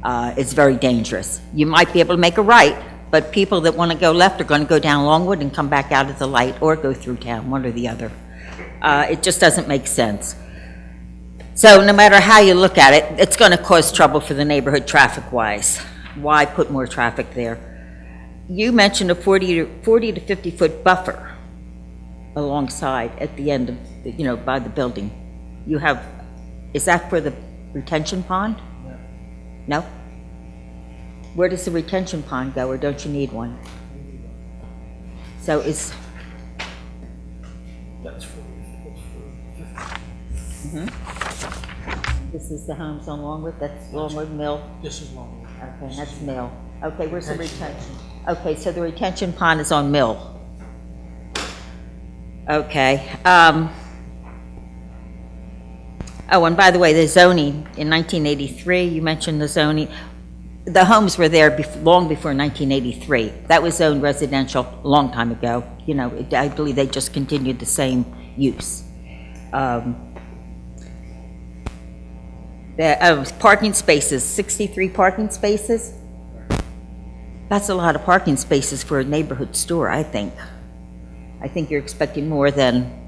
It's very dangerous. You might be able to make a right, but people that want to go left are going to go down Longwood and come back out at the light, or go through town, one or the other. It just doesn't make sense. So no matter how you look at it, it's going to cause trouble for the neighborhood traffic-wise. Why put more traffic there? You mentioned a 40 to 50-foot buffer alongside at the end of, by the building. You have, is that for the retention pond? No. No? Where does the retention pond go, or don't you need one? So it's... That's for... This is the homes on Longwood, that's Longwood Mill? This is Longwood. Okay, that's Mill. Okay, where's the retention? Okay, so the retention pond is on Mill. Okay. Oh, and by the way, the zoning in 1983, you mentioned the zoning. The homes were there long before 1983. That was zoned residential a long time ago. I believe they just continued the same use. Parking spaces, 63 parking spaces? That's a lot of parking spaces for a neighborhood store, I think. I think you're expecting more than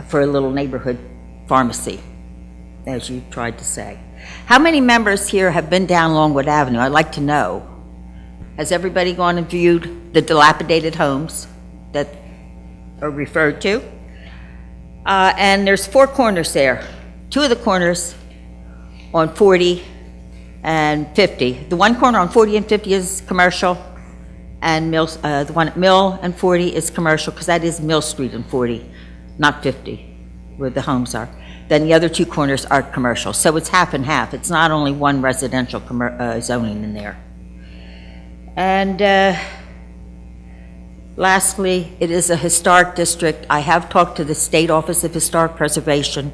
for a little neighborhood pharmacy, as you tried to say. How many members here have been down Longwood Avenue? I'd like to know. Has everybody gone and viewed the dilapidated homes that are referred to? And there's 4 corners there. 2 of the corners on 40 and 50. The one corner on 40 and 50 is commercial, and the one at Mill and 40 is commercial, because that is Mill Street and 40, not 50, where the homes are. Then the other 2 corners are commercial. So it's half and half. It's not only one residential zoning in there. And lastly, it is a historic district. I have talked to the State Office of Historic Preservation.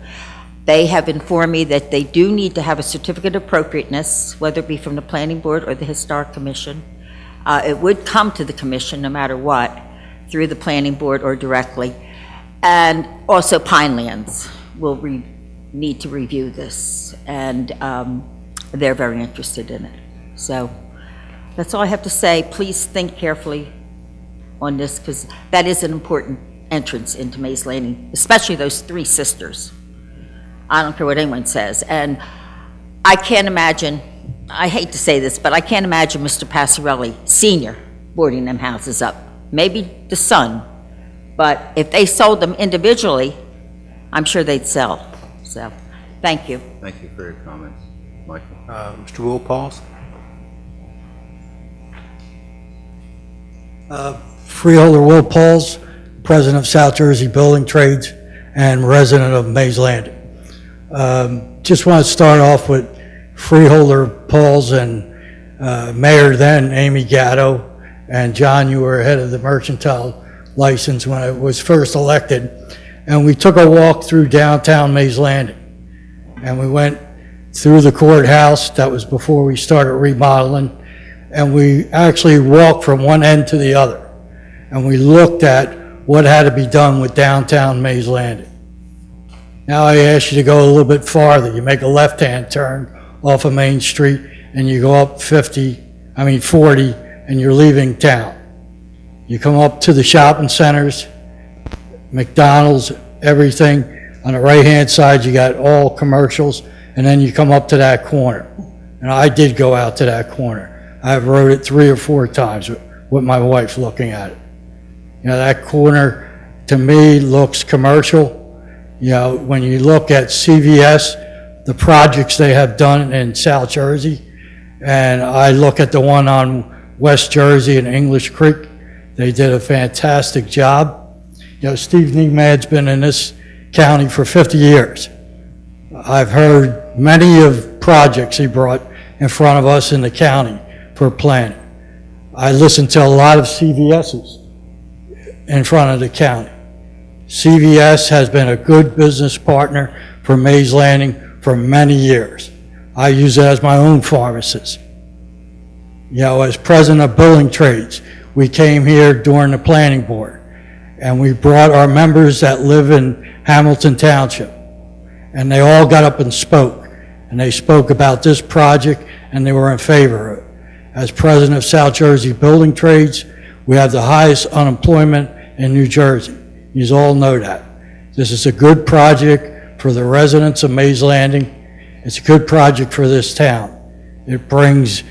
They have informed me that they do need to have a certificate of appropriateness, whether it be from the Planning Board or the Historic Commission. It would come to the Commission no matter what, through the Planning Board or directly. And also Pinelands will need to review this, and they're very interested in it. So that's all I have to say. Please think carefully on this, because that is an important entrance into Mays Landing, especially those 3 sisters. I don't care what anyone says. And I can't imagine, I hate to say this, but I can't imagine Mr. Passarelli Sr. boarding them houses up. Maybe the son, but if they sold them individually, I'm sure they'd sell. So, thank you. Thank you for your comments. Michael? Mr. Will Pauls? Freeholder Will Pauls, President of South Jersey Building Trades and resident of Mays Landing. Just want to start off with Freeholder Pauls and Mayor then, Amy Gatto, and John, you were head of the mercantile license when I was first elected. And we took a walk through downtown Mays Landing. And we went through the courthouse. That was before we started remodeling. And we actually walked from one end to the other. And we looked at what had to be done with downtown Mays Landing. Now I ask you to go a little bit farther. You make a left-hand turn off of Main Street and you go up 40, and you're leaving town. You come up to the shopping centers, McDonald's, everything. On the right-hand side, you got all commercials, and then you come up to that corner. And I did go out to that corner. I've rode it 3 or 4 times with my wife looking at it. You know, that corner, to me, looks commercial. You know, when you look at CVS, the projects they have done in South Jersey, and I look at the one on West Jersey and English Creek, they did a fantastic job. You know, Steve Niemad's been in this county for 50 years. I've heard many of projects he brought in front of us in the county for planning. I listened to a lot of CVS's in front of the county. CVS has been a good business partner for Mays Landing for many years. I use it as my own pharmacist. You know, as president of Building Trades, we came here during the planning board, and we brought our members that live in Hamilton Township, and they all got up and spoke, and they spoke about this project, and they were in favor of it. As president of South Jersey Building Trades, we have the highest unemployment in New Jersey. You all know that. This is a good project for the residents of Mays Landing. It's a good project for this town. It brings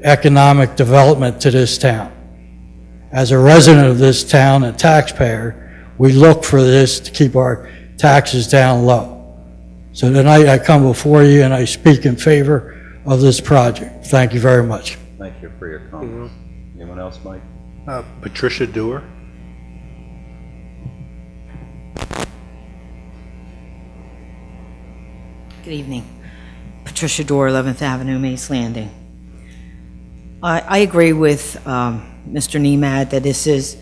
economic development to this town. As a resident of this town and taxpayer, we look for this to keep our taxes down low. So tonight I come before you and I speak in favor of this project. Thank you very much. Thank you for your comments. Anyone else, Mike? Patricia Dewar? Good evening. Patricia Dorr, 11th Avenue, Mays Landing. I agree with Mr. Nemad that this is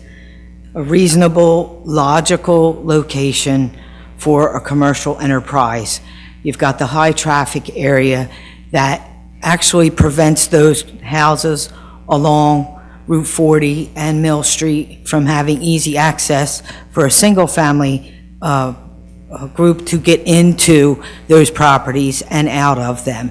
a reasonable, logical location for a commercial enterprise. You've got the high traffic area that actually prevents those houses along Route 40 and Mill Street from having easy access for a single family group to get into those properties and out of them.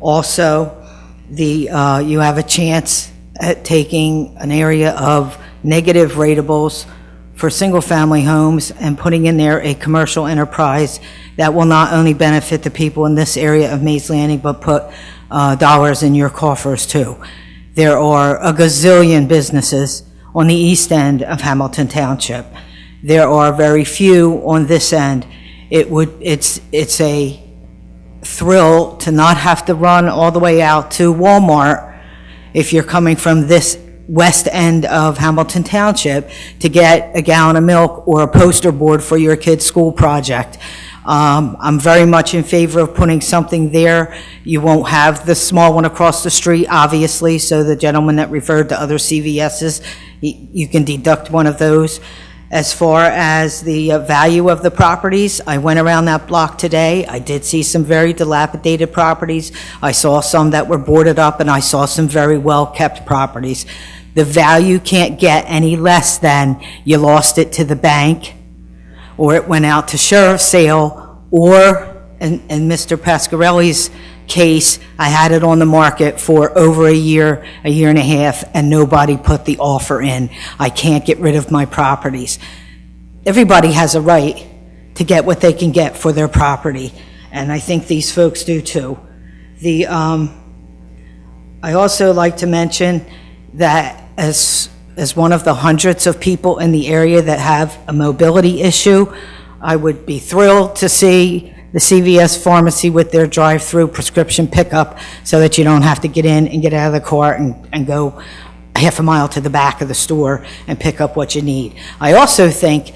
Also, you have a chance at taking an area of negative ratables for single-family homes and putting in there a commercial enterprise that will not only benefit the people in this area of Mays Landing, but put dollars in your coffers too. There are a gazillion businesses on the east end of Hamilton Township. There are very few on this end. It's a thrill to not have to run all the way out to Walmart if you're coming from this west end of Hamilton Township to get a gallon of milk or a poster board for your kid's school project. I'm very much in favor of putting something there. You won't have the small one across the street, obviously, so the gentleman that referred to other CVS's, you can deduct one of those. As far as the value of the properties, I went around that block today. I did see some very dilapidated properties. I saw some that were boarded up, and I saw some very well-kept properties. The value can't get any less than you lost it to the bank, or it went out to sheriff's sale, or, in Mr. Pasquarelli's case, I had it on the market for over a year and a half, and nobody put the offer in. I can't get rid of my properties. Everybody has a right to get what they can get for their property, and I think these folks do too. I also like to mention that as one of the hundreds of people in the area that have a mobility issue, I would be thrilled to see the CVS pharmacy with their drive-through prescription pickup so that you don't have to get in and get out of the car and go half a mile to the back of the store and pick up what you need. I also think,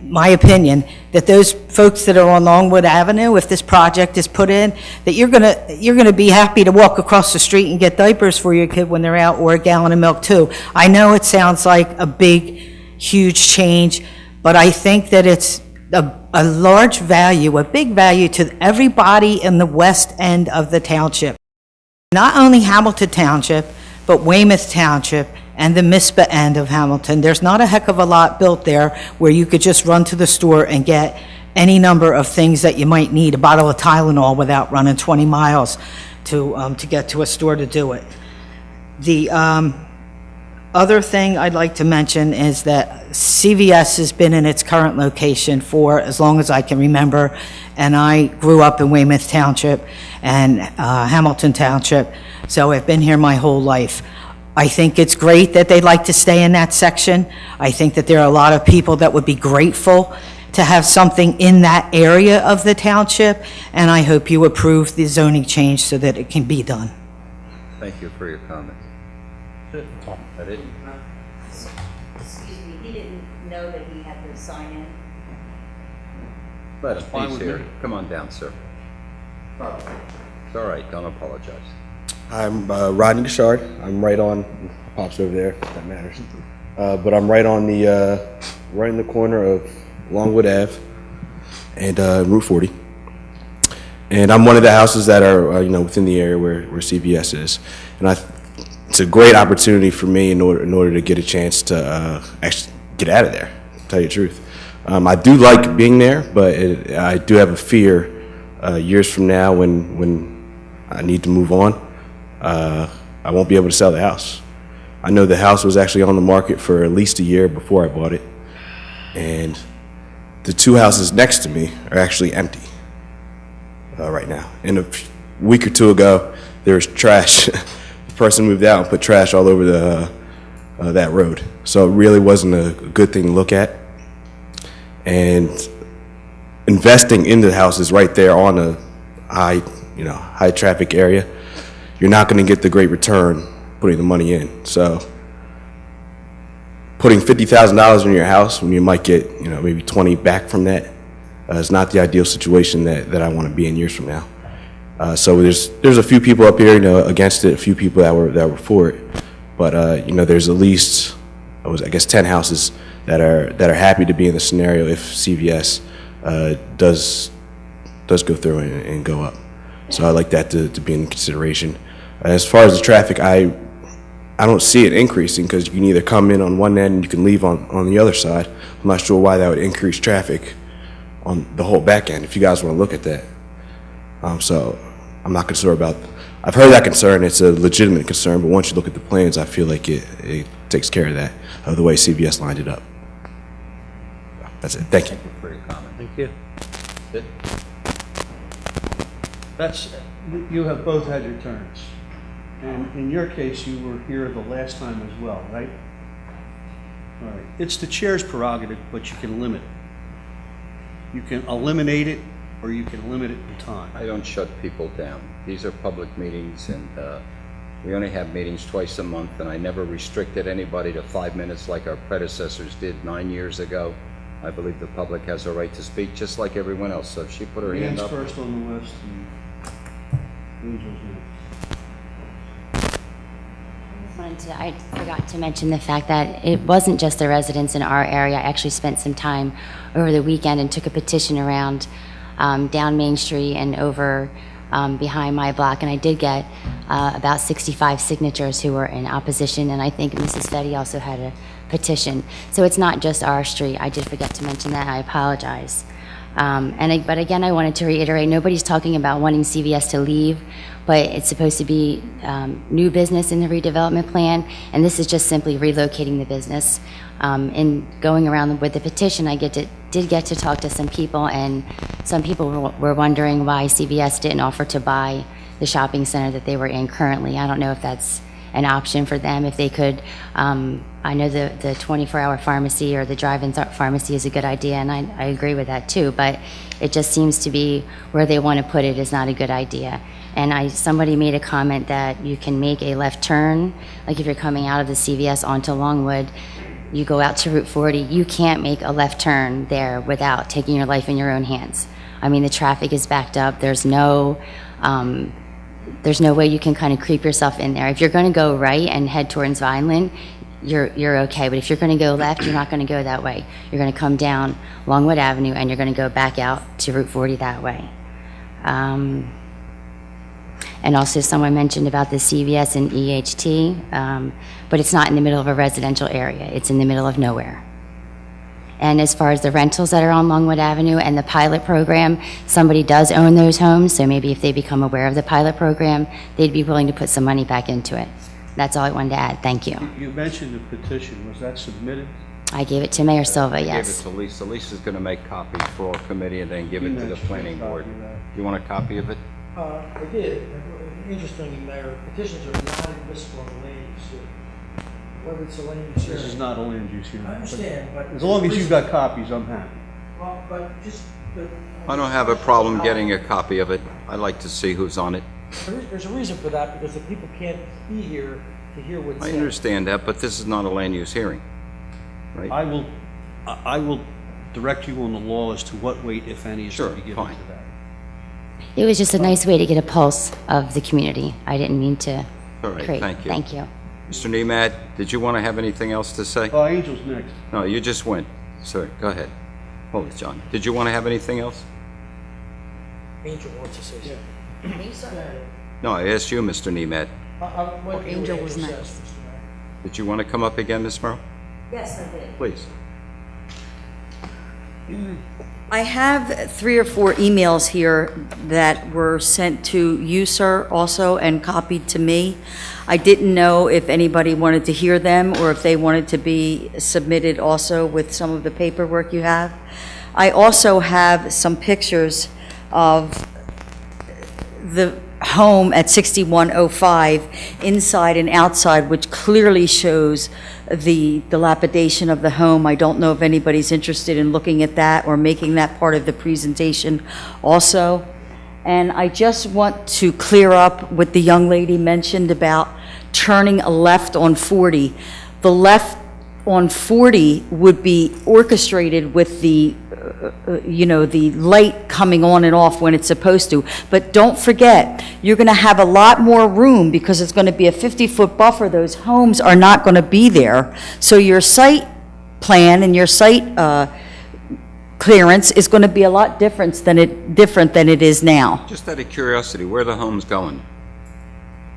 my opinion, that those folks that are on Longwood Avenue, if this project is put in, that you're gonna be happy to walk across the street and get diapers for your kid when they're out, or a gallon of milk too. I know it sounds like a big, huge change, but I think that it's a large value, a big value to everybody in the west end of the township. Not only Hamilton Township, but Weymouth Township and the Mispa end of Hamilton. There's not a heck of a lot built there where you could just run to the store and get any number of things that you might need, a bottle of Tylenol, without running 20 miles to get to a store to do it. The other thing I'd like to mention is that CVS has been in its current location for as long as I can remember, and I grew up in Weymouth Township and Hamilton Township, so I've been here my whole life. I think it's great that they'd like to stay in that section. I think that there are a lot of people that would be grateful to have something in that area of the township, and I hope you approve the zoning change so that it can be done. Thank you for your comments. I didn't. Excuse me, he didn't know that he had to sign in. Let him, he's here. Come on down, sir. It's all right, don't apologize. I'm Rodney Gashard. I'm right on, Pop's over there, if that matters. But I'm right on right in the corner of Longwood Ave and Route 40. And I'm one of the houses that are, within the area where CVS is. And it's a great opportunity for me in order to get a chance to actually get out of there, to tell you the truth. I do like being there, but I do have a fear years from now when I need to move on, I won't be able to sell the house. I know the house was actually on the market for at least a year before I bought it, and the two houses next to me are actually empty right now. And a week or two ago, there was trash. The person moved out and put trash all over that road. So it really wasn't a good thing to look at. And investing in the house is right there on a high traffic area. You're not going to get the great return putting the money in. So putting $50,000 in your house when you might get maybe 20 back from that is not the ideal situation that I want to be in years from now. So there's a few people up here against it, a few people that were for it, but there's at least I guess 10 houses that are happy to be in the scenario if CVS does go through and go up. So I like that to be in consideration. As far as the traffic, I don't see it increasing because you can either come in on one end and you can leave on the other side. I'm not sure why that would increase traffic on the whole back end, if you guys want to look at that. So I'm not concerned about, I've heard that concern, it's a legitimate concern, but once you look at the plans, I feel like it takes care of that, of the way CVS lined it up. That's it, thank you. Thank you for your comment. Thank you. Sid? You have both had your turns. And in your case, you were here the last time as well, right? All right. It's the chair's prerogative, but you can limit it. You can eliminate it, or you can limit it in time. I don't shut people down. These are public meetings, and we only have meetings twice a month, and I never restricted anybody to 5 minutes like our predecessors did 9 years ago. I believe the public has a right to speak, just like everyone else. So if she put her hand Dan's up. first on the list, and Angel's next. I forgot to mention the fact that it wasn't just the residents in our area. I actually spent some time over the weekend and took a petition around down Main Street and over behind my block, and I did get about 65 signatures who were in opposition, and I think Mrs. Fetty also had a petition. So it's not just our street. I did forget to mention that. I apologize. But again, I wanted to reiterate, nobody's talking about wanting CVS to leave, but it's supposed to be new business in the redevelopment plan, and this is just simply relocating the business. In going around with the petition, I did get to talk to some people, and some people were wondering why CVS didn't offer to buy the shopping center that they were in currently. I don't know if that's an option for them, if they could. I know the 24-hour pharmacy or the drive-in pharmacy is a good idea, and I agree with that too, but it just seems to be where they want to put it is not a good idea. And somebody made a comment that you can make a left turn, like if you're coming out of the CVS onto Longwood, you go out to Route 40, you can't make a left turn there without taking your life in your own hands. I mean, the traffic is backed up. There's no way you can kind of creep yourself in there. If you're going to go right and head towards Vineland, you're okay. But if you're going to go left, you're not going to go that way. You're going to come down Longwood Avenue, and you're going to go back out to Route 40 that way. And also someone mentioned about the CVS and EHT, but it's not in the middle of a residential area. It's in the middle of nowhere. And as far as the rentals that are on Longwood Avenue and the pilot program, somebody does own those homes, so maybe if they become aware of the pilot program, they'd be willing to put some money back into it. That's all I wanted to add. Thank you. You mentioned the petition. Was that submitted? I gave it to Mayor Silva, I yes. gave it to Lisa. Lisa's going to make copies for our committee and then give it to the planning board. You want a copy of it? I did. Interestingly, Mayor, petitions are not admissible in the land use hearing. Whether it's a land use hearing. This is not a land use hearing. I understand, but. As long as you've got copies, I'm happy. Well, but just. I don't have a problem getting a copy of it. I'd like to see who's on it. There's a reason for that, because the people can't be here to hear what's I said. understand that, but this is not a land use hearing, right? I will direct you on the law as to what weight, if any, is to be given to that. It was just a nice way to get a pulse of the community. I didn't mean to All right, create. thank you. Thank you. Mr. Nemad, did you want to have anything else to say? Angel's next. No, you just went. Sir, go ahead. Hold it, John. Did you want to have anything else? Angel wants to say something. Lisa? No, I asked you, Mr. Nemad. Angel was next. Did you want to come up again, Ms. Merrill? Yes, I did. Please. I have 3 or 4 emails here that were sent to you, sir, also, and copied to me. I didn't know if anybody wanted to hear them or if they wanted to be submitted also with some of the paperwork you have. I also have some pictures of the home at 6105, inside and outside, which clearly shows the dilapidation of the home. I don't know if anybody's interested in looking at that or making that part of the presentation also. And I just want to clear up what the young lady mentioned about turning a left on 40. The left on 40 would be orchestrated with the the light coming on and off when it's supposed to. But don't forget, you're going to have a lot more room because it's going to be a 50-foot buffer. Those homes are not going to be there. So your site plan and your site clearance is going to be a lot different than it is now. Just out of curiosity, where are the homes going?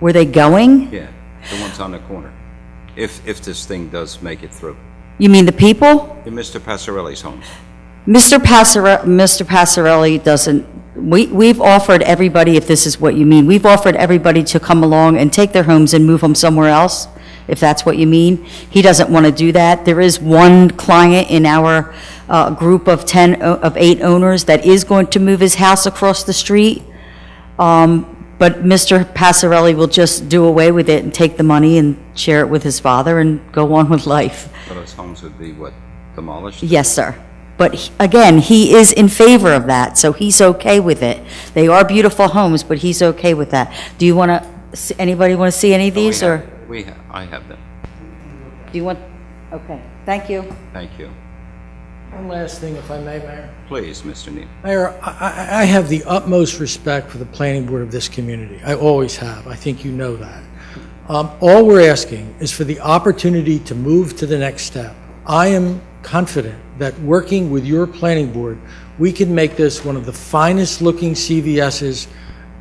Were they going? Yeah, the ones on the corner. If this thing does make it through. You mean the people? In Mr. Passarelli's homes. Mr. Passarelli doesn't, we've offered everybody, if this is what you mean, we've offered everybody to come along and take their homes and move them somewhere else, if that's what you mean. He doesn't want to do that. There is one client in our group of 8 owners that is going to move his house across the street. But Mr. Passarelli will just do away with it and take the money and share it with his father and go on with life. So those homes would be, what, demolished? Yes, sir. But again, he is in favor of that, so he's okay with it. They are beautiful homes, but he's okay with that. Do you want to, anybody want to see any of these, or? I have them. Do you want, okay, thank you. Thank you. One last thing, if I may, Mayor. Please, Mr. Neal. Mayor, I have the utmost respect for the planning board of this community. I always have. I think you know that. All we're asking is for the opportunity to move to the next step. I am confident that working with your planning board, we can make this one of the finest looking CVS's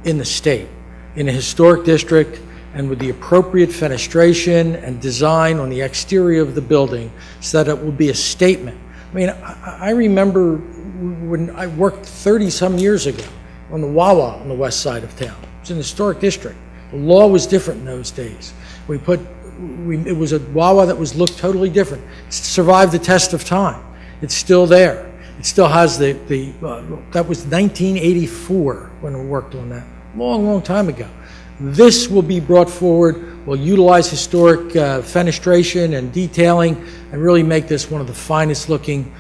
in the state, in a historic district, and with the appropriate fenestration and design on the exterior of the building so that it will be a statement. I mean, I remember when I worked 30-some years ago on the Wawa on the west side of town. It was an historic district. The law was different in those days. It was a Wawa that looked totally different. It survived the test of time. It's still there. It still has that was 1984 when we worked on that. Long time ago. This will be brought forward. We'll utilize historic fenestration and detailing and really make this one of the finest looking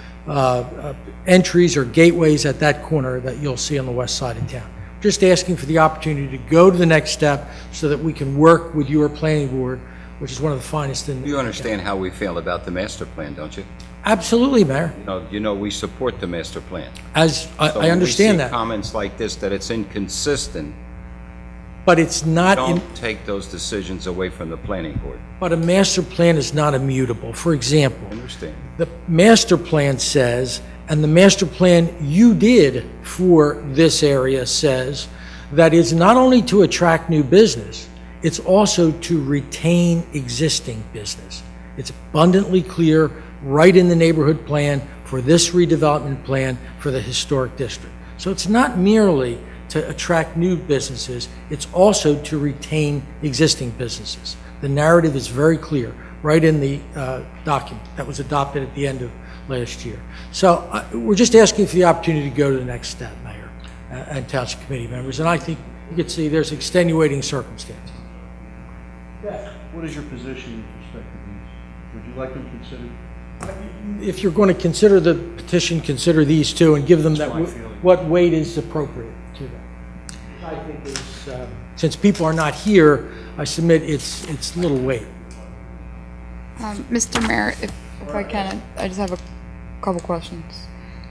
entries or gateways at that corner that you'll see on the west side of town. Just asking for the opportunity to go to the next step so that we can work with your planning board, which is one of the finest in. You understand how we feel about the master plan, don't you? Absolutely, Mayor. You know we support the master plan. As I So understand when we see that. comments like this, that it's inconsistent, But it's not. don't take those decisions away from the planning board. But a master plan is not immutable. For example, I understand. the master plan says, and the master plan you did for this area says, that it's not only to attract new business, it's also to retain existing business. It's abundantly clear right in the neighborhood plan for this redevelopment plan for the historic district. So it's not merely to attract new businesses, it's also to retain existing businesses. The narrative is very clear, right in the document that was adopted at the end of last year. So we're just asking for the opportunity to go to the next step, Mayor and Township Committee members, and I think you can see there's extenuating circumstances. What is your position with respect to these? Would you like them considered? If you're going to consider the petition, consider these two and give them what weight is appropriate to them. I think it's, since people are not here, I submit it's little weight. Mr. Mayor, if I can, I just have a couple questions.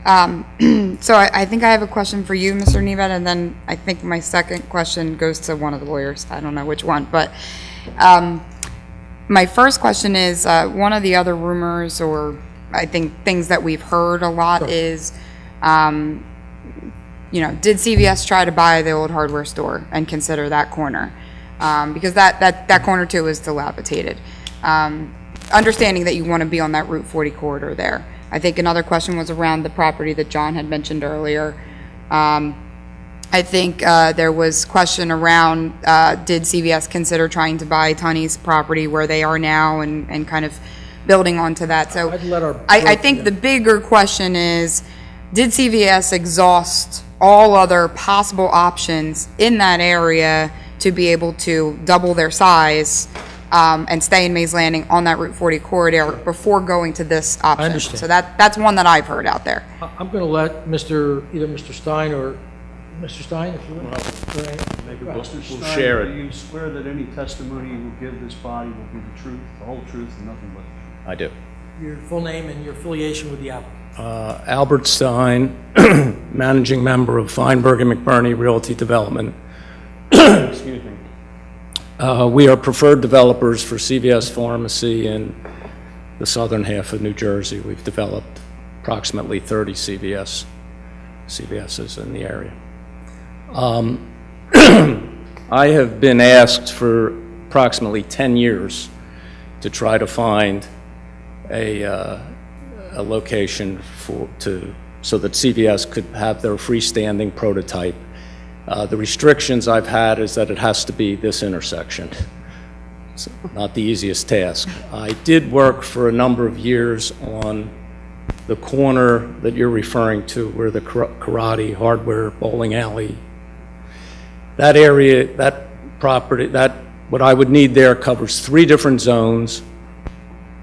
So I think I have a question for you, Mr. Nevad, and then I think my second question goes to one of the lawyers. I don't know which one, but my first question is, one of the other rumors, or I think things that we've heard a lot is, did CVS try to buy the old hardware store and consider that corner? Because that corner too is dilapidated. Understanding that you want to be on that Route 40 corridor there. I think another question was around the property that John had mentioned earlier. I think there was question around, did CVS consider trying to buy Tunney's property where they are now and kind of building onto that? So I think the bigger question is, did CVS exhaust all other possible options in that area to be able to double their size and stay in Mays Landing on that Route 40 corridor before going to this option? I understand. So that's one that I've heard out there. I'm going to let either Mr. Stein or Mr. Stein, if you would. Maybe we'll share it. Do you swear that any testimony you will give this body will be the truth, the whole truth, and nothing but the truth? I do. Your full name and your affiliation with the applicant. Albert Stein, managing member of Feinberg and McBurney Realty Development. Excuse me. We are preferred developers for CVS Pharmacy in the southern half of New Jersey. We've developed approximately 30 CVSs in the area. I have been asked for approximately 10 years to try to find a location to so that CVS could have their freestanding prototype. The restrictions I've had is that it has to be this intersection. It's not the easiest task. I did work for a number of years on the corner that you're referring to, where the karate, hardware, bowling alley, that area, that property, what I would need there covers 3 different zones,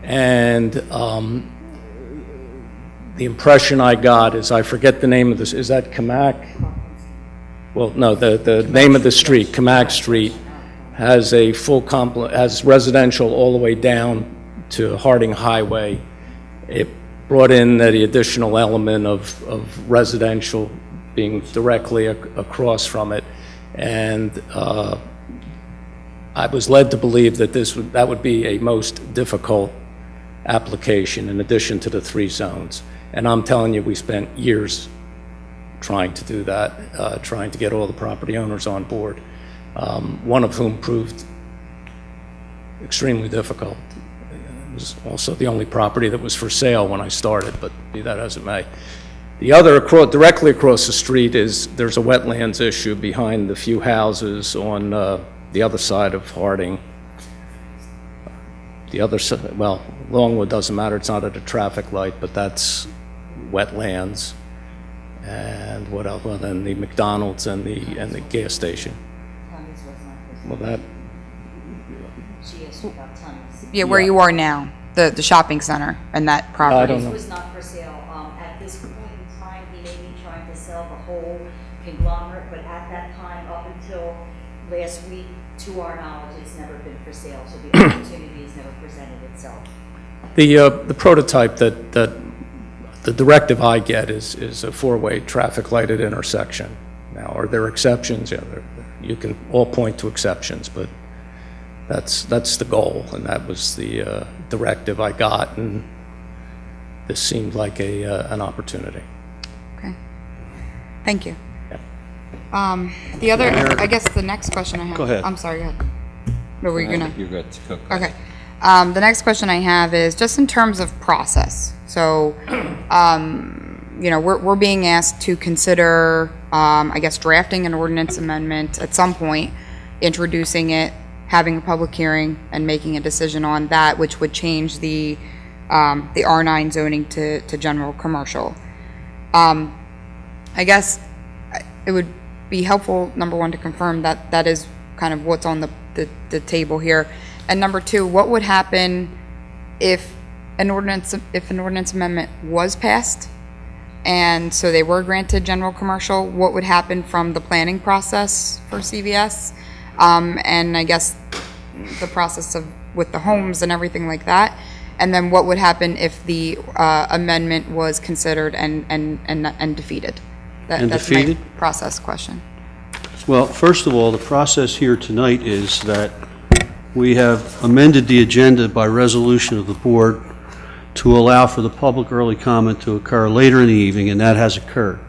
and the impression I got is, I forget the name of this, is that Kamak? Well, no, the name of the street, Kamak Street, has a full has residential all the way down to Harding Highway. It brought in the additional element of residential being directly across from it, and I was led to believe that that would be a most difficult application in addition to the 3 zones. And I'm telling you, we spent years trying to do that, trying to get all the property owners on board, one of whom proved extremely difficult. It was also the only property that was for sale when I started, but be that as it may. The other, directly across the street, there's a wetlands issue behind the few houses on the other side of Harding. The other side, well, Longwood doesn't matter, it's not at a traffic light, but that's wetlands. And what else? Well, then the McDonald's and the gas station. Well, that. Yeah, where you are now, the shopping center and that property. I don't know. This was not for sale. At this point in time, he may be trying to sell the whole conglomerate, but at that time, up until last week, to our knowledge, it's never been for sale, so the opportunity has never presented itself. The prototype that the directive I get is a 4-way traffic lighted intersection. Now, are there exceptions? Yeah, you can all point to exceptions, but that's the goal, and that was the directive I got, and this seemed like an opportunity. Okay. Thank you. The other, I guess the next question I have. Go ahead. I'm sorry, go ahead. Or were you gonna? You're good. Go. Okay. The next question I have is just in terms of process. So, you know, we're being asked to consider, I guess, drafting an ordinance amendment at some point, introducing it, having a public hearing, and making a decision on that, which would change the R9 zoning to general commercial. I guess it would be helpful, number one, to confirm that that is kind of what's on the table here. And number two, what would happen if an ordinance amendment was passed and so they were granted general commercial? What would happen from the planning process for CVS? And I guess the process with the homes and everything like that. And then what would happen if the amendment was considered and defeated? That's my process question. Well, first of all, the process here tonight is that we have amended the agenda by resolution of the board to allow for the public early comment to occur later in the evening, and that has occurred.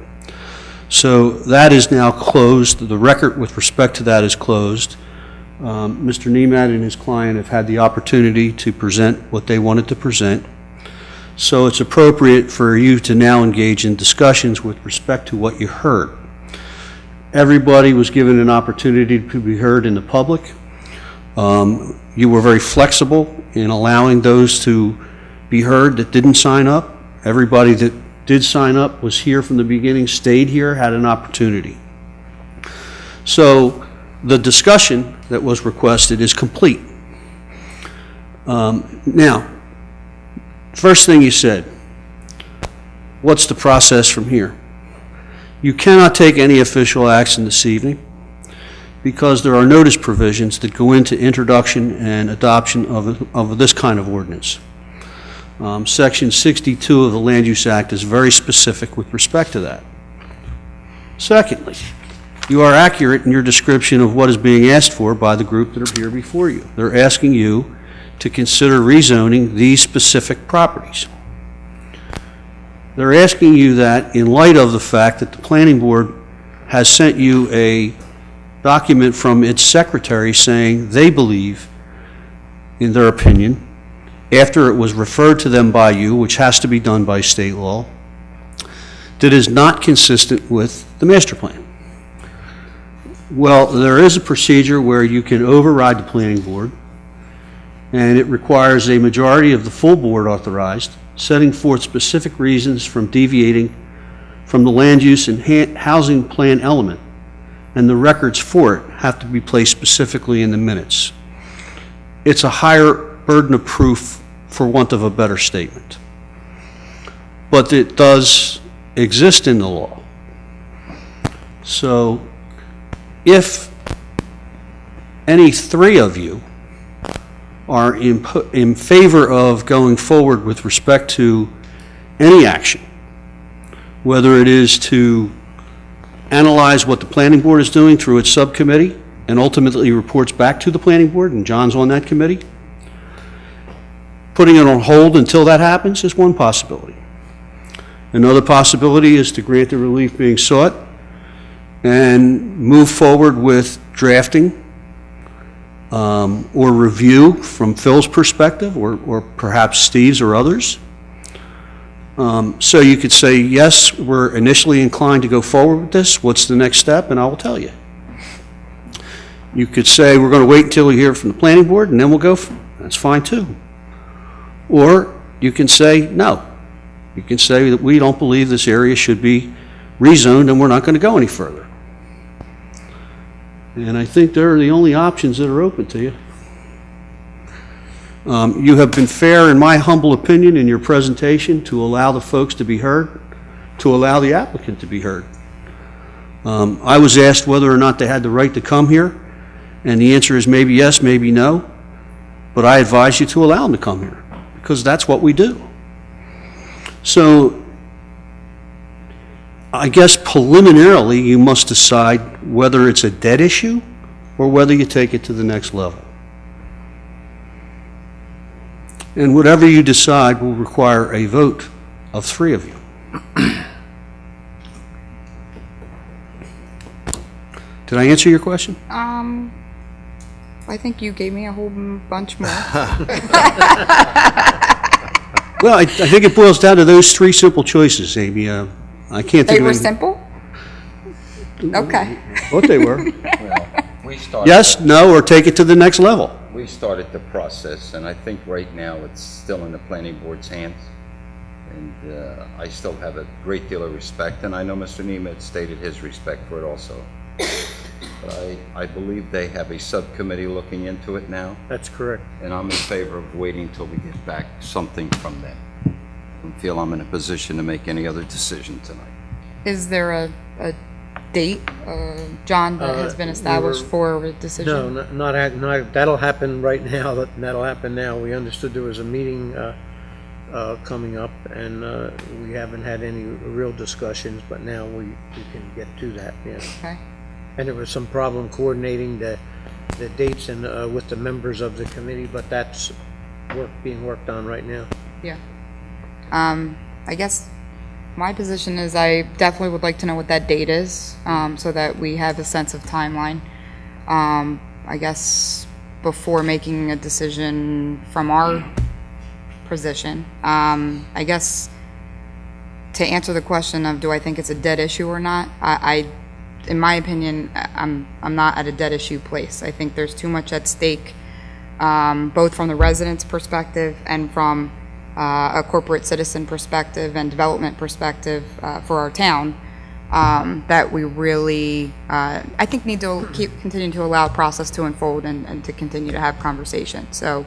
So that is now closed. The record with respect to that is closed. Mr. Nemad and his client have had the opportunity to present what they wanted to present. So it's appropriate for you to now engage in discussions with respect to what you heard. Everybody was given an opportunity to be heard in the public. You were very flexible in allowing those to be heard that didn't sign up. Everybody that did sign up was here from the beginning, stayed here, had an opportunity. So the discussion that was requested is complete. Now, first thing you said, what's the process from here? You cannot take any official action this evening because there are notice provisions that go into introduction and adoption of this kind of ordinance. Section 62 of the Land Use Act is very specific with respect to that. Secondly, you are accurate in your description of what is being asked for by the group that are here before you. They're asking you to consider rezoning these specific properties. They're asking you that in light of the fact that the planning board has sent you a document from its secretary saying they believe, in their opinion, after it was referred to them by you, which has to be done by state law, that is not consistent with the master plan. Well, there is a procedure where you can override the planning board, and it requires a majority of the full board authorized, setting forth specific reasons from deviating from the land use and housing plan element, and the records for it have to be placed specifically in the minutes. It's a higher burden of proof, for want of a better statement. But it does exist in the law. So if any three of you are in favor of going forward with respect to any action, whether it is to analyze what the planning board is doing through its subcommittee and ultimately reports back to the planning board, and John's on that committee, putting it on hold until that happens is one possibility. Another possibility is to grant the relief being sought and move forward with drafting or review from Phil's perspective, or perhaps Steve's or others. So you could say, yes, we're initially inclined to go forward with this. What's the next step? And I will tell you. You could say, we're going to wait until we hear from the planning board, and then we'll go. That's fine, too. Or you can say, no. You can say that we don't believe this area should be rezoned, and we're not going to go any further. And I think they're the only options that are open to you. You have been fair, in my humble opinion, in your presentation to allow the folks to be heard, to allow the applicant to be heard. I was asked whether or not they had the right to come here, and the answer is maybe yes, maybe no, but I advise you to allow them to come here, because that's what we do. So I guess preliminarily you must decide whether it's a dead issue or whether you take it to the next level. And whatever you decide will require a vote of three of you. Did I answer your question? I think you gave me a whole bunch more. Well, I think it boils down to those three simple choices, Amy. I can't think They of were any. simple? Okay. What they were. Well, we started. Yes, no, or take it to the next level. We started the process, and I think right now it's still in the planning board's hands. And I still have a great deal of respect, and I know Mr. Nemeth stated his respect for it also. But I believe they have a subcommittee looking into it now, That's correct. and I'm in favor of waiting until we get back something from them. I don't feel I'm in a position to make any other decision tonight. Is there a date, John, that has been established for a decision? No, not, that'll happen right now. That'll happen now. We understood there was a meeting coming up, and we haven't had any real discussions, but now we can get to that, yes. Okay. And there was some problem coordinating the dates and with the members of the committee, but that's being worked on right now. Yeah. I guess my position is I definitely would like to know what that date is, so that we have a sense of timeline. I guess before making a decision from our position. I guess to answer the question of do I think it's a dead issue or not, in my opinion, I'm not at a dead issue place. I think there's too much at stake, both from the residents' perspective and from a corporate citizen perspective and development perspective for our town, that we really, I think, need to keep continuing to allow the process to unfold and to continue to have conversation. So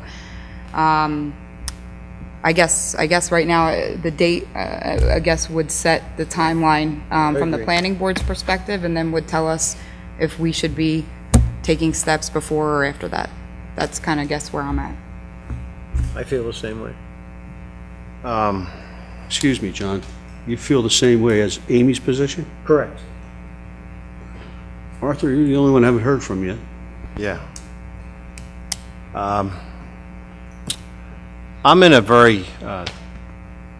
I guess right now the date I guess would set the timeline from the agree. planning board's perspective, and then would tell us if we should be taking steps before or after that. That's kind of guess where I'm at. I feel the same way. Excuse me, John. You feel the same way as Amy's position? Correct. Arthur, you're the only one I haven't heard from yet. Yeah. I'm in a very kind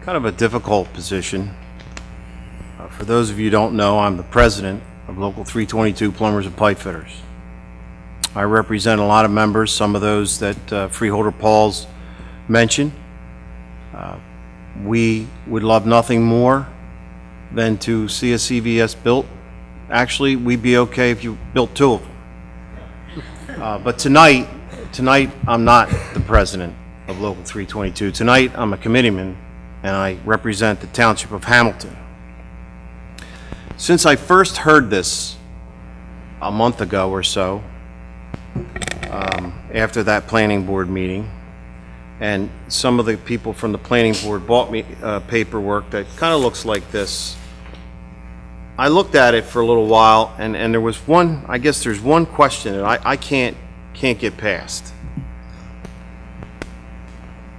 of a difficult position. For those of you who don't know, I'm the president of Local 322 Plumbers and Pipe Fitters. I represent a lot of members, some of those that Freeholder Paul's mentioned. We would love nothing more than to see a CVS built. Actually, we'd be okay if you built 2 of them. But tonight, I'm not the president of Local 322. Tonight, I'm a committeeman, and I represent the Township of Hamilton. Since I first heard this a month ago or so, after that planning board meeting, and some of the people from the planning board bought me paperwork that kind of looks like this. I looked at it for a little while, and there was one, I guess there's one question that I can't get past.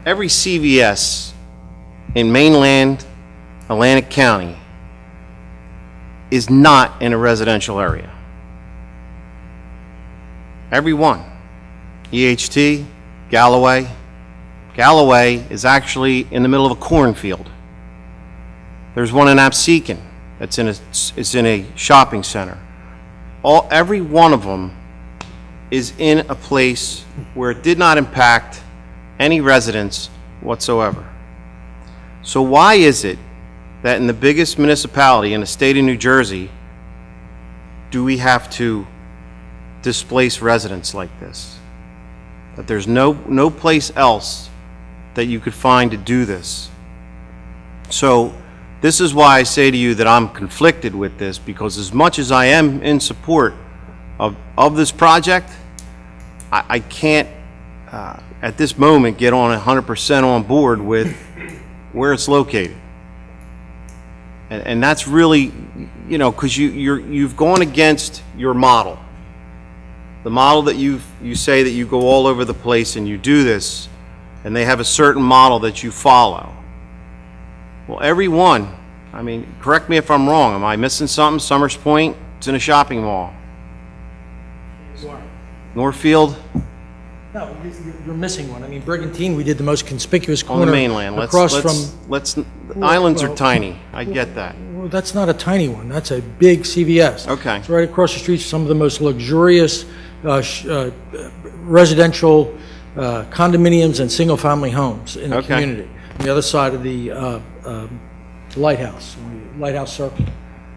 Every CVS in mainland Atlantic County is not in a residential area. Every one. EHT, Galloway. Galloway is actually in the middle of a cornfield. There's one in Absecon that's in a shopping center. Every one of them is in a place where it did not impact any residents whatsoever. So why is it that in the biggest municipality in the state of New Jersey do we have to displace residents like this? That there's no place else that you could find to do this. So this is why I say to you that I'm conflicted with this, because as much as I am in support of this project, I can't at this moment get on 100% on board with where it's located. And that's really, you know, because you've gone against your model. The model that you say that you go all over the place and you do this, and they have a certain model that you follow. Well, every one, I mean, correct me if I'm wrong, am I missing something? Summers Point, it's in a shopping mall. Northfield? No, you're missing one. I mean, Brigantine, we did the most conspicuous On corner the mainland. The islands are tiny. I get that. Well, that's not a tiny one. That's a big CVS. Okay. It's right across the street from some of the most luxurious residential condominiums and single-family homes in the Okay. community. On the other side of the lighthouse, Lighthouse Circle.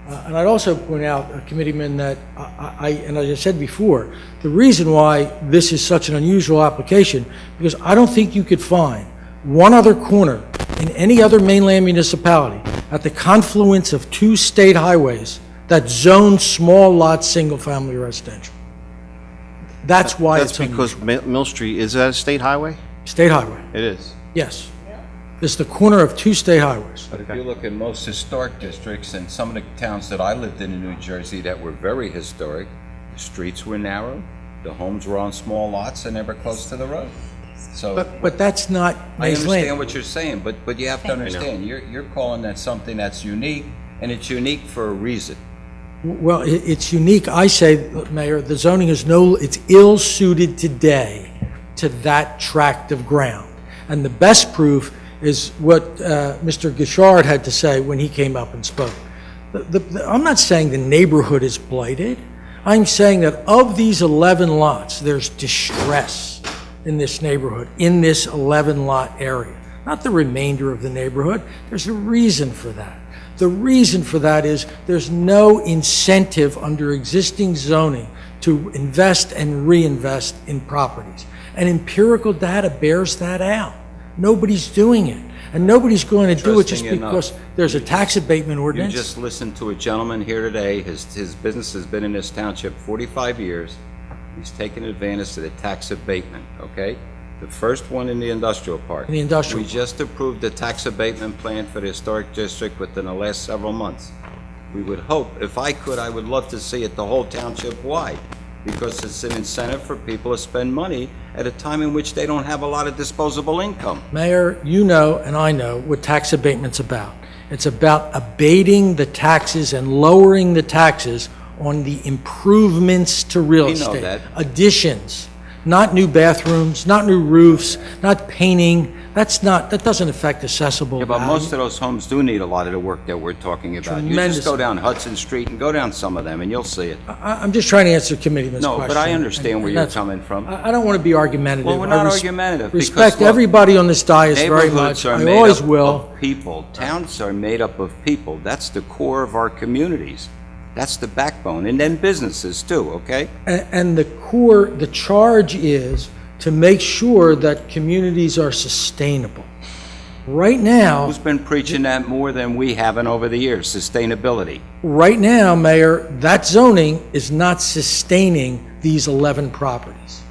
And I'd also point out, Committeeman, that and as I said before, the reason why this is such an unusual application, because I don't think you could find one other corner in any other mainland municipality at the confluence of 2 state highways that zone small lot single-family residential. That's why it's unusual. That's because Mill Street, is that a state highway? State highway, It is. yes. It's the corner of 2 state highways. But if you look at most historic districts and some of the towns that I lived in New Jersey that were very historic, the streets were narrow, the homes were on small lots and never close to the road. So But that's not I Mays understand Lane. what you're saying, but you have to understand, you're calling that something that's unique, and it's unique for a reason. Well, it's unique. I say, Mayor, the zoning is it's ill-suited today to that tract of ground. And the best proof is what Mr. Gishard had to say when he came up and spoke. I'm not saying the neighborhood is blighted. I'm saying that of these 11 lots, there's distress in this neighborhood, in this 11-lot area. Not the remainder of the neighborhood. There's a reason for that. The reason for that is there's no incentive under existing zoning to invest and reinvest in properties. And empirical data bears that out. Nobody's doing it. And nobody's going to do it just Interesting because enough. there's a tax abatement You ordinance. just listened to a gentleman here today, his business has been in this township 45 years. He's taken advantage of the tax abatement, okay? The first one in the industrial park. In the industrial We just approved the tax abatement plan for the historic district within the last several months. We would hope, if I could, I would love to see it the whole township wide, because it's an incentive for people to spend money at a time in which they don't have a lot of disposable income. Mayor, you know and I know what tax abatement's about. It's about abating the taxes and lowering the taxes on the improvements to real We know estate. that. Additions, not new bathrooms, not new roofs, not painting, that doesn't affect assessable Yeah, but value. most of those homes do need a lot of the work that we're talking about. You just Tremendous. go down Hudson Street and go down some of them, and you'll see it. I'm just trying to answer Committeeman's question. No, but I understand where and you're that's- coming from. I don't want to be argumentative. Well, we're I not argumentative, because, Respect look, everybody on this dais very Neighborhoods much. are I made always up will. of people. Towns are made up of people. That's the core of our communities. That's the backbone. And then businesses too, okay? And the charge is to make sure that communities are sustainable. Right now, Who's been preaching that more than we haven't over the years? Sustainability. right now, Mayor, that zoning is not sustaining these 11 properties.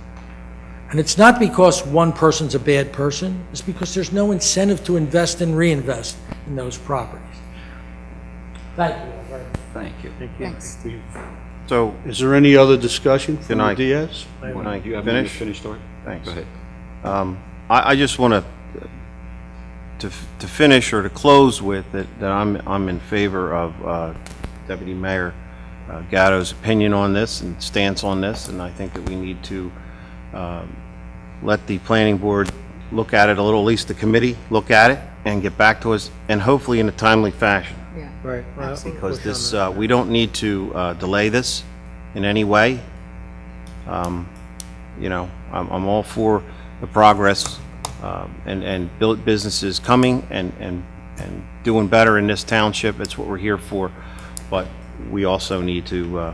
And it's not because one person's a bad person, it's because there's no incentive to invest and reinvest in those properties. Thank you very much. Thank you. Thanks. So, Is there any other discussion Can from I- Diaz? when I You have finish? finished, Art? Thanks. Go ahead. I just want to finish or to close with that I'm in favor of Deputy Mayor Gatto's opinion on this and stance on this, and I think that we need to let the planning board look at it a little, at least the committee look at it and get back to us, and hopefully in a timely fashion. Right. Because this, we don't need to delay this in any way. You know, I'm all for the progress and build businesses coming and doing better in this township. It's what we're here for, but we also need to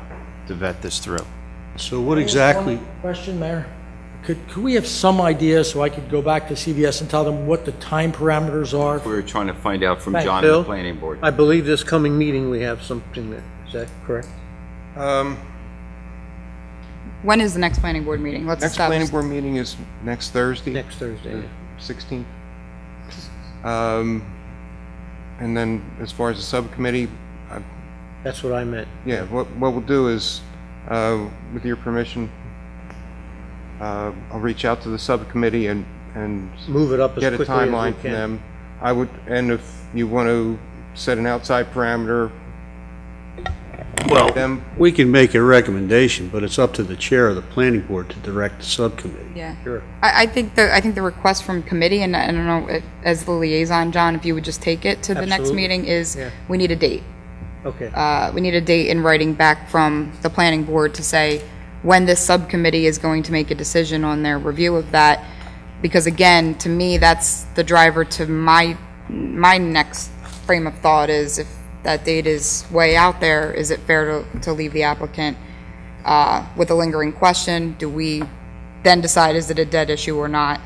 vet this through. So what exactly, One question, Mayor. Could we have some idea so I could go back to CVS and tell them what the time parameters are? We were trying to find out from Thank John and the Bill? planning board. I believe this coming meeting, we have something there. Is that correct? When is the next planning board meeting? Let's Next establish. planning board meeting is next Thursday. Next Thursday, yeah. 16th. And then as far as the subcommittee, That's what I meant. yeah, what we'll do is, with your permission, I'll reach out to the subcommittee and Move it up as get a quickly as we timeline from can. them. I would, and if you want to set an outside parameter, well, them, we can make a recommendation, but it's up to the chair of the planning board to direct the subcommittee. Yeah. Sure. I think the request from committee, and I don't know, as the liaison, John, if you would just take it to the next Absolutely. meeting, is Yeah. we need a date. Okay. We need a date in writing back from the planning board to say when this subcommittee is going to make a decision on their review of that. Because again, to me, that's the driver to my next frame of thought is if that date is way out there, is it fair to leave the applicant with a lingering question? Do we then decide is it a dead issue or not?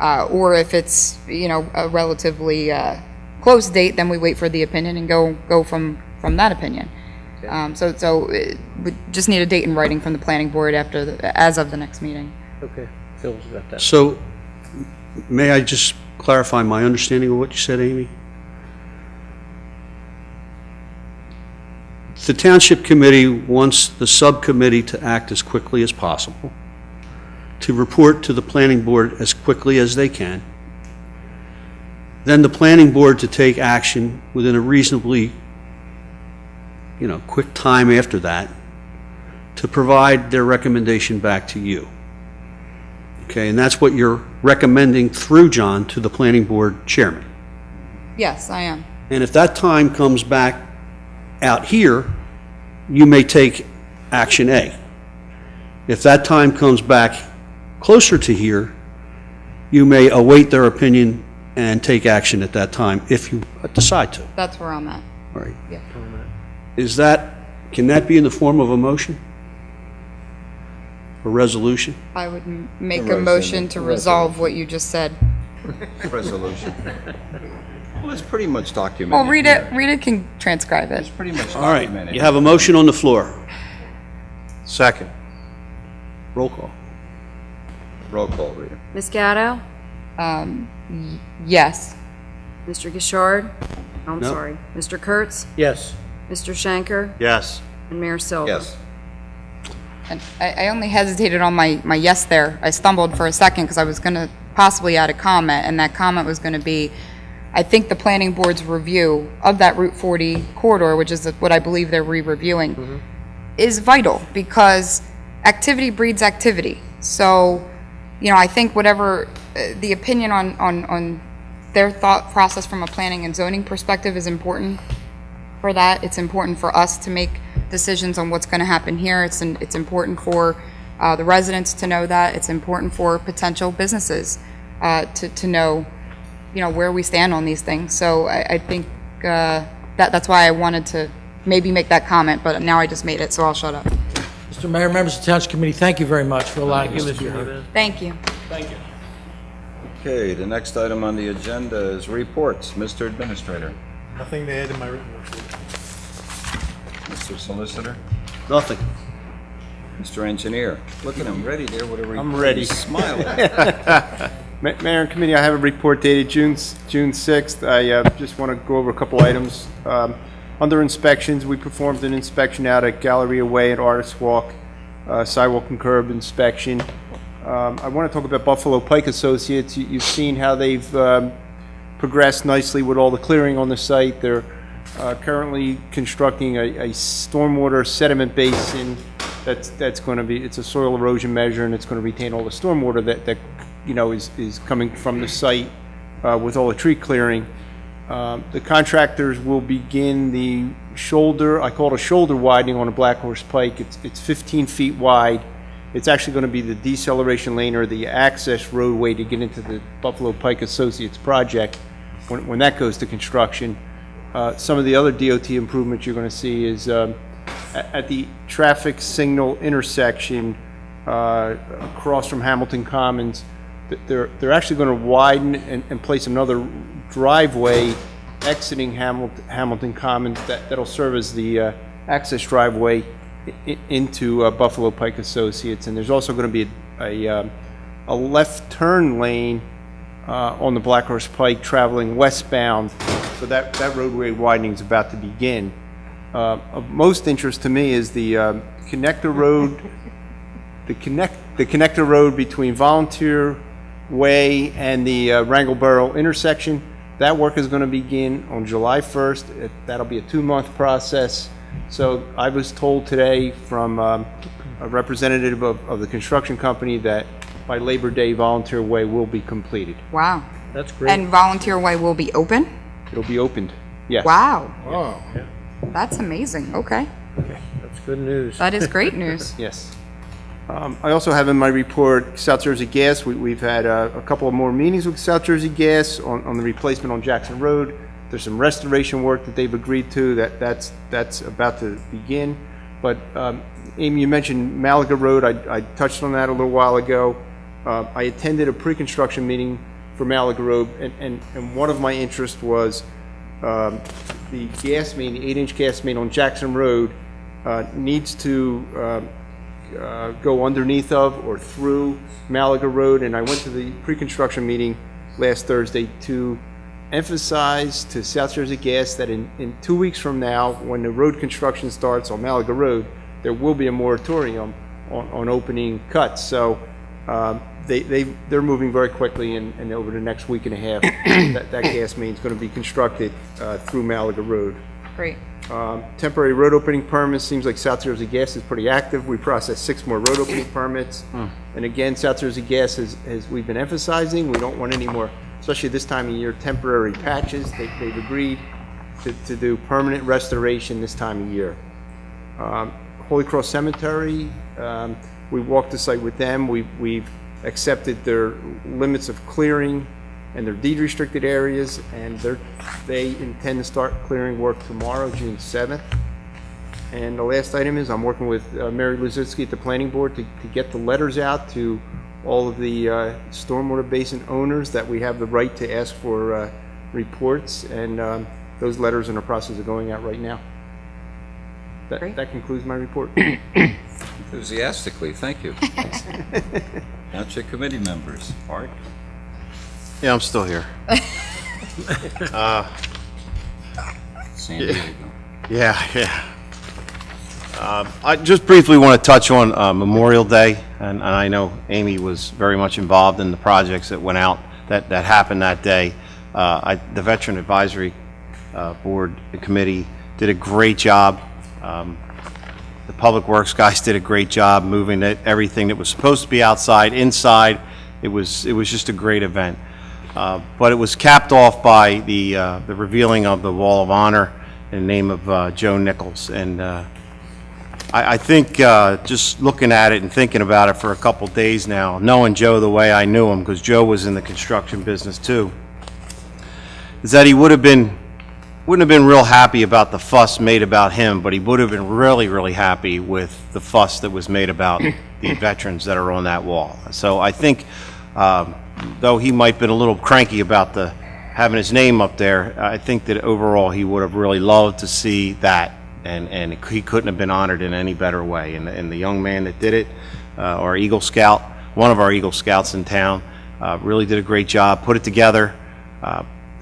Or if it's, you know, a relatively close date, then we wait for the opinion and go from that opinion. So we just need a date in writing from the planning board as of the next meeting. Okay. Phil's got that. So, may I just clarify my understanding of what you said, Amy? The Township Committee wants the subcommittee to act as quickly as possible, to report to the planning board as quickly as they can, then the planning board to take action within a reasonably, quick time after that, to provide their recommendation back to you. Okay, and that's what you're recommending through John to the planning board chairman. Yes, I am. And if that time comes back out here, you may take action A. If that time comes back closer to here, you may await their opinion and take action at that time if you decide to. That's where I'm at. All right. Yeah. Can that be in the form of a motion? A resolution? I would make a motion to resolve what you just said. Resolution. Well, it's pretty much documented. Well, Rita can transcribe it. It's pretty much All right, documented. you have a motion on the floor. Second. Roll call. Roll call, Rita. Ms. Gatto? Yes. Mr. Gishard? I'm No. sorry. Mr. Kurtz? Yes. Mr. Schenker? Yes. And Mayor Silver? Yes. And I only hesitated on my yes there. I stumbled for a second because I was going to possibly add a comment, and that comment was going to be, I think the planning board's review of that Route 40 corridor, which is what I believe they're re-reviewing, is vital because activity breeds activity. So, I think whatever the opinion on their thought process from a planning and zoning perspective is important for that. It's important for us to make decisions on what's going to happen here. It's important for the residents to know that. It's important for potential businesses to know, where we stand on these things. So I think that's why I wanted to maybe make that comment, but now I just made it, so I'll shut up. Mr. Mayor, members of the Township Committee, thank you very much for allowing us to be here. Thank you. Thank you. Okay, the next item on the agenda is reports. Mr. Administrator. Nothing to add in my written report. Mr. Solicitor. Nothing. Mr. Engineer. Look at him, ready there with a report. I'm ready. He's smiling. Mayor and Committee, I have a report dated June 6th. I just want to go over a couple items. Under inspections, we performed an inspection out at Galleria Way and Artist Walk, sidewalk and curb inspection. I want to talk about Buffalo Pike Associates. You've seen how they've progressed nicely with all the clearing on the site. They're currently constructing a stormwater sediment basin that's going to be, it's a soil erosion measure, and it's going to retain all the stormwater that is coming from the site with all the tree clearing. The contractors will begin the shoulder, I call it a shoulder widening on a Black Horse Pike. It's 15 feet wide. It's actually going to be the deceleration lane or the access roadway to get into the Buffalo Pike Associates project when that goes to construction. Some of the other DOT improvements you're going to see is at the traffic signal intersection across from Hamilton Commons. They're actually going to widen and place another driveway exiting Hamilton Commons that'll serve as the access driveway into Buffalo Pike Associates. And there's also going to be a left turn lane on the Black Horse Pike traveling westbound. So that roadway widening is about to begin. Of most interest to me is the connector road, the connector road between Volunteer Way and the Wrangleboro intersection. That work is going to begin on July 1st. That'll be a 2-month process. So I was told today from a representative of the construction company that by Labor Day, Volunteer Way will be completed. Wow. That's great. And Volunteer Way will be open? It'll be opened, yes. Wow. Wow. That's amazing. Okay. That's good news. That is great news. Yes. I also have in my report South Jersey Gas. We've had a couple of more meetings with South Jersey Gas on the replacement on Jackson Road. There's some restoration work that they've agreed to that's about to begin. But Amy, you mentioned Malaga Road. I touched on that a little while ago. I attended a pre-construction meeting for Malaga Road, and one of my interests was the gas main, the 8-inch gas main on Jackson Road needs to go underneath of or through Malaga Road. And I went to the pre-construction meeting last Thursday to emphasize to South Jersey Gas that in 2 weeks from now, when the road construction starts on Malaga Road, there will be a moratorium on opening cuts. So they're moving very quickly, and over the next week and a half, that gas main is going to be constructed through Malaga Road. Great. Temporary road opening permits, seems like South Jersey Gas is pretty active. We processed 6 more road opening permits. And again, South Jersey Gas we've been emphasizing, we don't want any more, especially this time of year, temporary patches. They've agreed to do permanent restoration this time of year. Holy Cross Cemetery, we walked the site with them. We've accepted their limits of clearing and their deed restricted areas, and they intend to start clearing work tomorrow, June 7th. And the last item is I'm working with Mary Luzitsky at the Planning Board to get the letters out to all of the stormwater basin owners that we have the right to ask for reports, and those letters are in the process of going out right now. That concludes my report. Enthusiastically, thank you. Township committee members. Art? Yeah, I'm still here. San Diego. Yeah. I just briefly want to touch on Memorial Day, and I know Amy was very much involved in the projects that went out, that happened that day. The Veteran Advisory Board Committee did a great job. The Public Works guys did a great job moving everything that was supposed to be outside, inside. It was just a great event. But it was capped off by the revealing of the Wall of Honor in the name of Joe Nichols. And I think just looking at it and thinking about it for a couple days now, knowing Joe the way I knew him, because Joe was in the construction business too, is that he wouldn't have been real happy about the fuss made about him, but he would have been really, really happy with the fuss that was made about the veterans that are on that wall. So I think, though he might have been a little cranky about having his name up there, I think that overall he would have really loved to see that, and he couldn't have been honored in any better way. And the young man that did it, our Eagle Scout, one of our Eagle Scouts in town, really did a great job, put it together,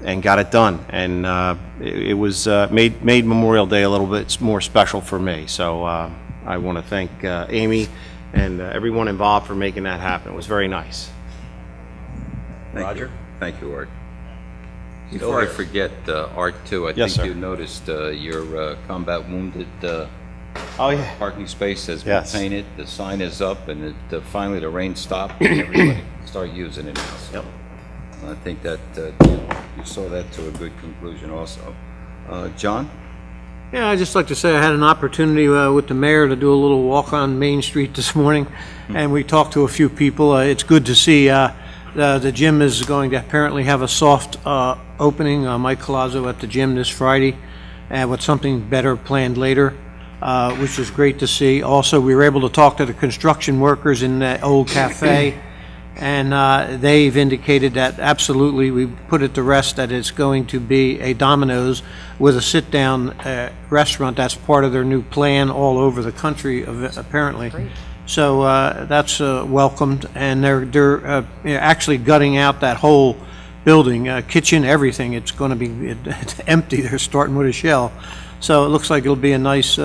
and got it done. And it was made Memorial Day a little bit more special for me. So I want to thank Amy and everyone involved for making that happen. It was very nice. Roger? Thank you, Art. Before I forget, Art, too, I Yes, think sir. you noticed your combat wounded Oh, yeah. parking space has been Yes. painted, the sign is up, and finally the rain stopped, and everybody start using it now. So I think that you saw that to a good conclusion also. John? Yeah, I'd just like to say I had an opportunity with the mayor to do a little walk on Main Street this morning, and we talked to a few people. It's good to see the gym is going to apparently have a soft opening, Mike Colazzo at the gym this Friday, with something better planned later, which is great to see. Also, we were able to talk to the construction workers in the old cafe, and they've indicated that absolutely, we put it to rest, that it's going to be a Domino's with a sit-down restaurant. That's part of their new plan all over the country, apparently. So that's welcomed, and they're actually gutting out that whole building, kitchen, everything. It's going to be it's empty. They're starting with a shell. So it looks like it'll be a nice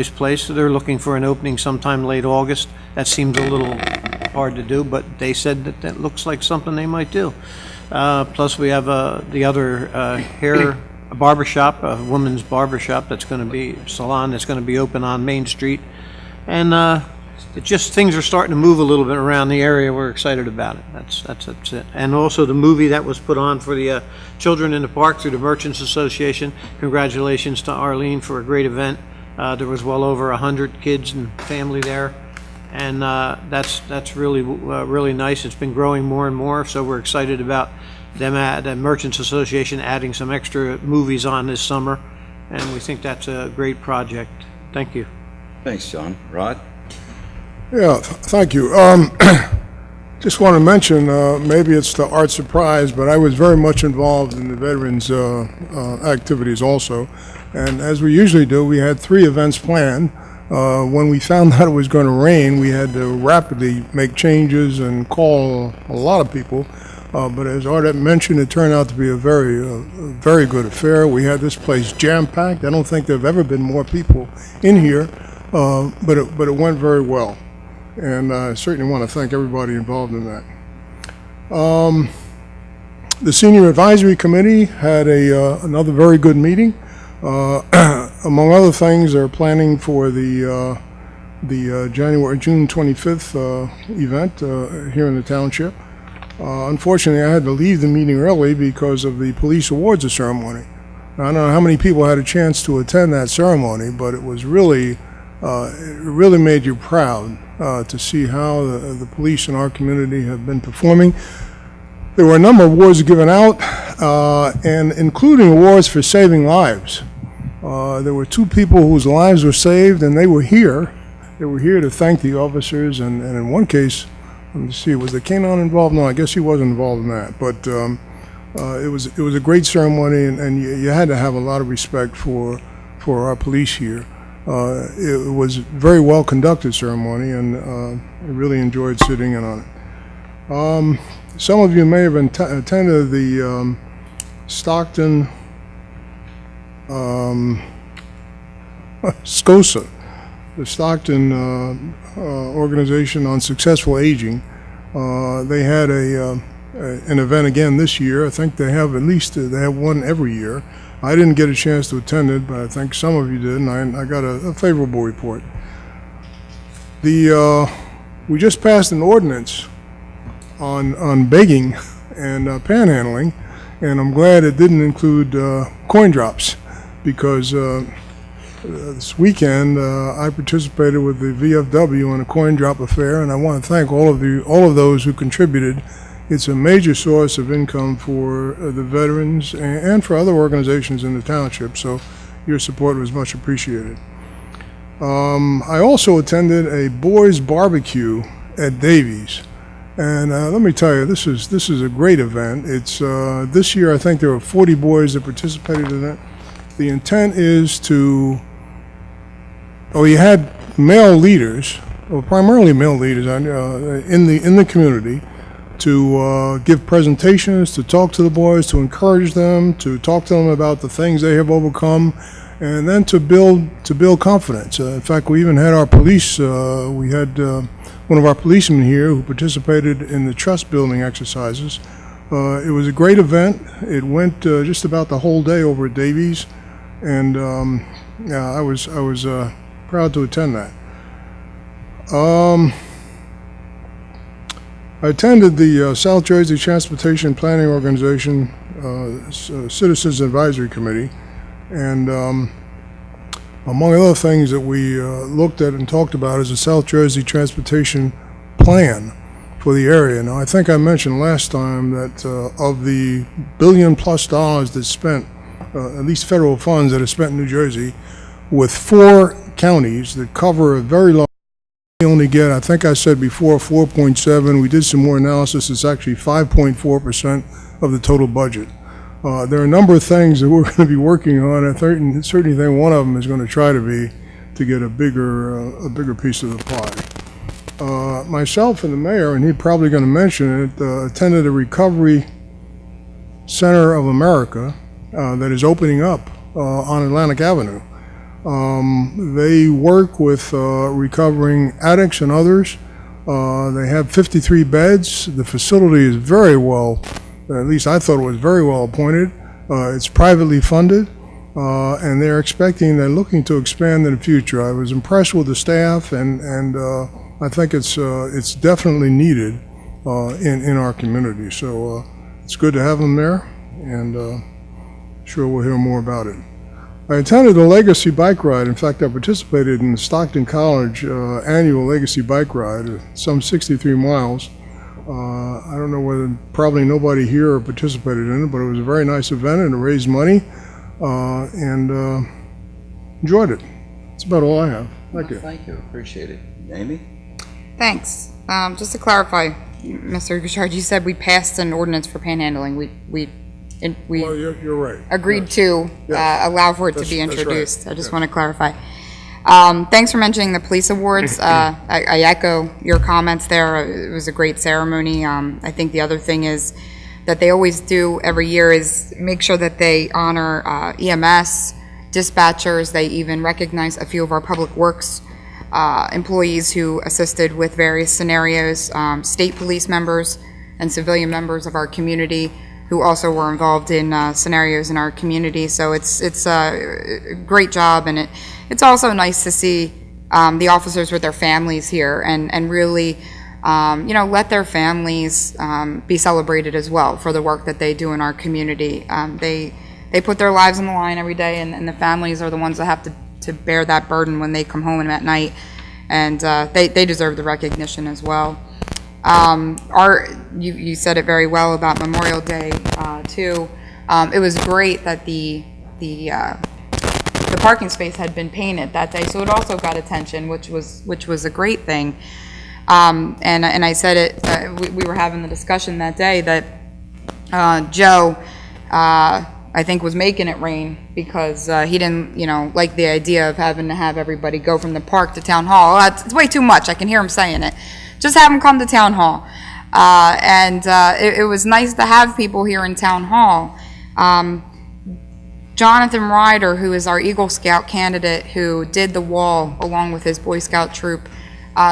place. So they're looking for an opening sometime late August. That seems a little hard to do, but they said that looks like something they might do. Plus, we have the other hair barbershop, a woman's barbershop that's going to be salon that's going to be open on Main Street, and things are starting to move a little bit around the area. We're excited about it. That's it. And also the movie that was put on for the children in the park through the Merchants Association. Congratulations to Arlene for a great event. There was well over 100 kids and family there, and that's really really nice. It's been growing more and more, so we're excited about them at the Merchants Association adding some extra movies on this summer, and we think that's a great project. Thank you. Thanks, John. Rod? Yeah, thank you. Just want to mention, maybe it's the art surprise, but I was very much involved in the veterans' activities also. And as we usually do, we had 3 events planned. When we found out it was going to rain, we had to rapidly make changes and call a lot of people. But as Art mentioned, it turned out to be a very good affair. We had this place jam-packed. I don't think there have ever been more people in here, but it went very well. And I certainly want to thank everybody involved in that. The Senior Advisory Committee had another very good meeting. Among other things, they're planning for the June 25th event here in the township. Unfortunately, I had to leave the meeting early because of the police awards ceremony. I don't know how many people had a chance to attend that ceremony, but it was really, it really made you proud to see how the police in our community have been performing. There were a number of awards given out, and including awards for saving lives. There were 2 people whose lives were saved, and they were here. They were here to thank the officers, and in one case, let me see, was the canine involved? No, I guess he wasn't involved in that. But it was a great ceremony, and you had to have a lot of respect for our police here. It was a very well conducted ceremony, and I really enjoyed sitting in on it. Some of you may have attended the Stockton SCOSA, the Stockton Organization on Successful Aging. They had an event again this year. I think they have they have one every year. I didn't get a chance to attend it, but I think some of you did, and I got a favorable report. We just passed an ordinance on begging and panhandling, and I'm glad it didn't include coin drops, because this weekend I participated with the VFW in a coin drop affair, and I want to thank all of those who contributed. It's a major source of income for the veterans and for other organizations in the township, so your support was much appreciated. I also attended a boys' barbecue at Davies, and let me tell you, this is a great event. It's this year I think there were 40 boys that participated in it. The intent is to, you had male leaders, or primarily male leaders, in the community, to give presentations, to talk to the boys, to encourage them, to talk to them about the things they have overcome, and then to build confidence. In fact, we even had our police. We had one of our policemen here who participated in the trust building exercises. It was a great event. It went just about the whole day over at Davies, and yeah, I was proud to attend that. I attended the South Jersey Transportation Planning Organization Citizens Advisory Committee, and among other things that we looked at and talked about is the South Jersey Transportation Plan for the area. Now, I think I mentioned last time that of the $1 billion+ that's spent, at least federal funds that are spent in New Jersey, with 4 counties that cover a very large, we only get, I think I said before, 4.7. We did some more analysis. It's actually 5.4% of the total budget. There are a number of things that we're going to be working on. I certainly think one of them is going to try to get a bigger piece of the pie. Myself and the mayor, and he's probably going to mention it, attended a Recovery Center of America that is opening up on Atlantic Avenue. They work with recovering addicts and others. They have 53 beds. The facility is very well, at least I thought it was very well appointed. It's privately funded, and they're looking to expand in the future. I was impressed with the staff, and I think it's definitely needed in our community. So it's good to have them there, and sure we'll hear more about it. I attended a Legacy bike ride. In fact, I participated in the Stockton College annual Legacy bike ride, some 63 miles. I don't know whether, probably nobody here participated in it, but it was a very nice event, and it raised money, and enjoyed it. That's about all I have. Thank you. Thank you, appreciate it. Amy? Thanks. Just to clarify, Mr. Bouchard, you said we passed an ordinance for panhandling. We Well, you're right. agreed Yes. to Yes. allow for it to That's- be that's right. introduced. I just Yes. want to clarify. Thanks for mentioning the police awards. I echo your comments there. It was a great ceremony. I think the other thing is that they always do every year is make sure that they honor EMS, dispatchers. They even recognize a few of our public works employees who assisted with various scenarios, state police members and civilian members of our community who also were involved in scenarios in our community. So it's a great job, and it's also nice to see the officers with their families here and really let their families be celebrated as well for the work that they do in our community. They put their lives on the line every day, and the families are the ones that have to bear that burden when they come home at night, and they deserve the recognition as well. You said it very well about Memorial Day too. It was great that the parking space had been painted that day, so it also got attention, which was a great thing. And I said it. We were having the discussion that day that Joe, I think, was making it rain because he didn't, like the idea of having to have everybody go from the park to town hall. It's way too much. I can hear him saying it. Just have them come to town hall. It was nice to have people here in town hall. Jonathan Ryder, who is our Eagle Scout candidate, who did the wall along with his Boy Scout troop,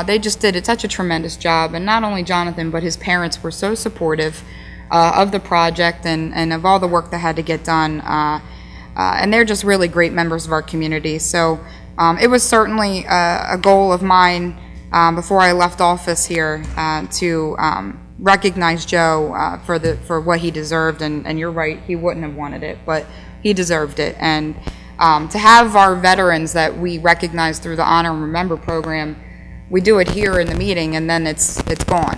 they just did such a tremendous job. And not only Jonathan, but his parents were so supportive of the project and of all the work that had to get done. And they're just really great members of our community. So it was certainly a goal of mine before I left office here to recognize Joe for what he deserved, and you're right, he wouldn't have wanted it, but he deserved it. And to have our veterans that we recognize through the Honor and Remember program, we do it here in the meeting, and then it's gone.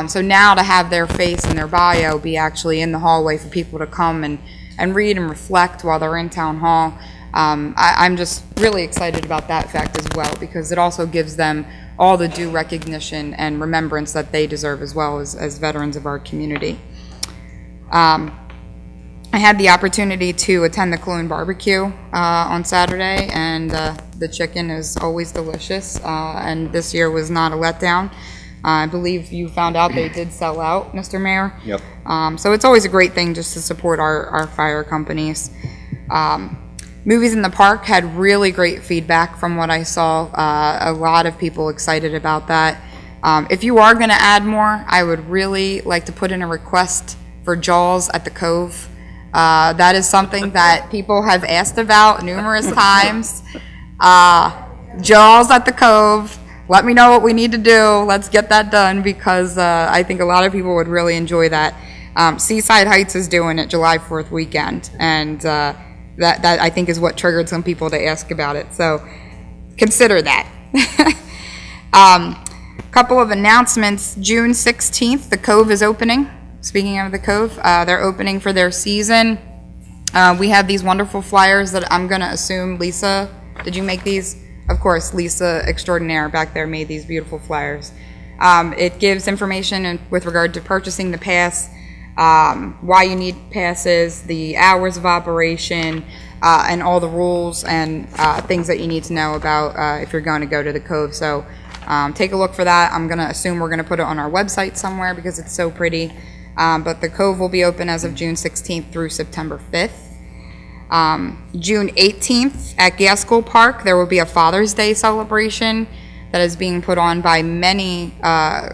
So now to have their face and their bio be actually in the hallway for people to come and read and reflect while they're in town hall, I'm just really excited about that fact as well, because it also gives them all the due recognition and remembrance that they deserve as well as veterans of our community. I had the opportunity to attend the Cologne barbecue on Saturday, and the chicken is always delicious, and this year was not a letdown. I believe you found out they did sell out, Mr. Mayor. Yep. So it's always a great thing just to support our fire companies. Movies in the Park had really great feedback from what I saw. A lot of people excited about that. If you are going to add more, I would really like to put in a request for Jaws at the Cove. That is something that people have asked about numerous times. Jaws at the Cove. Let me know what we need to do. Let's get that done, because I think a lot of people would really enjoy that. Seaside Heights is doing it July 4th weekend, and that I think is what triggered some people to ask about it. So consider that. Couple of announcements. June 16th, the Cove is opening. Speaking of the Cove, they're opening for their season. We have these wonderful flyers that I'm going to assume, Lisa, did you make these? Of course, Lisa Extraordinaire back there made these beautiful flyers. It gives information with regard to purchasing the pass, why you need passes, the hours of operation, and all the rules and things that you need to know about if you're going to go to the Cove. So take a look for that. I'm going to assume we're going to put it on our website somewhere because it's so pretty. But the Cove will be open as of June 16th through September 5th. June 18th at Gaskell Park, there will be a Father's Day celebration that is being put on by many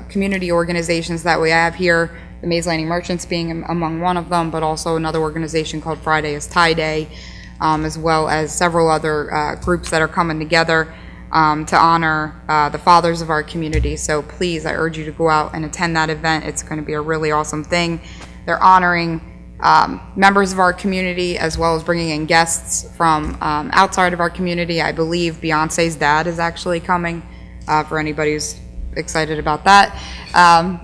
community organizations that we have here, the Mays Landing Merchants being among one of them, but also another organization called Friday is Tie Day, as well as several other groups that are coming together to honor the fathers of our community. So please, I urge you to go out and attend that event. It's going to be a really awesome thing. They're honoring members of our community, as well as bringing in guests from outside of our community. I believe Beyonce's dad is actually coming, for anybody who's excited about that.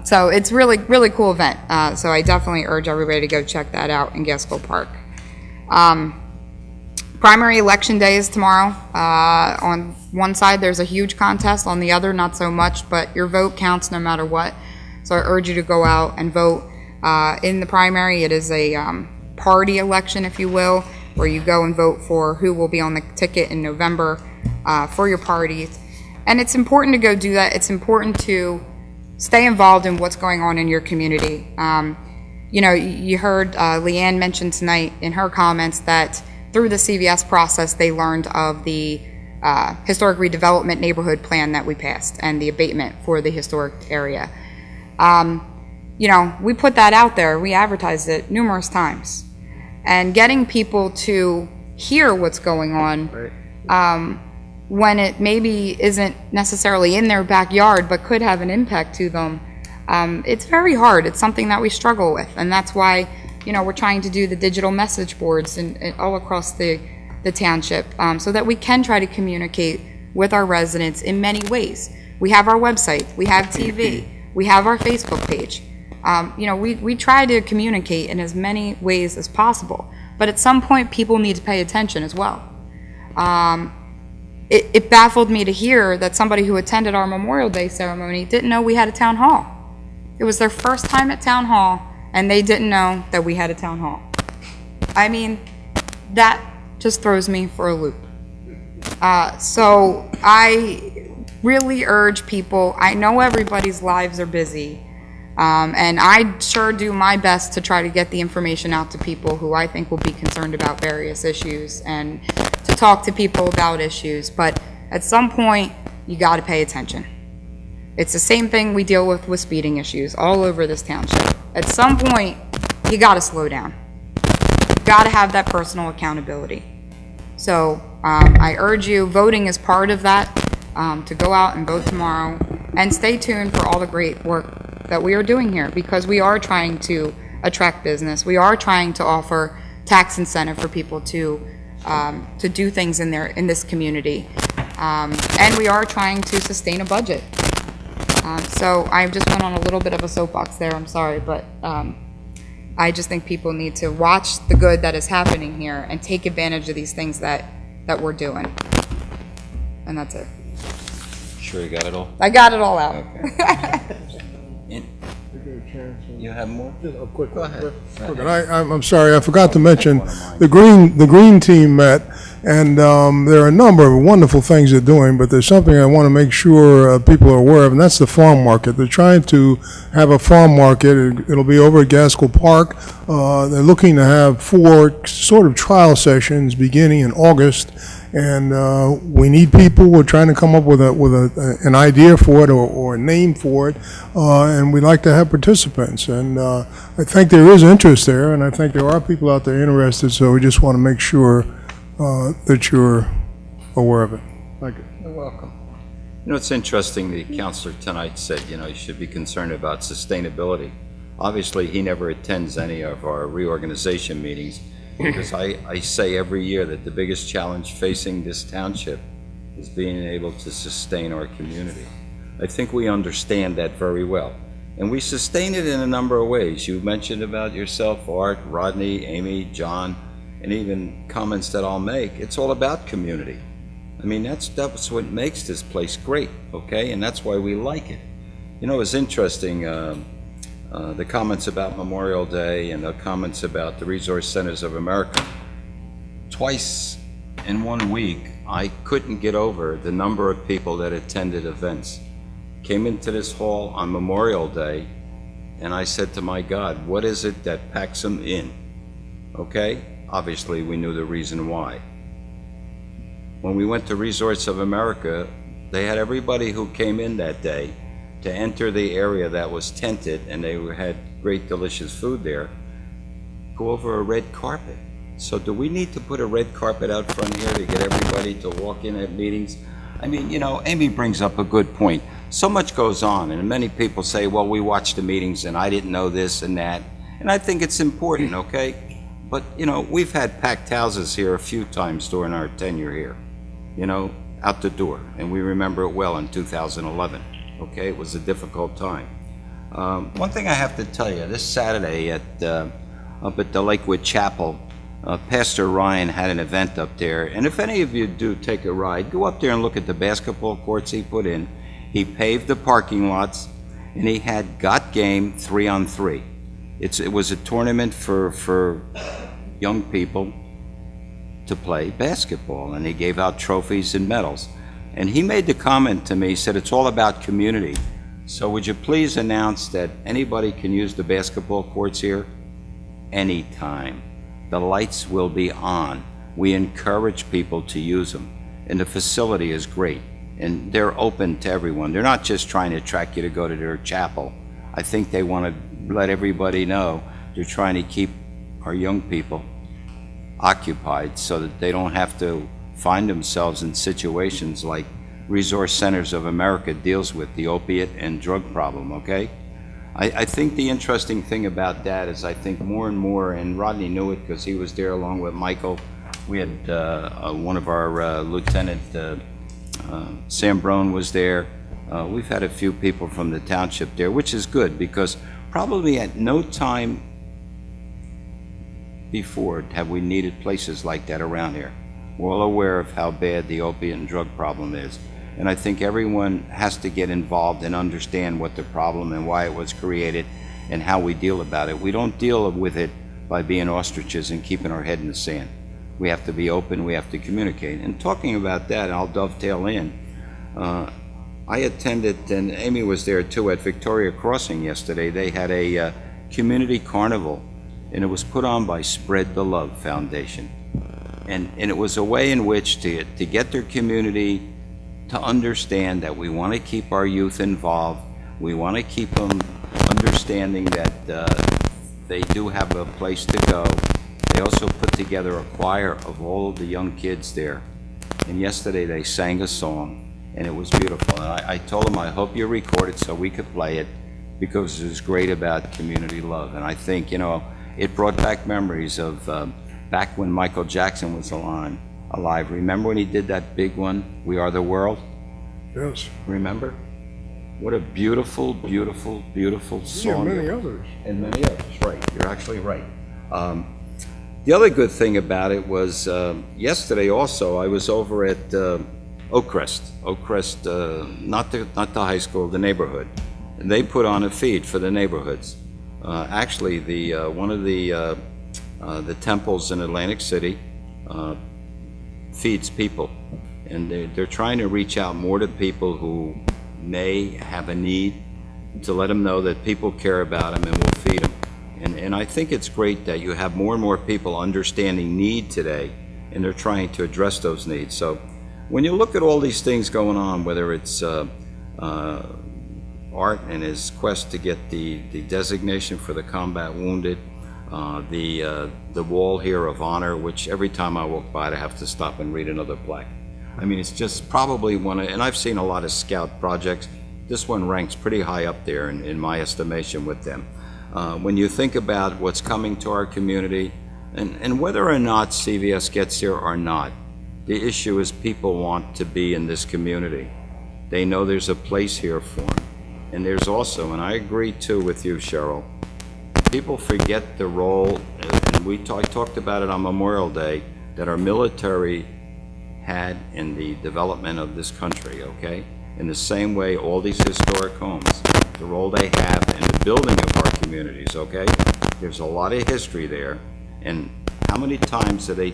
So it's really, really cool event. So I definitely urge everybody to go check that out in Gaskell Park. Primary election day is tomorrow. On one side, there's a huge contest. On the other, not so much, but your vote counts no matter what. So I urge you to go out and vote. In the primary, it is a party election, if you will, where you go and vote for who will be on the ticket in November for your parties. And it's important to go do that. It's important to stay involved in what's going on in your community. You know, you heard Leanne mention tonight in her comments that through the CVS process, they learned of the historic redevelopment neighborhood plan that we passed and the abatement for the historic area. You know, we put that out there. We advertised it numerous times. And getting people to hear what's going on when it maybe isn't necessarily in their backyard but could have an impact to them, it's very hard. It's something that we struggle with. And that's why, you know, we're trying to do the digital message boards and all across the township so that we can try to communicate with our residents in many ways. We have our website. We have TV. We have our Facebook page. You know, we try to communicate in as many ways as possible, but at some point people need to pay attention as well. It baffled me to hear that somebody who attended our Memorial Day ceremony didn't know we had a town hall. It was their first time at town hall, and they didn't know that we had a town hall. I mean, that just throws me for a loop. So I really urge people, I know everybody's lives are busy, and I sure do my best to try to get the information out to people who I think will be concerned about various issues and to talk to people about issues. But at some point, you got to pay attention. It's the same thing we deal with speeding issues all over this township. At some point, you got to slow down. You got to have that personal accountability. So I urge you, voting is part of that, to go out and vote tomorrow, and stay tuned for all the great work that we are doing here, because we are trying to attract business. We are trying to offer tax incentive for people to do things in this community. And we are trying to sustain a budget. So I just went on a little bit of a soapbox there, I'm sorry, but I just think people need to watch the good that is happening here and take advantage of these things that we're doing. And that's it. Sure you got it all? I got it all out. You have more? A quick Go ahead. And I'm sorry, I forgot to mention, the green team met, and there are a number of wonderful things they're doing, but there's something I want to make sure people are aware of, and that's the farm market. They're trying to have a farm market. It'll be over at Gaskell Park. They're looking to have 4 sort of trial sessions beginning in August, and we need people. We're trying to come up with an idea for it or a name for it, and we'd like to have participants. And I think there is interest there, and I think there are people out there interested, so we just want to make sure that you're aware of it. Thank you. You're welcome. You know, it's interesting, the counselor tonight said, you should be concerned about sustainability. Obviously, he never attends any of our reorganization meetings, because I say every year that the biggest challenge facing this township is being able to sustain our community. I think we understand that very well. And we sustain it in a number of ways. You mentioned about yourself, Art, Rodney, Amy, John, and even comments that I'll make. It's all about community. I mean, that's what makes this place great, okay? And that's why we like it. You know, it's interesting, the comments about Memorial Day and the comments about the Resource Centers of America. Twice in 1 week, I couldn't get over the number of people that attended events. Came into this hall on Memorial Day, and I said to my God, what is it that packs them in? Okay? Obviously, we knew the reason why. When we went to Resorts of America, they had everybody who came in that day to enter the area that was tented, and they had great delicious food there, go over a red carpet. So do we need to put a red carpet out front here to get everybody to walk in at meetings? I mean, Amy brings up a good point. So much goes on, and many people say, well, we watched the meetings and I didn't know this and that. And I think it's important, okay? But, we've had packed houses here a few times during our tenure here, out the door. And we remember it well in 2011, okay? It was a difficult time. One thing I have to tell you, this Saturday up at the Lakewood Chapel, Pastor Ryan had an event up there. And if any of you do take a ride, go up there and look at the basketball courts he put in. He paved the parking lots, and he had Got Game 3-on-3. It was a tournament for young people to play basketball, and he gave out trophies and medals. And he made the comment to me, he said, it's all about community. So would you please announce that anybody can use the basketball courts here? Anytime. The lights will be on. We encourage people to use them, and the facility is great. And they're open to everyone. They're not just trying to attract you to go to their chapel. I think they want to let everybody know they're trying to keep our young people occupied so that they don't have to find themselves in situations like Resource Centers of America deals with, the opiate and drug problem, okay? I think the interesting thing about that is I think more and more, and Rodney knew it because he was there along with Michael. We had one of our Lieutenant Sam Brown was there. We've had a few people from the township there, which is good because probably at no time before have we needed places like that around here. We're all aware of how bad the opiate and drug problem is. And I think everyone has to get involved and understand what the problem and why it was created and how we deal about it. We don't deal with it by being ostriches and keeping our head in the sand. We have to be open, we have to communicate. And talking about that, I'll dovetail in. I attended, and Amy was there too, at Victoria Crossing yesterday. They had a community carnival, and it was put on by Spread the Love Foundation. And it was a way in which to get their community to understand that we want to keep our youth involved. We want to keep them understanding that they do have a place to go. They also put together a choir of all of the young kids there. And yesterday they sang a song, and it was beautiful. And I told them, I hope you record it so we could play it, because it was great about community love. And I think, it brought back memories of back when Michael Jackson was alive. Remember when he did that big one, We Are the World? Yes. Remember? What a beautiful, beautiful, beautiful Yeah, song. many others. And many others, right. You're actually right. The other good thing about it was yesterday also, I was over at Oakcrest, not the high school, the neighborhood. And they put on a feed for the neighborhoods. Actually, one of the temples in Atlantic City feeds people. And they're trying to reach out more to people who may have a need, to let them know that people care about them and will feed them. And I think it's great that you have more and more people understanding need today, and they're trying to address those needs. So when you look at all these things going on, whether it's Art and his quest to get the designation for the combat wounded, the wall here of honor, which every time I walk by, I have to stop and read another plaque. I mean, it's just probably and I've seen a lot of scout projects. This one ranks pretty high up there in my estimation with them. When you think about what's coming to our community, and whether or not CVS gets here or not, the issue is people want to be in this community. They know there's a place here for them. And there's also, and I agree too with you, Cheryl, people forget the role, and I talked about it on Memorial Day, that our military had in the development of this country, okay? In the same way, all these historic homes, the role they have in the building of our communities, okay? There's a lot of history there, and how many times do they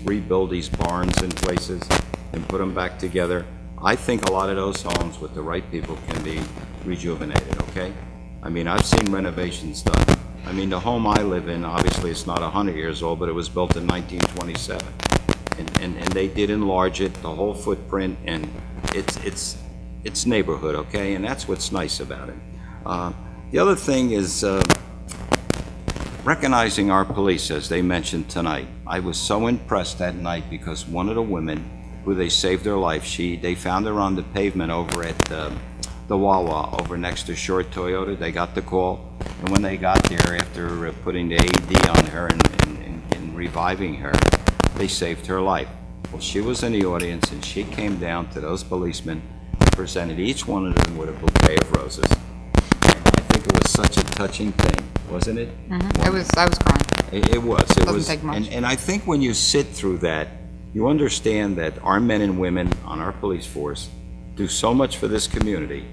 rebuild these barns and places and put them back together? I think a lot of those homes with the right people can be rejuvenated, okay? I mean, I've seen renovations done. I mean, the home I live in, obviously it's not 100 years old, but it was built in 1927. And they did enlarge it, the whole footprint, and it's neighborhood, okay? And that's what's nice about it. The other thing is recognizing our police, as they mentioned tonight. I was so impressed that night because one of the women who they saved their life, they found her on the pavement over at the Wawa over next to Short Toyota. They got the call, and when they got there, after putting the AED on her and reviving her, they saved her life. Well, she was in the audience, and she came down to those policemen and presented each one of them with a bouquet of roses. I think it was such a touching thing, wasn't it? Mm-hmm. I was crying. It was. Doesn't take much. And I think when you sit through that, you understand that our men and women on our police force do so much for this community.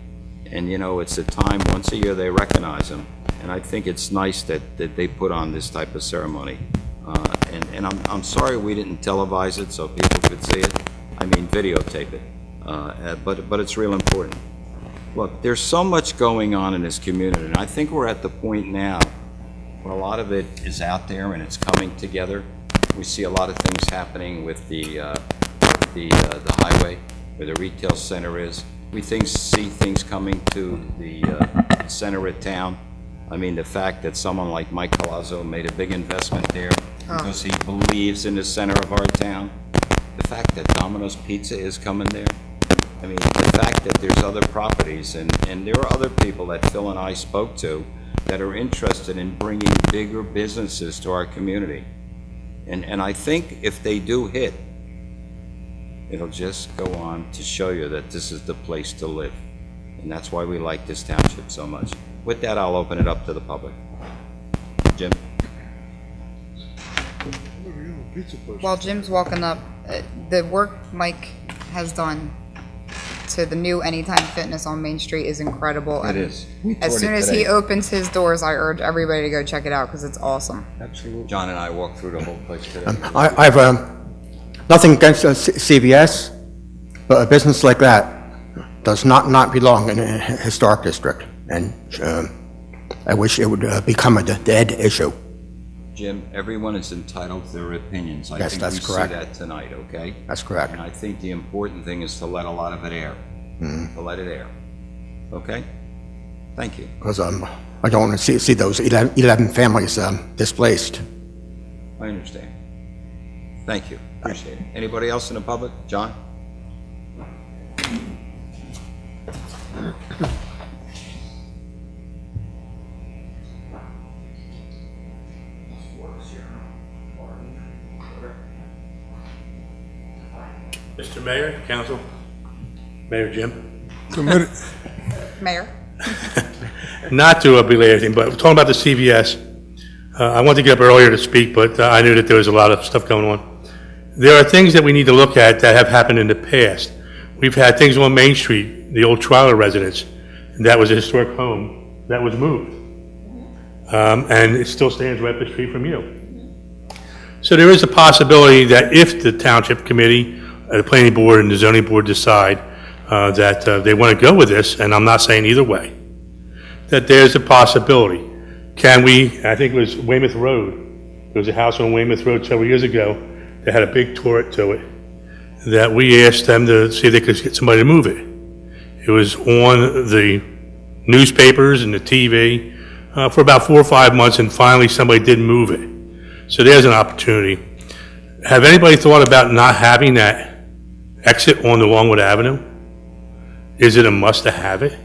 And, it's a time, once a year, they recognize them. And I think it's nice that they put on this type of ceremony. And I'm sorry we didn't televise it so people could see it. I mean, videotape it. But it's real important. Look, there's so much going on in this community, and I think we're at the point now where a lot of it is out there and it's coming together. We see a lot of things happening with the highway, where the retail center is. We see things coming to the center of town. I mean, the fact that someone like Mike Palazzo made a big investment there because he believes in the center of our town. The fact that Domino's Pizza is coming there. I mean, the fact that there's other properties, and there are other people that Phil and I spoke to that are interested in bringing bigger businesses to our community. And I think if they do hit, it'll just go on to show you that this is the place to live. And that's why we like this township so much. With that, I'll open it up to the public. Jim? While Jim's walking up, the work Mike has done to the new Anytime Fitness on Main Street is incredible. It is. As soon as he opens his doors, I urge everybody to go check it out because it's awesome. Absolutely. John and I walked through the whole place today. I have nothing against CVS, but a business like that does not belong in a historic district, and I wish it would become a dead issue. Jim, everyone is entitled to their opinions. I Yes, think that's we see correct. that tonight, okay? That's correct. And I think the important thing is to let a lot of it air. To let it air. Okay? Thank you. Because I don't want to see those 11 families displaced. I understand. Thank you. Appreciate it. Anybody else in the public? John? Mr. Mayor, Council, Mayor Jim. Mayor? Not to belay anything, but talking about the CVS, I wanted to get up earlier to speak, but I knew that there was a lot of stuff going on. There are things that we need to look at that have happened in the past. We've had things on Main Street, the old Twyler residence, that was a historic home that was moved. And it still stands right up the street from you. So there is a possibility that if the Township Committee, the Planning Board, and the Zoning Board decide that they want to go with this, and I'm not saying either way, that there's a possibility. Can we, I think it was Weymouth Road, there was a house on Weymouth Road several years ago that had a big turret to it, that we asked them to see if they could get somebody to move it. It was on the newspapers and the TV for about 4 or 5 months, and finally somebody did move it. So there's an opportunity. Have anybody thought about not having that exit on the Longwood Avenue? Is it a must to have it?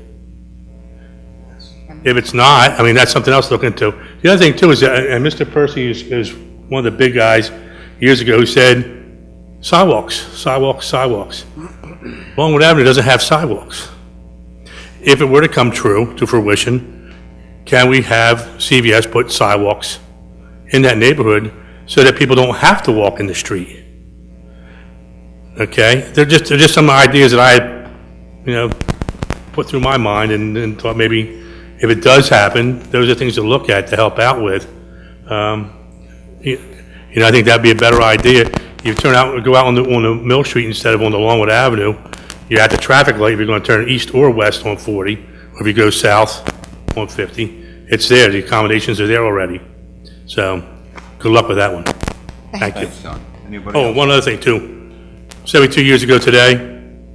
If it's not, I mean, that's something else to look into. The other thing too is that, and Mr. Percy is one of the big guys years ago who said, sidewalks, sidewalks, sidewalks. Longwood Avenue doesn't have sidewalks. If it were to come true, to fruition, can we have CVS put sidewalks in that neighborhood so that people don't have to walk in the street? Okay, they're just some ideas that I, put through my mind and thought maybe if it does happen, those are things to look at to help out with. I think that'd be a better idea. You go out on the Mill Street instead of on the Longwood Avenue. You're at the traffic light if you're going to turn east or west on 40, or if you go south on 50. It's there. The accommodations are there already. So, good luck with that one. Thank you. Thanks, John. Anybody Oh, else? one other thing too. 72 years ago today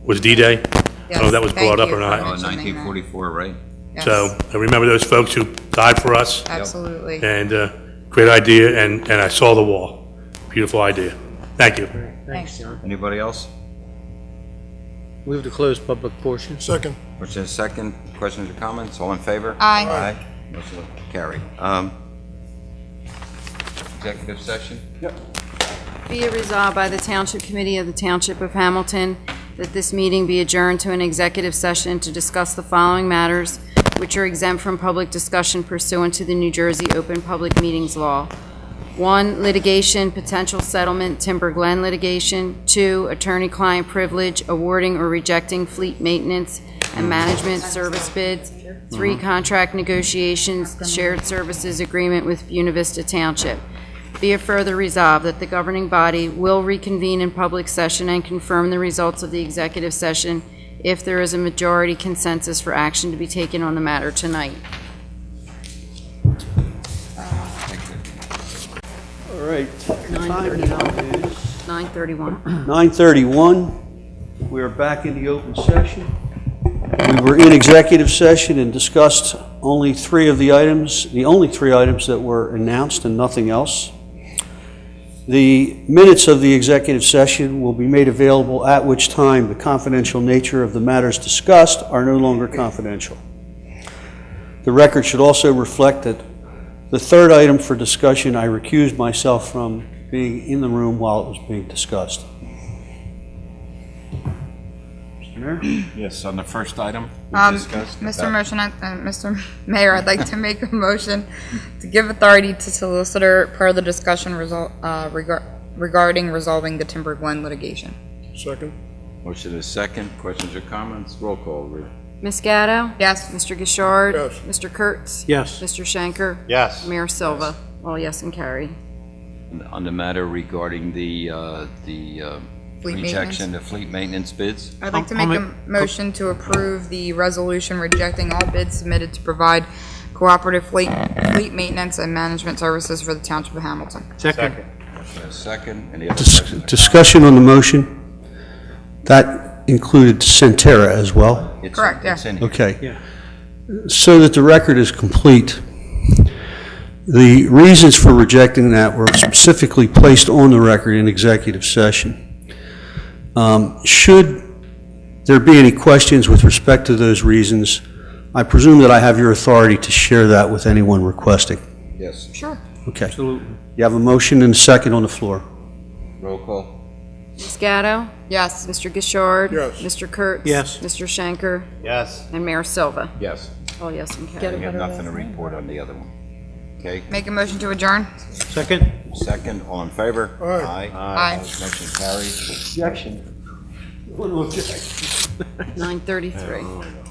was D-Day. I don't know if that was brought up or not. 1944, right? So I remember those folks who died for us. Absolutely. And great idea, and I saw the wall. Beautiful idea. Thank you. Thanks, John. Anybody else? Move to close public portion. Second. Motion is second. Questions or comments? All in favor? Aye. Aye. Motion carried. Executive session? Be it resolved by the Township Committee of the Township of Hamilton that this meeting be adjourned to an executive session to discuss the following matters, which are exempt from public discussion pursuant to the New Jersey Open Public Meetings Law. 1, litigation, potential settlement, Timber Glen litigation. 2, attorney-client privilege, awarding or rejecting fleet maintenance and management service bids. 3, contract negotiations, shared services agreement with Buena Vista Township. Be it further resolved that the governing body will reconvene in public session and confirm the results of the executive session if there is a majority consensus for action to be taken on the matter tonight. All right. 9:31. 9:31. We are back in the open session. We were in executive session and discussed only the only three items that were announced and nothing else. The minutes of the executive session will be made available, at which time the confidential nature of the matters discussed are no longer confidential. The record should also reflect that the third item for discussion, I recused myself from being in the room while it was being discussed. Mr. Mayor? Yes, on the first item we discussed. Mr. Mayor, I'd like to make a motion to give authority to solicitor per the discussion regarding resolving the Timber Glen litigation. Second. Motion is second. Questions or comments? Roll call, Ruth. Ms. Gatto? Yes. Mr. Gishard? Yes. Mr. Kurtz? Yes. Mr. Schenker? Yes. Mayor Silva? All yes and carried. On the matter regarding the Fleet rejection, the fleet maintenance bids? I'd like to make a motion to approve the resolution rejecting all bids submitted to provide cooperative fleet maintenance and management services for the Township of Hamilton. Second. Motion is second. Any other questions? Discussion on the motion. That included Centerra as well? It's- Correct, yeah. it's in here. Okay. Yeah. So that the record is complete, the reasons for rejecting that were specifically placed on the record in executive session. Should there be any questions with respect to those reasons, I presume that I have your authority to share that with anyone requesting. Yes. Sure. Okay. Absolutely. You have a motion and a second on the floor. Roll call. Ms. Gatto? Yes. Mr. Gishard? Yes. Mr. Kurtz? Yes. Mr. Schenker? Yes. And Mayor Silva? Yes. All yes and We carried. have nothing to report on the other one. Okay, Make a motion to adjourn? Second? second, all in favor? Aye. Aye. Motion carries. Objection. 9:33.